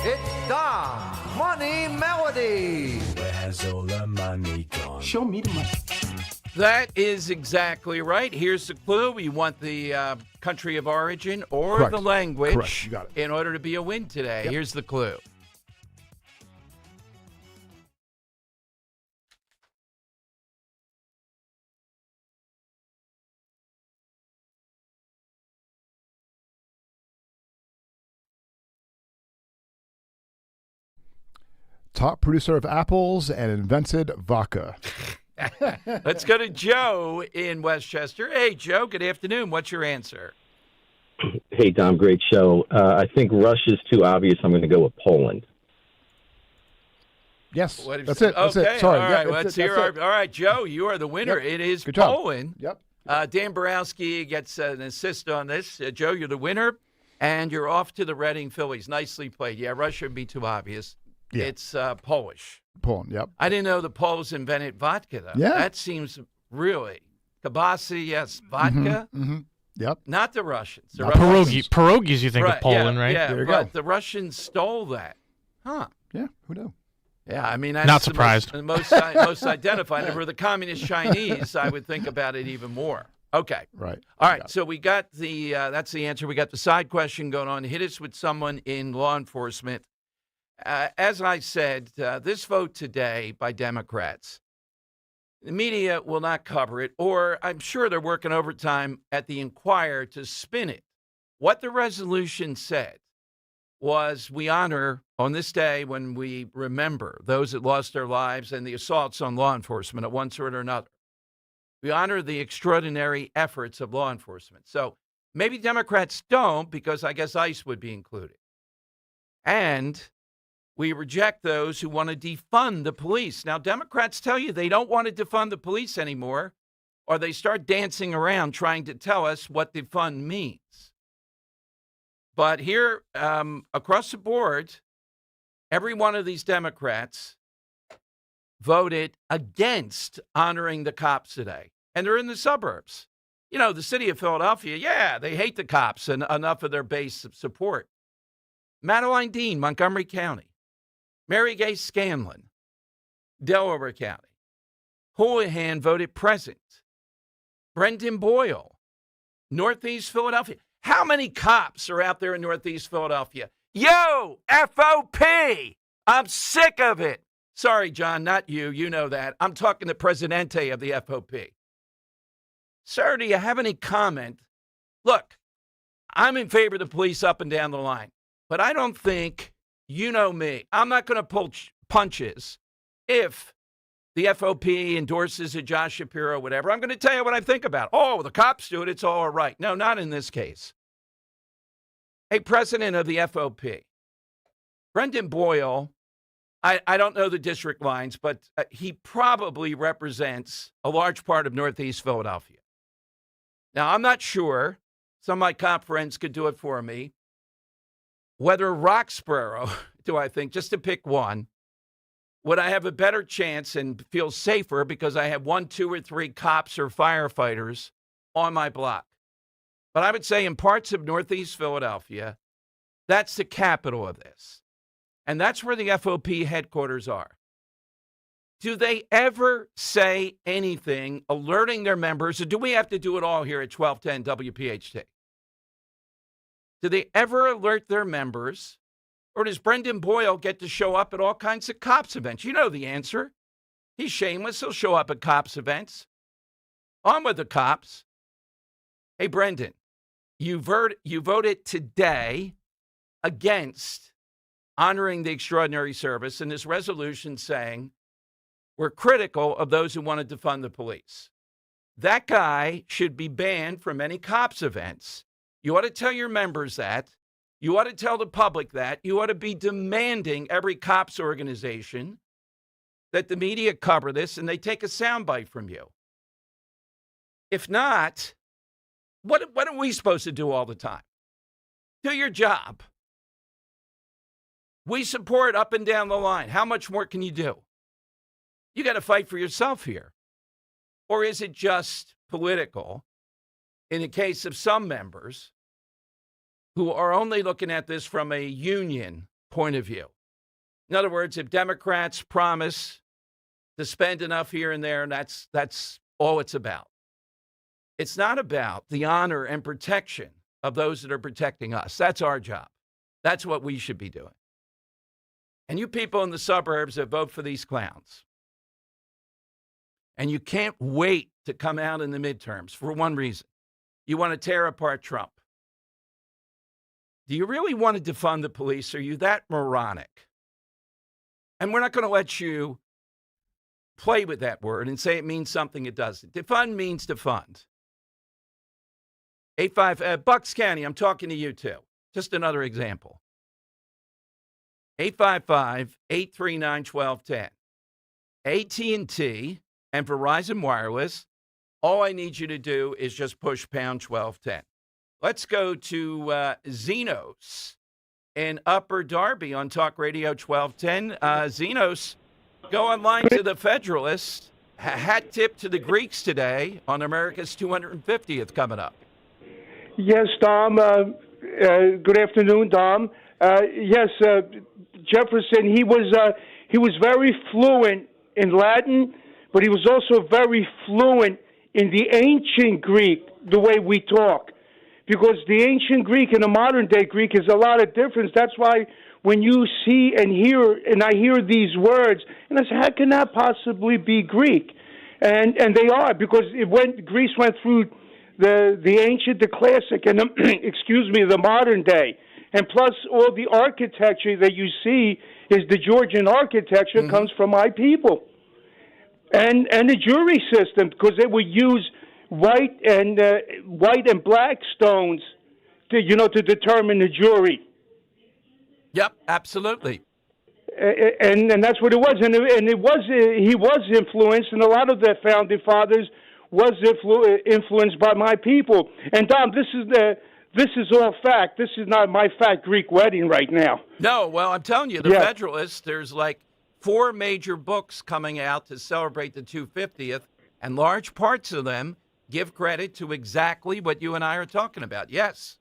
It's Dom Money Melody. Where has all the money gone? Show me the money. That is exactly right. Here's the clue. You want the country of origin or Correct. the language Correct. You got it. in order to be a win today. Yep. Here's the clue. Top producer of apples and invented vodka. Let's go to Joe in Westchester. Hey, Joe, good afternoon. What's your answer? Hey, Dom, great show. I think Russia's too obvious. I'm going to go with Poland. Yes, What if- that's it. That's okay, it. Sorry. All Yeah, right, that's let's it. hear That's our. All right, Joe, you are the winner. Yep. It is Good job. Poland. Yep. Dan Borowski gets an assist on this. Joe, you're the winner, and you're off to the Reading Phillies. Nicely played. Yeah, Russia would be too obvious. Yeah. It's Polish. Poland. Yep. I didn't know the Poles invented vodka, though. Yeah. That seems really. Kabasi, yes. Vodka, Mm-hmm. Yep. not the Russians. The Not Russians- Pierogies, you think Right, of Poland, yeah, right? Yeah, There you but go. the Russians stole that. Huh. Yeah. Who knew? Yeah, I mean, that's Not the surprised. most identified. If it were the communist Chinese, I would think about it even more. Okay. Right. All right. So we got the that's the answer. We got the side question going on. Hit us with someone in law enforcement. As I said, this vote today by Democrats, the media will not cover it, or I'm sure they're working overtime at the Inquirer to spin it. What the resolution said was we honor on this day when we remember those that lost their lives and the assaults on law enforcement of one sort or another. We honor the extraordinary efforts of law enforcement. So maybe Democrats don't, because I guess ICE would be included. And we reject those who want to defund the police. Now, Democrats tell you they don't want to defund the police anymore, or they start dancing around trying to tell us what defund means. But here, across the board, every one of these Democrats voted against honoring the cops today. And they're in the suburbs. You know, the city of Philadelphia, yeah, they hate the cops and enough of their base of support. Madeline Dean, Montgomery County. Mary Gay Scanlon, Delaware County. Houlihan voted present. Brendan Boyle, Northeast Philadelphia. How many cops are out there in Northeast Philadelphia? Yo, FOP! I'm sick of it. Sorry, John, not you. You know that. I'm talking to Presidente of the FOP. Sir, do you have any comment? Look, I'm in favor of the police up and down the line, but I don't think, you know me, I'm not going to pull punches if the FOP endorses a Josh Shapiro, whatever. I'm going to tell you what I think about it. Oh, the cops do it. It's all right. No, not in this case. Hey, president of the FOP, Brendan Boyle, I don't know the district lines, but he probably represents a large part of Northeast Philadelphia. Now, I'm not sure. Some of my cop friends could do it for me. Whether Roxborough, do I think, just to pick one, would I have a better chance and feel safer because I have 1, 2, or 3 cops or firefighters on my block? But I would say in parts of Northeast Philadelphia, that's the capital of this. And that's where the FOP headquarters are. Do they ever say anything alerting their members, or do we have to do it all here at 1210 WPHT? Do they ever alert their members, or does Brendan Boyle get to show up at all kinds of cops events? You know the answer. He's shameless. He'll show up at cops events. On with the cops. Hey, Brendan, you voted today against honoring the extraordinary service in this resolution saying were critical of those who wanted to defund the police. That guy should be banned from any cops events. You ought to tell your members that. You ought to tell the public that. You ought to be demanding every cops organization that the media cover this and they take a soundbite from you. If not, what are we supposed to do all the time? Do your job. We support up and down the line. How much more can you do? You got to fight for yourself here. Or is it just political in the case of some members who are only looking at this from a union point of view? In other words, if Democrats promise to spend enough here and there, and that's all it's about. It's not about the honor and protection of those that are protecting us. That's our job. That's what we should be doing. And you people in the suburbs that vote for these clowns, and you can't wait to come out in the midterms for one reason. You want to tear apart Trump. Do you really want to defund the police? Are you that moronic? And we're not going to let you play with that word and say it means something it doesn't. Defund means defund. 85 Bucks County, I'm talking to you too. Just another example. 855-839-1210. AT&T and Verizon Wireless, all I need you to do is just push pound 1210. Let's go to Zenos in Upper Darby on Talk Radio 1210. Zenos, go online to the Federalist. Hat tip to the Greeks today on America's 250th coming up. Yes, Dom. Good afternoon, Dom. Yes, Jefferson. He was very fluent in Latin, but he was also very fluent in the ancient Greek, the way we talk, because the ancient Greek and the modern day Greek is a lot of difference. That's why when you see and hear, and I hear these words, and I say, how can that possibly be Greek? And they are, because Greece went through the ancient, the classic, and the modern day. And plus, all the architecture that you see is the Georgian architecture comes from my people. And the jury system, because they would use white and black stones to determine the jury. Yep, absolutely. And that's what it was. And it was he was influenced, and a lot of the founding fathers was influenced by my people. And Dom, this is all fact. This is not my fat Greek wedding right now. No, well, I'm telling you, the Federalist, there's like 4 major books coming out to celebrate the 250th, and large parts of them give credit to exactly what you and I are talking about. Yes.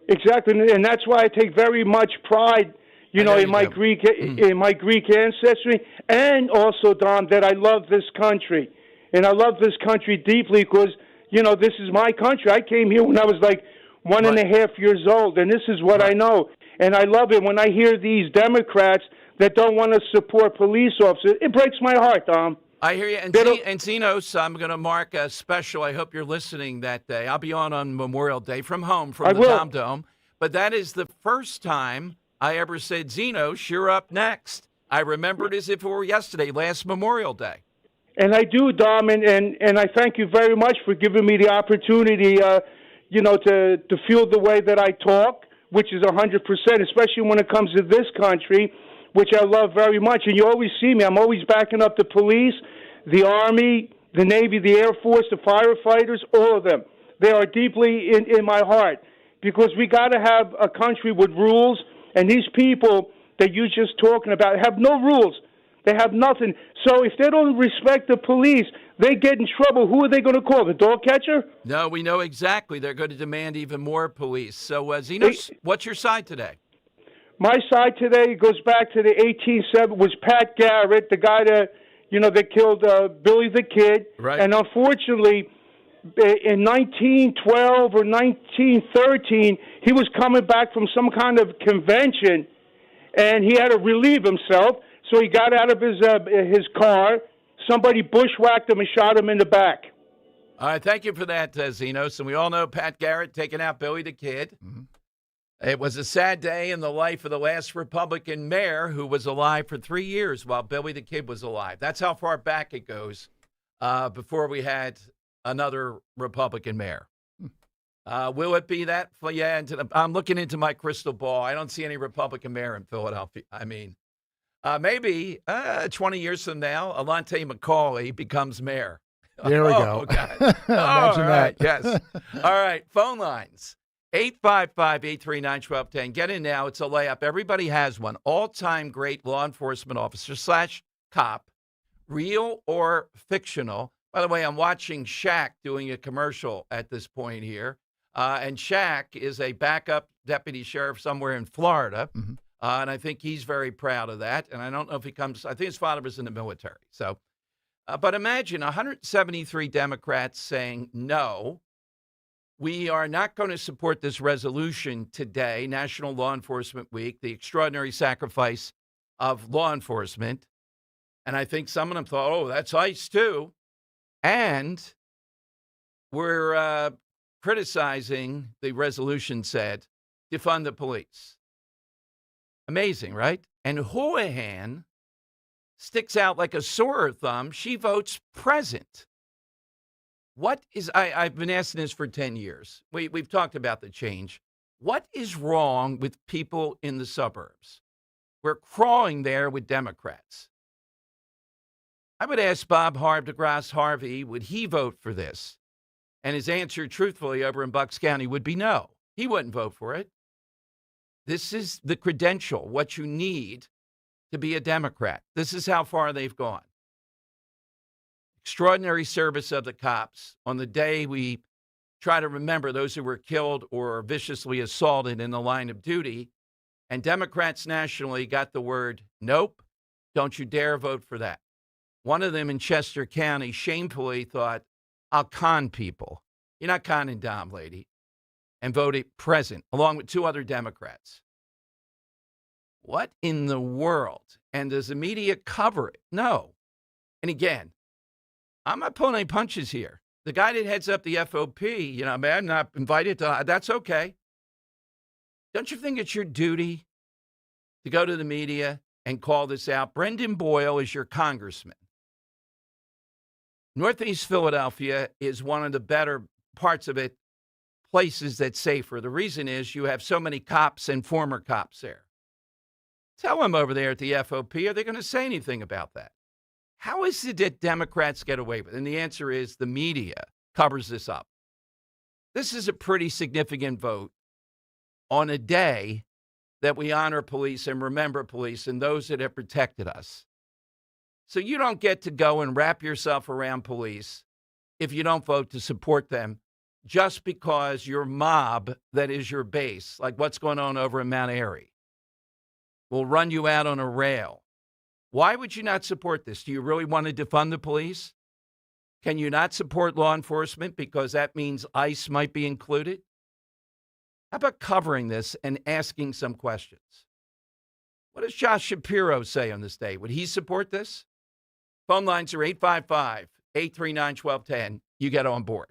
Exactly, and that's why I take very much pride, in my Greek ancestry, and also, Don, that I love this country. And I love this country deeply because, this is my country. I came here when I was like 1.5 years old, and this is what I know. And I love it when I hear these Democrats that don't want to support police officers. It breaks my heart, Dom. I hear you. And Zenos, I'm going to mark a special. I hope you're listening that day. I'll be on Memorial Day from home, from the Dom Dome. But that is the first time I ever said, Zenos, you're up next. I remember it as if it were yesterday, last Memorial Day. And I do, Dom, and I thank you very much for giving me the opportunity, to feel the way that I talk, which is 100%, especially when it comes to this country, which I love very much. And you always see me. I'm always backing up the police, the Army, the Navy, the Air Force, the firefighters, all of them. They are deeply in my heart because we got to have a country with rules, and these people that you're just talking about have no rules. They have nothing. So if they don't respect the police, they get in trouble. Who are they going to call? The dog catcher? No, we know exactly. They're going to demand even more police. So, Zenos, what's your side today? My side today goes back to the 1870s. Was Pat Garrett, the guy that killed Billy the Kid. Right. And unfortunately, in 1912 or 1913, he was coming back from some kind of convention, and he had to relieve himself. So he got out of his car. Somebody bushwhacked him and shot him in the back. All right, thank you for that, Zenos. And we all know Pat Garrett taking out Billy the Kid. It was a sad day in the life of the last Republican mayor who was alive for 3 years while Billy the Kid was alive. That's how far back it goes before we had another Republican mayor. Will it be that? Well, yeah, I'm looking into my crystal ball. I don't see any Republican mayor in Philadelphia. I mean, maybe 20 years from now, Alante Macaulay becomes mayor. There we go. God. Imagine that. Yes. All right. Phone lines. 855-839-1210. Get in now. It's a layup. Everybody has one. All-time great law enforcement officer / cop, real or fictional. By the way, I'm watching Shaq doing a commercial at this point here. And Shaq is a backup deputy sheriff somewhere in Florida. Mm-hmm. And I think he's very proud of that. And I don't know if he comes, I think his father was in the military. So, but imagine 173 Democrats saying no. We are not going to support this resolution today, National Law Enforcement Week, the extraordinary sacrifice of law enforcement. And I think some of them thought, oh, that's ICE too. And we're criticizing, the resolution said, defund the police. Amazing, right? And Houlihan sticks out like a sore thumb. She votes present. What is, I've been asking this for 10 years. We've talked about the change. What is wrong with people in the suburbs? We're crawling there with Democrats. I would ask Bob DeGrasse Harvey, would he vote for this? And his answer, truthfully, over in Bucks County would be no. He wouldn't vote for it. This is the credential, what you need to be a Democrat. This is how far they've gone. Extraordinary service of the cops on the day we try to remember those who were killed or viciously assaulted in the line of duty. And Democrats nationally got the word, nope, don't you dare vote for that. One of them in Chester County shamefully thought, I'll con people. You're not conning Dom, lady. And voted present, along with 2 other Democrats. What in the world? And does the media cover it? No. And again, I'm not pulling any punches here. The guy that heads up the FOP, I'm not invited to, that's okay. Don't you think it's your duty to go to the media and call this out? Brendan Boyle is your congressman. Northeast Philadelphia is one of the better parts of it, places that's safer. The reason is you have so many cops and former cops there. Tell them over there at the FOP, are they going to say anything about that? How is it that Democrats get away with it? And the answer is the media covers this up. This is a pretty significant vote on a day that we honor police and remember police and those that have protected us. So you don't get to go and wrap yourself around police if you don't vote to support them just because your mob that is your base, like what's going on over in Mount Airy, will run you out on a rail. Why would you not support this? Do you really want to defund the police? Can you not support law enforcement because that means ICE might be included? How about covering this and asking some questions? What does Josh Shapiro say on this day? Would he support this? Phone lines are 855-839-1210. You get on board.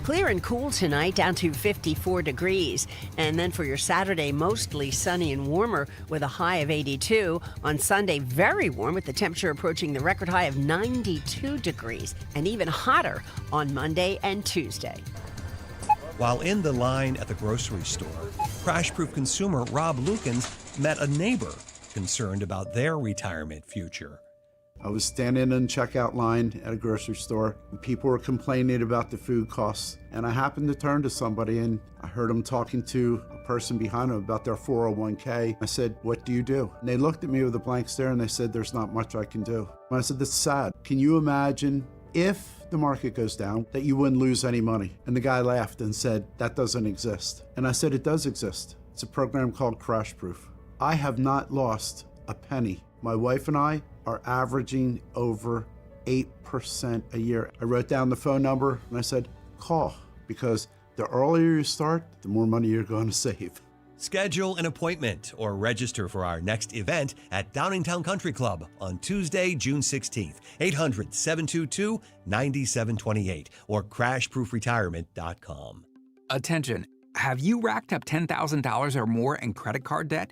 Clear and cool tonight, down to 54 degrees. And then for your Saturday, mostly sunny and warmer with a high of 82. On Sunday, very warm with the temperature approaching the record high of 92 degrees. And even hotter on Monday and Tuesday. While in the line at the grocery store, crash-proof consumer Rob Lukens met a neighbor concerned about their retirement future. I was standing in the checkout line at a grocery store, and people were complaining about the food costs. And I happened to turn to somebody, and I heard them talking to a person behind them about their 401k. I said, "What do you do?" And they looked at me with a blank stare, and they said, "There's not much I can do." And I said, "That's sad. Can you imagine if the market goes down, that you wouldn't lose any money?" And the guy laughed and said, "That doesn't exist." And I said, "It does exist. It's a program called Crash Proof. I have not lost a penny. My wife and I are averaging over 8% a year." I wrote down the phone number and I said, "Call," because the earlier you start, the more money you're going to save. Schedule an appointment or register for our next event at Downingtown Country Club on Tuesday, June 16th, 800-722-9728 or crashproofretirement.com. Attention, have you racked up $10,000 or more in credit card debt?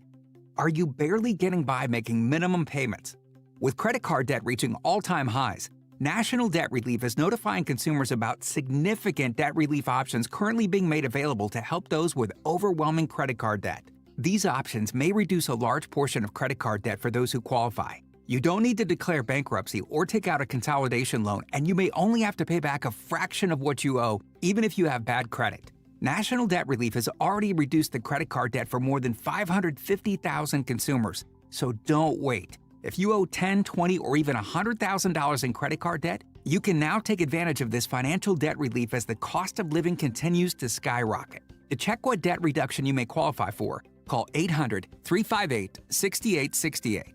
Are you barely getting by making minimum payments? With credit card debt reaching all-time highs, National Debt Relief is notifying consumers about significant debt relief options currently being made available to help those with overwhelming credit card debt. These options may reduce a large portion of credit card debt for those who qualify. You don't need to declare bankruptcy or take out a consolidation loan, and you may only have to pay back a fraction of what you owe, even if you have bad credit. National Debt Relief has already reduced the credit card debt for more than 550,000 consumers. So don't wait. If you owe $10,000, $20,000, or even $100,000 in credit card debt, you can now take advantage of this financial debt relief as the cost of living continues to skyrocket. To check what debt reduction you may qualify for, call 800-358-6868.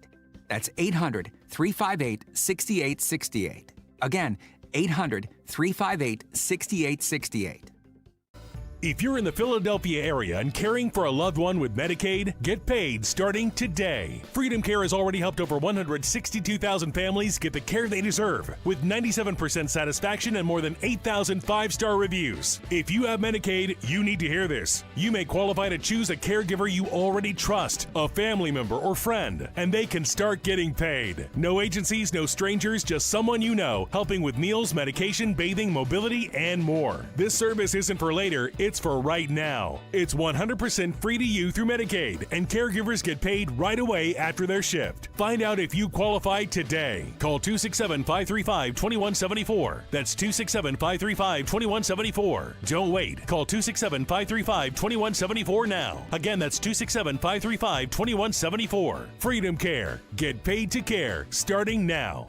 That's 800-358-6868. Again, 800-358-6868. If you're in the Philadelphia area and caring for a loved one with Medicaid, get paid starting today. Freedom Care has already helped over 162,000 families get the care they deserve, with 97% satisfaction and more than 8,000 five-star reviews. If you have Medicaid, you need to hear this. You may qualify to choose a caregiver you already trust, a family member or friend, and they can start getting paid. No agencies, no strangers, just someone you know, helping with meals, medication, bathing, mobility, and more. This service isn't for later, it's for right now. It's 100% free to you through Medicaid, and caregivers get paid right away after their shift. Find out if you qualify today. Call 267-535-2174. That's 267-535-2174. Don't wait. Call 267-535-2174 now. Again, that's 267-535-2174. Freedom Care. Get paid to care starting now.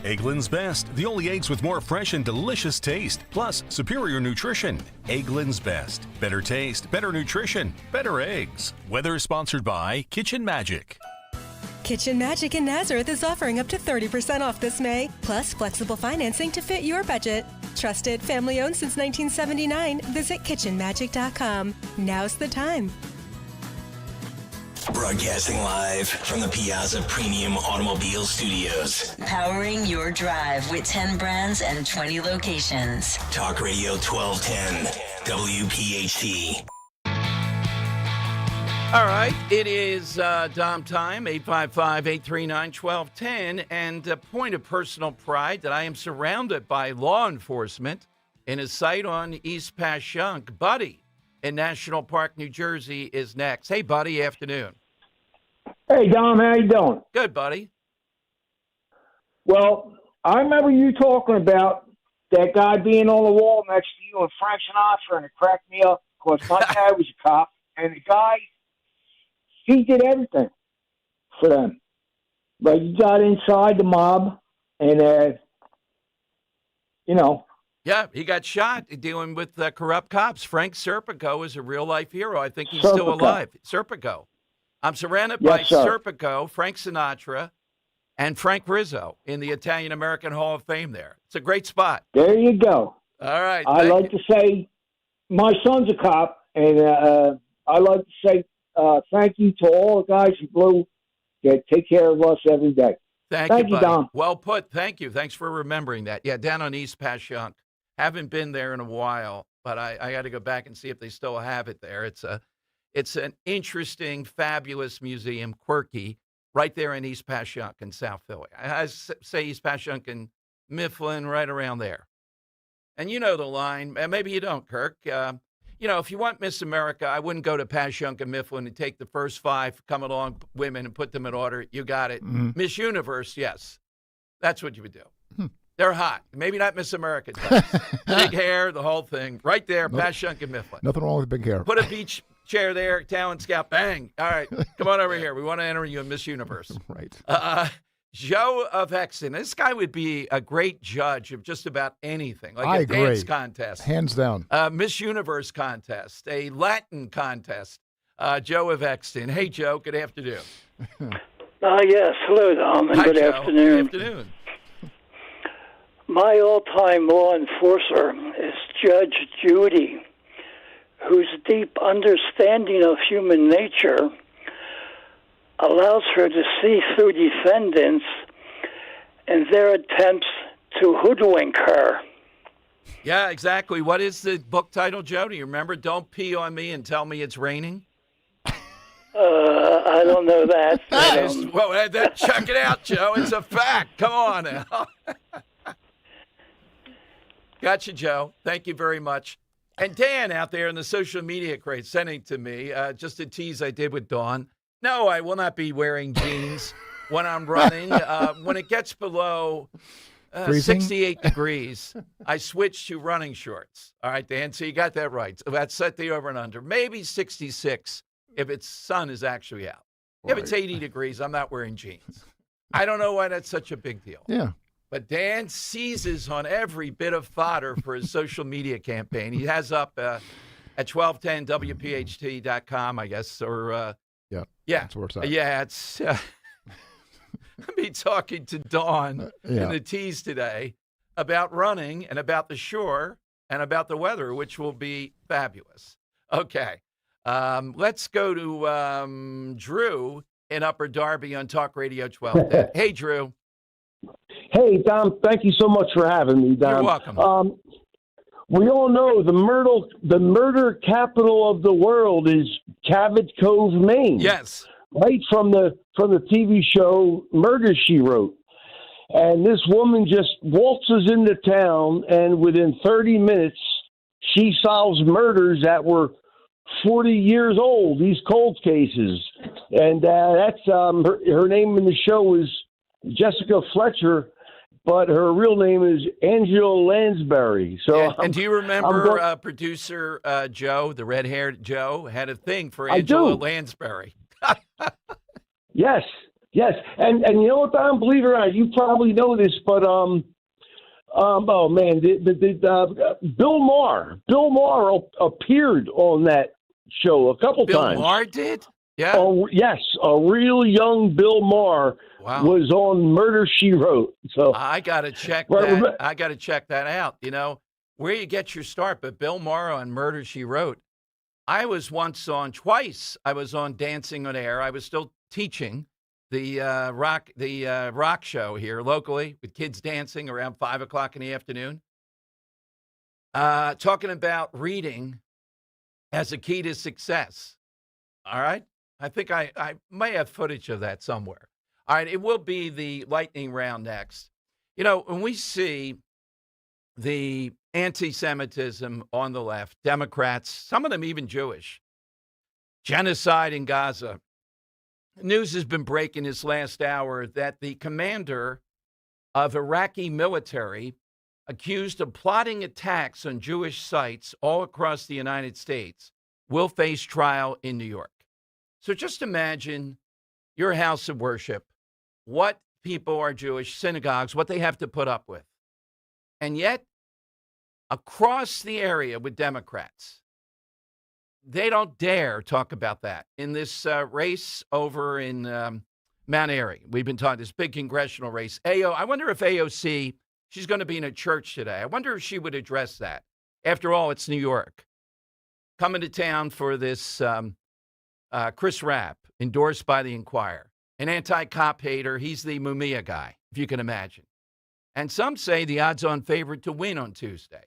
Eggland's Best, the only eggs with more fresh and delicious taste, plus superior nutrition. Eggland's Best. Better taste, better nutrition, better eggs. Weather sponsored by Kitchen Magic. Kitchen Magic in Nazareth is offering up to 30% off this May, plus flexible financing to fit your budget. Trusted, family-owned since 1979. Visit kitchenmagic.com. Now's the time. Broadcasting live from the Piazza Premium Automobile Studios. Powering your drive with 10 brands and 20 locations. Talk Radio 1210, WPHT. All right, it is Dom time, 855-839-1210, and a point of personal pride that I am surrounded by law enforcement in a site on East Passyunk. Buddy in National Park, New Jersey is next. Hey, Buddy, afternoon. Hey, Dom, how you doing? Good, Buddy. Well, I remember you talking about that guy being on the wall next to you and Frank Sinatra, and it cracked me up because my dad was a cop, and the guy, he did everything for them. But he got inside the mob, and, Yeah, he got shot dealing with corrupt cops. Frank Serpico is a real-life hero. I think he's still alive. Serpico. I'm surrounded by Serpico, Frank Sinatra, and Frank Rizzo in the Italian-American Hall of Fame there. It's a great spot. There you go. All right. I like to say my son's a cop, and I like to say thank you to all the guys who blew that take care of us every day. Thank you, buddy. Dom. Well put. Thank you. Thanks for remembering that. Yeah, down on East Passyunk. Haven't been there in a while, but I got to go back and see if they still have it there. It's an interesting, fabulous museum, quirky, right there in East Passyunk in South Philly. I say East Passyunk and Mifflin, right around there. And you know the line. Maybe you don't, Kirk. If you want Miss America, I wouldn't go to Passyunk and Mifflin and take the first 5 come along women and put them in order. You got it. Mm-hmm. Miss Universe, yes. That's what you would do. They're hot. Maybe not Miss America. Big hair, the whole thing. Right there, Passyunk and Mifflin. Nothing wrong with big hair. Put a beach chair there, talent scout, bang. All right, come on over here. We want to enter you in Miss Universe. Right. Joe of Exton. This guy would be a great judge of just about anything, like I a agree. Dance contest. Hands down. Miss Universe contest, a Latin contest. Joe of Exton. Hey, Joe, good afternoon. Yes, hello, Dom, and Hi, good Joe. afternoon. Good afternoon. My all-time law enforcer is Judge Judy, whose deep understanding of human nature allows her to see through defendants and their attempts to hoodwink her. Yeah, exactly. What is the book title, Joe? Do you remember? Don't pee on me and tell me it's raining. I don't know that. Well, then check it out, Joe. It's a fact. Come on now. Gotcha, Joe. Thank you very much. And Dan out there in the social media crate sending to me just a tease I did with Dawn. No, I will not be wearing jeans when I'm running. When it gets below 68 degrees, I switch to running shorts. All right, Dan, so you got that right. So that's set the over and under. Maybe 66 if its sun is actually out. If it's 80 degrees, I'm not wearing jeans. I don't know why that's such a big deal. Yeah. But Dan seizes on every bit of fodder for his social media campaign. He has up at 1210wpht.com, I guess, or yeah, that's where it's at. Yeah, it's me talking to Dawn Yeah. in the tease today about running and about the shore and about the weather, which will be fabulous. Okay, let's go to Drew in Upper Darby on Talk Radio 1210. Hey, Drew. Hey, Dom, thank you so much for having me, Dom. You're welcome. We all know the murder capital of the world is Cabot Cove, Maine. Yes. Right from the TV show Murder, She Wrote. And this woman just waltzes into town, and within 30 minutes, she solves murders that were 40 years old, these cold cases. And that's her name in the show is Jessica Fletcher, but her real name is Angela Lansbury. So, yeah, and do you remember producer Joe, the red-haired Joe, had a thing for Angela Lansbury? Yes. And you know what, Don, believe it or not, you probably know this, but oh man, Bill Maher appeared on that show a couple times. Bill Maher did? Yeah. Oh, yes, a real young Bill Maher was on Murder, She Wrote. So I got to check that. I got to check that out. You know, where you get your start, but Bill Maher on Murder, She Wrote. I was twice. I was on Dancing on Air. I was still teaching the rock show here locally with kids dancing around 5:00 in the afternoon. Talking about reading as a key to success. All right. I think I may have footage of that somewhere. All right, it will be the lightning round next. You know, when we see the anti-Semitism on the left, Democrats, some of them even Jewish, genocide in Gaza, news has been breaking this last hour that the commander of Iraqi military accused of plotting attacks on Jewish sites all across the United States will face trial in New York. So just imagine your house of worship, what people are Jewish, synagogues, what they have to put up with. And yet, across the area with Democrats, they don't dare talk about that. In this race over in Mount Airy, we've been talking this big congressional race. I wonder if AOC, she's going to be in a church today. I wonder if she would address that. After all, it's New York. Coming to town for this Chris Rapp, endorsed by the Inquirer, an anti-cop hater. He's the Mumia guy, if you can imagine. And some say the odds-on favorite to win on Tuesday.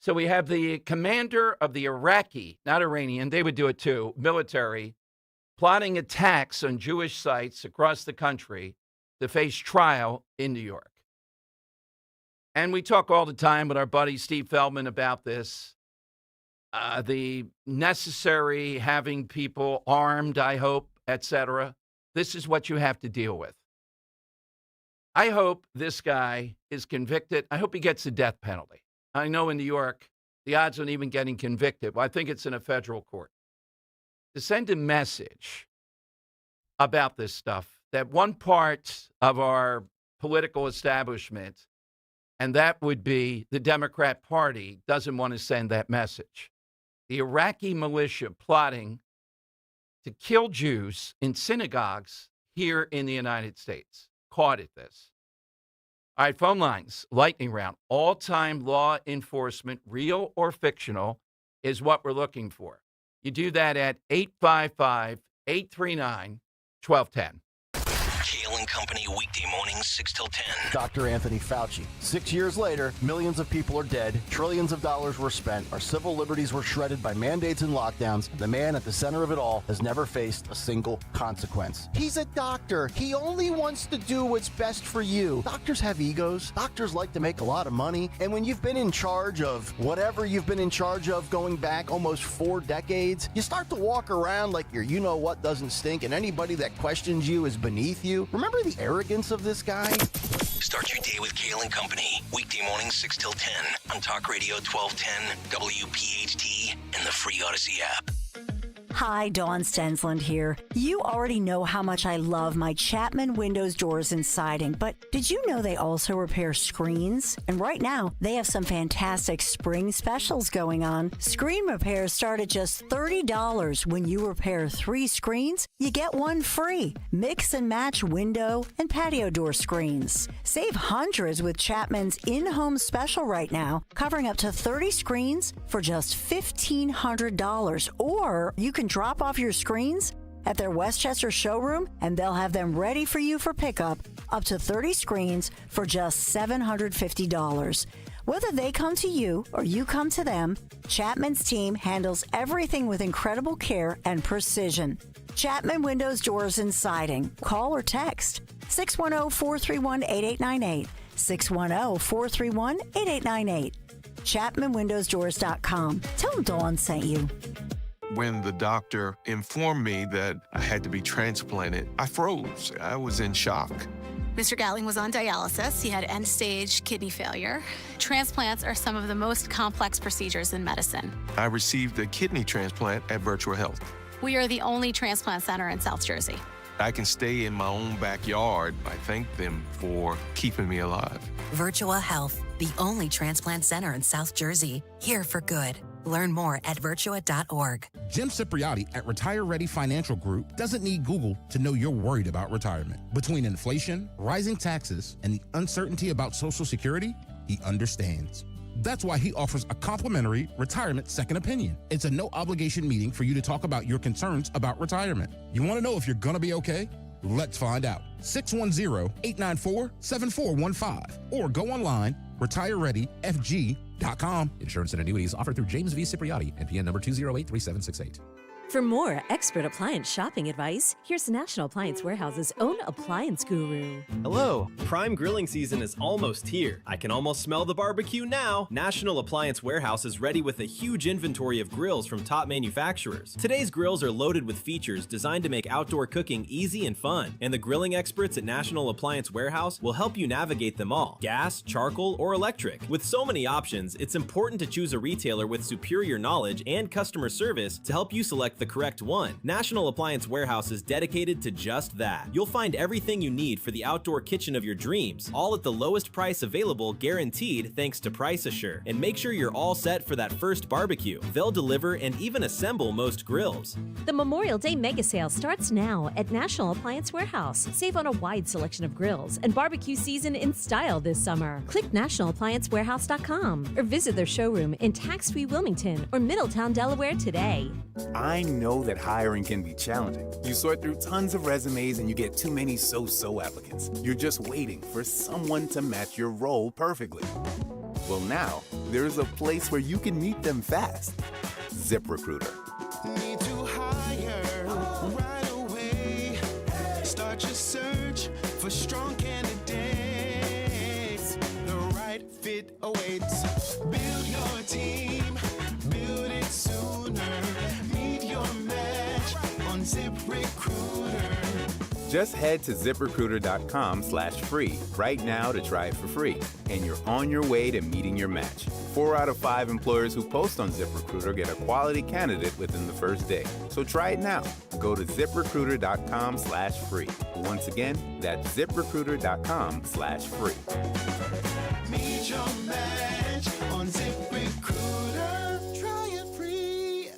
So we have the commander of the Iraqi, not Iranian, they would do it too, military, plotting attacks on Jewish sites across the country to face trial in New York. And we talk all the time with our buddy Steve Feldman about this. The necessary having people armed, I hope, etc. This is what you have to deal with. I hope this guy is convicted. I hope he gets the death penalty. I know in New York, the odds on even getting convicted, well, I think it's in a federal court. To send a message about this stuff, that one part of our political establishment, and that would be the Democrat Party, doesn't want to send that message. The Iraqi militia plotting to kill Jews in synagogues here in the United States. Caught at this. All right, phone lines, lightning round. All-time law enforcement, real or fictional, is what we're looking for. You do that at 855-839-1210. Kale and Company weekday mornings 6 till 10. Dr. Anthony Fauci. 6 years later, millions of people are dead, trillions of dollars were spent, our civil liberties were shredded by mandates and lockdowns, and the man at the center of it all has never faced a single consequence. He's a doctor. He only wants to do what's best for you. Doctors have egos. Doctors like to make a lot of money, and when you've been in charge of whatever you've been in charge of going back almost 4 decades, you start to walk around like your you-know-what doesn't stink, and anybody that questions you is beneath you. Remember the arrogance of this guy? Start your day with Kale and Company. Weekday mornings 6 till 10 on Talk Radio 1210, WPHT, and the free Odyssey app. Hi, Dawn Stensland here. You already know how much I love my Chapman windows, doors, and siding, but did you know they also repair screens? And right now, they have some fantastic spring specials going on. Screen repairs start at just $30. When you repair 3 screens, you get 1 free. Mix and match window and patio door screens. Save hundreds with Chapman's in-home special right now, covering up to 30 screens for just $1,500. Or you can drop off your screens at their Westchester showroom, and they'll have them ready for you for pickup, up to 30 screens for just $750. Whether they come to you or you come to them, Chapman's team handles everything with incredible care and precision. Chapman Windows, Doors, and Siding. Call or text 610-431-8898, 610-431-8898. ChapmanWindowsDoors.com. Tell them Dawn sent you. When the doctor informed me that I had to be transplanted, I froze. I was in shock. Mr. Gatling was on dialysis. He had end-stage kidney failure. Transplants are some of the most complex procedures in medicine. I received a kidney transplant at Virtual Health. We are the only transplant center in South Jersey. I can stay in my own backyard. I thank them for keeping me alive. Virtual Health, the only transplant center in South Jersey. Here for good. Learn more at virtua.org. Jim Cipriotti at Retire Ready Financial Group doesn't need Google to know you're worried about retirement. Between inflation, rising taxes, and the uncertainty about Social Security, he understands. That's why he offers a complimentary retirement second opinion. It's a no-obligation meeting for you to talk about your concerns about retirement. You want to know if you're going to be okay? Let's find out. 610-894-7415 or go online, retirereadyfg.com. Insurance and annuities offered through James V. Cipriotti, NPN number 2083768. For more expert appliance shopping advice, here's National Appliance Warehouse's own appliance guru. Hello, prime grilling season is almost here. I can almost smell the barbecue now. National Appliance Warehouse is ready with a huge inventory of grills from top manufacturers. Today's grills are loaded with features designed to make outdoor cooking easy and fun, and the grilling experts at National Appliance Warehouse will help you navigate them all, gas, charcoal, or electric. With so many options, it's important to choose a retailer with superior knowledge and customer service to help you select the correct one. National Appliance Warehouse is dedicated to just that. You'll find everything you need for the outdoor kitchen of your dreams, all at the lowest price available, guaranteed thanks to Price Assure. And make sure you're all set for that first barbecue. They'll deliver and even assemble most grills. The Memorial Day Mega Sale starts now at National Appliance Warehouse. Save on a wide selection of grills and barbecue season in style this summer. Click nationalappliancewarehouse.com or visit their showroom in tax-free Wilmington or Middletown, Delaware today. I know that hiring can be challenging. You sort through tons of resumes and you get too many so-so applicants. You're just waiting for someone to match your role perfectly. Well, now, there's a place where you can meet them fast. ZipRecruiter. Need to hire right away. Start your search for strong candidates. The right fit awaits. Build your team. Build it sooner. Meet your match on ZipRecruiter. Just head to ZipRecruiter.com/free right now to try it for free. And you're on your way to meeting your match. 4 out of 5 employers who post on ZipRecruiter get a quality candidate within the first day. So try it now. Go to ZipRecruiter.com/free. Once again, that's ZipRecruiter.com/free. Meet your match on ZipRecruiter. Try it free.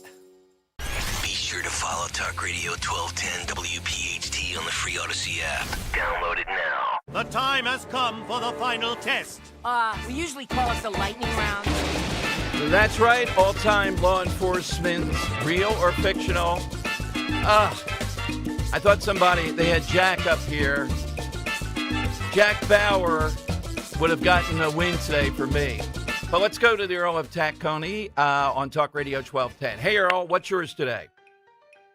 Be sure to follow Talk Radio 1210 WPHT on the free Odyssey app. Download it now. The time has come for the final test. We usually call it the lightning round. That's right, all-time law enforcement, real or fictional. I thought they had Jack up here Jack Bauer would have gotten a win today for me. But let's go to the Earl of Tacony on Talk Radio 1210. Hey, Earl, what's yours today?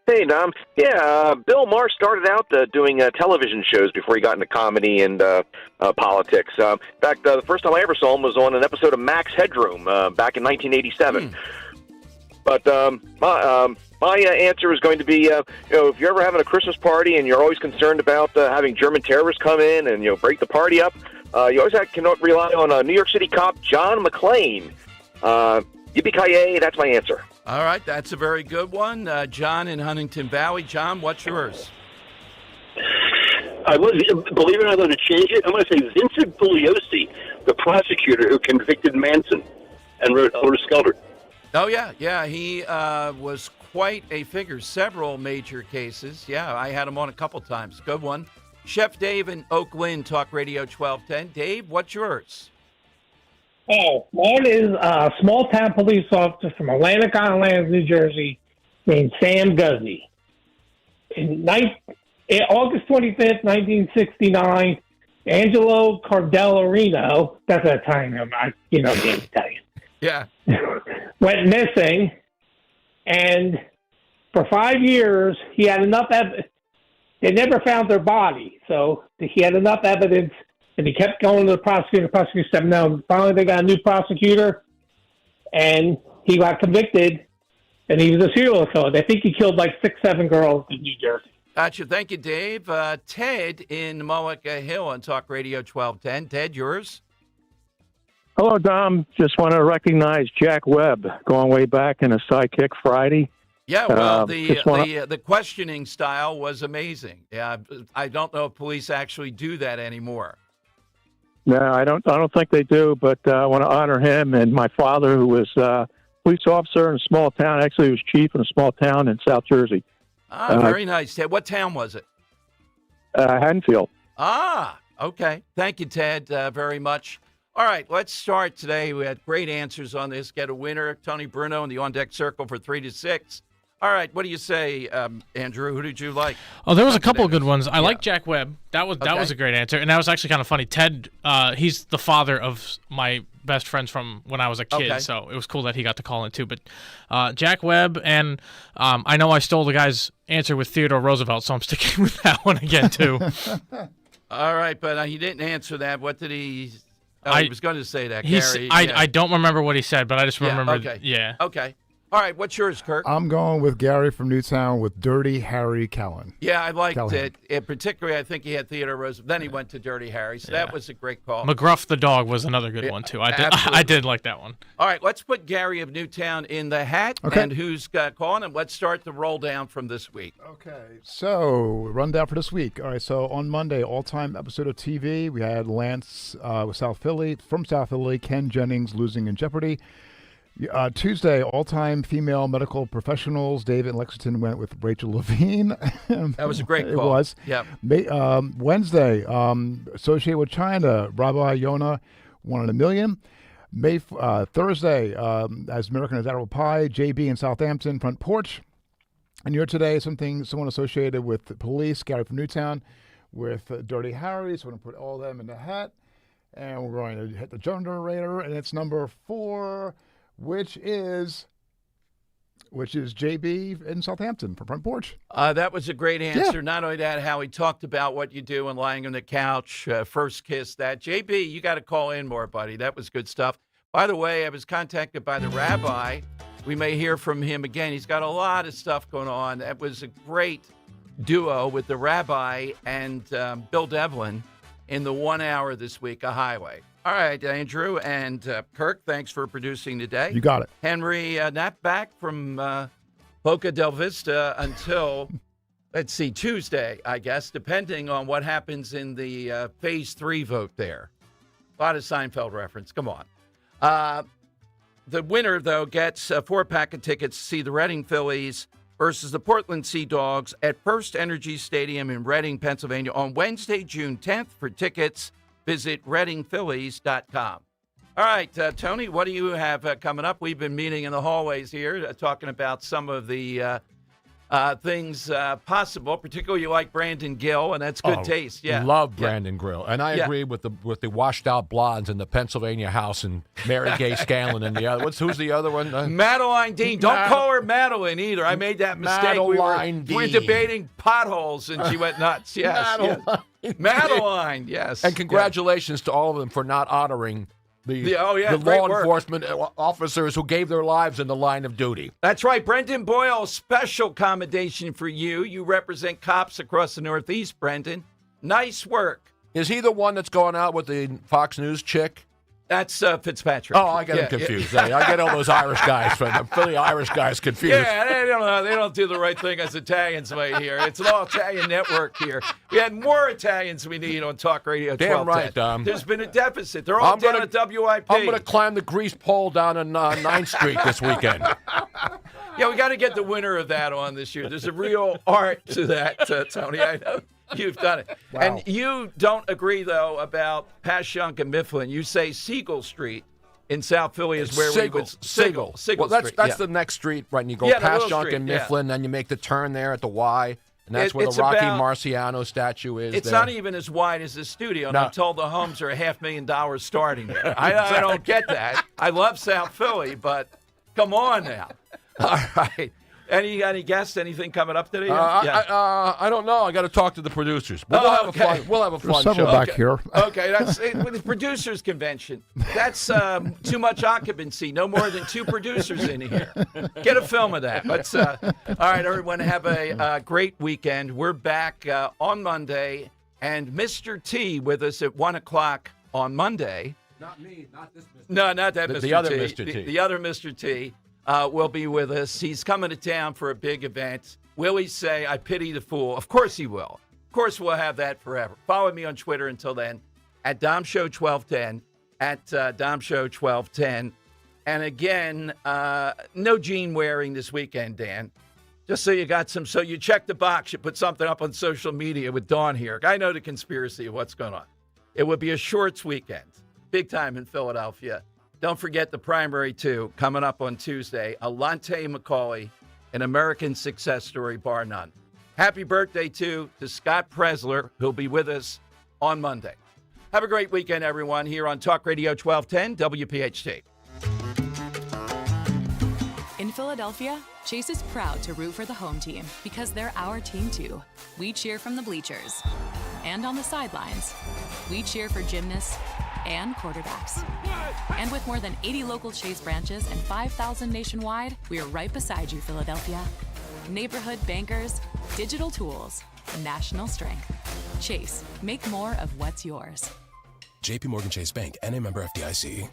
Hey, Dom. Bill Maher started out doing television shows before he got into comedy and politics. In fact, the first time I ever saw him was on an episode of Max Headroom back in 1987. But my answer is going to be, if you're ever having a Christmas party and you're always concerned about having German terrorists come in and break the party up, you always can rely on New York City cop John McClane. Yippee-ki-yay, that's my answer. All right, that's a very good one. John in Huntington Valley. John, what's yours? Believe it or not, I'm going to change it. I'm going to say Vincent Bugliosi, the prosecutor who convicted Manson and wrote Helter Skelter. Oh, yeah. He was quite a figure. Several major cases. Yeah, I had him on a couple times. Good one. Chef Dave in Oak Lynn, Talk Radio 1210. Dave, what's yours? Oh, one is a small-town police officer from Atlantic Island, New Jersey, named Sam Guzzi. In August 25th, 1969, Angelo Cardellarino, that's an Italian, can't Italian. Yeah. Went missing, and for 5 years, he had enough evidence. They never found their body, so he had enough evidence. And he kept going to the prosecutor. The prosecutor said no. Finally, they got a new prosecutor, and he got convicted, and he was a serial killer. They think he killed like 6-7 girls in New Jersey. Gotcha. Thank you, Dave. Ted in Mullica Hill on Talk Radio 1210. Ted, yours? Hello, Dom. Just want to recognize Jack Webb, going way back in a Sidekick Friday. Yeah, well, the questioning style was amazing. Yeah, I don't know if police actually do that anymore. No, I don't think they do, but I want to honor him and my father, who was a police officer in a small town. Actually, he was chief in a small town in South Jersey. Very nice, Ted. What town was it? Haddonfield. Okay. Thank you, Ted, very much. All right, let's start today. We had great answers on this. Get a winner, Tony Bruno in the on-deck circle for 3 to 6. All right, what do you say, Andrew? Who did you like? Oh, there was a couple of good ones. I like Jack Webb. That was a great answer, and that was actually kind of funny. Ted, he's the father of my best friends from when I was a kid, so it was cool that he got to call in too. But Jack Webb, and I know I stole the guy's answer with Theodore Roosevelt, so I'm sticking with that one again too. All right, but he didn't answer that. What did he? He was going to say that. Gary. I don't remember what he said, but I just remember. Okay. All right, what's yours, Kirk? I'm going with Gary from Newtown with Dirty Harry Callan. Yeah, I liked it. Particularly, I think he had Theodore Roosevelt. Then he went to Dirty Harry, so that was a great call. McGruff the dog was another good one, too. I did like that one. All right, let's put Gary of Newtown in the hat. Okay. And who's calling him? Let's start the roll down from this week. Okay, so rundown for this week. All right, so on Monday, all-time episode of TV, we had Lance with South Philly, Ken Jennings losing in Jeopardy. Tuesday, all-time female medical professionals. David in Lexington went with Rachel Levine. That was a great call. It was. Yeah. Wednesday, associated with China, Rabbi Yonah, 1 in a million. Thursday, as American as Apple Pie, JB in Southampton, Front Porch. And here today, someone associated with the police, Gary from Newtown, with Dirty Harry. So we're going to put all of them in the hat. And we're going to hit the generator, and it's number 4. Which is JB in Southampton for Front Porch. That was a great answer. Yeah. Not only that, how he talked about what you do and lying on the couch, first kiss, that. JB, you got to call in more, buddy. That was good stuff. By the way, I was contacted by the rabbi. We may hear from him again. He's got a lot of stuff going on. That was a great duo with the rabbi and Bill Devlin in the 1 hour this week, A Highway. All right, Andrew and Kirk, thanks for producing today. You got it. Henry, not back from Boca del Vista until, let's see, Tuesday, I guess, depending on what happens in the Phase 3 vote there. A lot of Seinfeld reference. Come on. The winner, though, gets a 4-pack of tickets to see the Reading Phillies versus the Portland Sea Dogs at First Energy Stadium in Reading, Pennsylvania on Wednesday, June 10th. For tickets, visit readingphillies.com. All right, Tony, what do you have coming up? We've been meeting in the hallways here, talking about some of the things possible. Particularly, you like Brandon Gill, and that's good taste. Yeah, love Brandon Gill, and I agree with the washed out blondes in the Pennsylvania House and Mary Gay Scanlon and the other. Who's the other one? Madeline Dean. Don't call her Madeline either. I made that mistake. Madeline We're debating potholes, and she went nuts. Yes, Madeline. Yes, and congratulations to all of them for not honoring the law enforcement officers who gave their lives in the line of duty. That's right. Brendan Boyle, special commendation for you. You represent cops across the Northeast, Brendan. Nice work. Is he the one that's going out with the Fox News chick? That's Fitzpatrick. Oh, I get him confused. Yeah. I get all those Irish guys, the Philly Irish guys confused. Yeah, they don't know. They don't do the right thing as Italians way here. It's an all-Italian network here. We had more Italians we need on Talk Radio 1210. Damn right, Dom. There's been a deficit. They're all down at WIP. I'm going to climb the grease pole down on 9th Street this weekend. Yeah, we got to get the winner of that on this year. There's a real art to that, Tony. I know. You've done it. Wow. And you don't agree, though, about Passyunk and Mifflin. You say Siegel Street in South Philly is where we would... Siegel Well, that's the next street, right? And you go Passyunk and Mifflin, then you make the turn there at the Y, and that's where the Rocky Marciano statue is. It's not even as wide as the studio, and I'm told the homes are $500,000 starting there. I don't get that. I love South Philly, but come on now. All right. Any guests? Anything coming up today? I don't know. I got to talk to the producers. But we'll have a fun show. Back here. Okay, that's it. With the producers convention. That's too much occupancy. No more than 2 producers in here. Get a film of that. But all right, everyone, have a great weekend. We're back on Monday, and Mr. T with us at 1:00 on Monday. Not me. Not this Mr. T. No, not that Mr. T. The other Mr. T. The other Mr. T. Will be with us. He's coming to town for a big event. Will he say, I pity the fool? Of course he will. Of course we'll have that forever. Follow me on Twitter until then, at DomShow1210, at DomShow1210. And again, no jean wearing this weekend, Dan. Just so you got some, so you check the box, you put something up on social media with Dawn here. I know the conspiracy of what's going on. It would be a shorts weekend. Big time in Philadelphia. Don't forget the primary, too, coming up on Tuesday. Alante McCauley, an American success story, bar none. Happy birthday, too, to Scott Presler, who'll be with us on Monday. Have a great weekend, everyone, here on Talk Radio 1210 WPHT. In Philadelphia, Chase is proud to root for the home team because they're our team, too. We cheer from the bleachers and on the sidelines. We cheer for gymnasts and quarterbacks. And with more than 80 local Chase branches and 5,000 nationwide, we are right beside you, Philadelphia. Neighborhood bankers, digital tools, national strength. Chase, make more of what's yours. JP Morgan Chase Bank, N.A. member FDIC.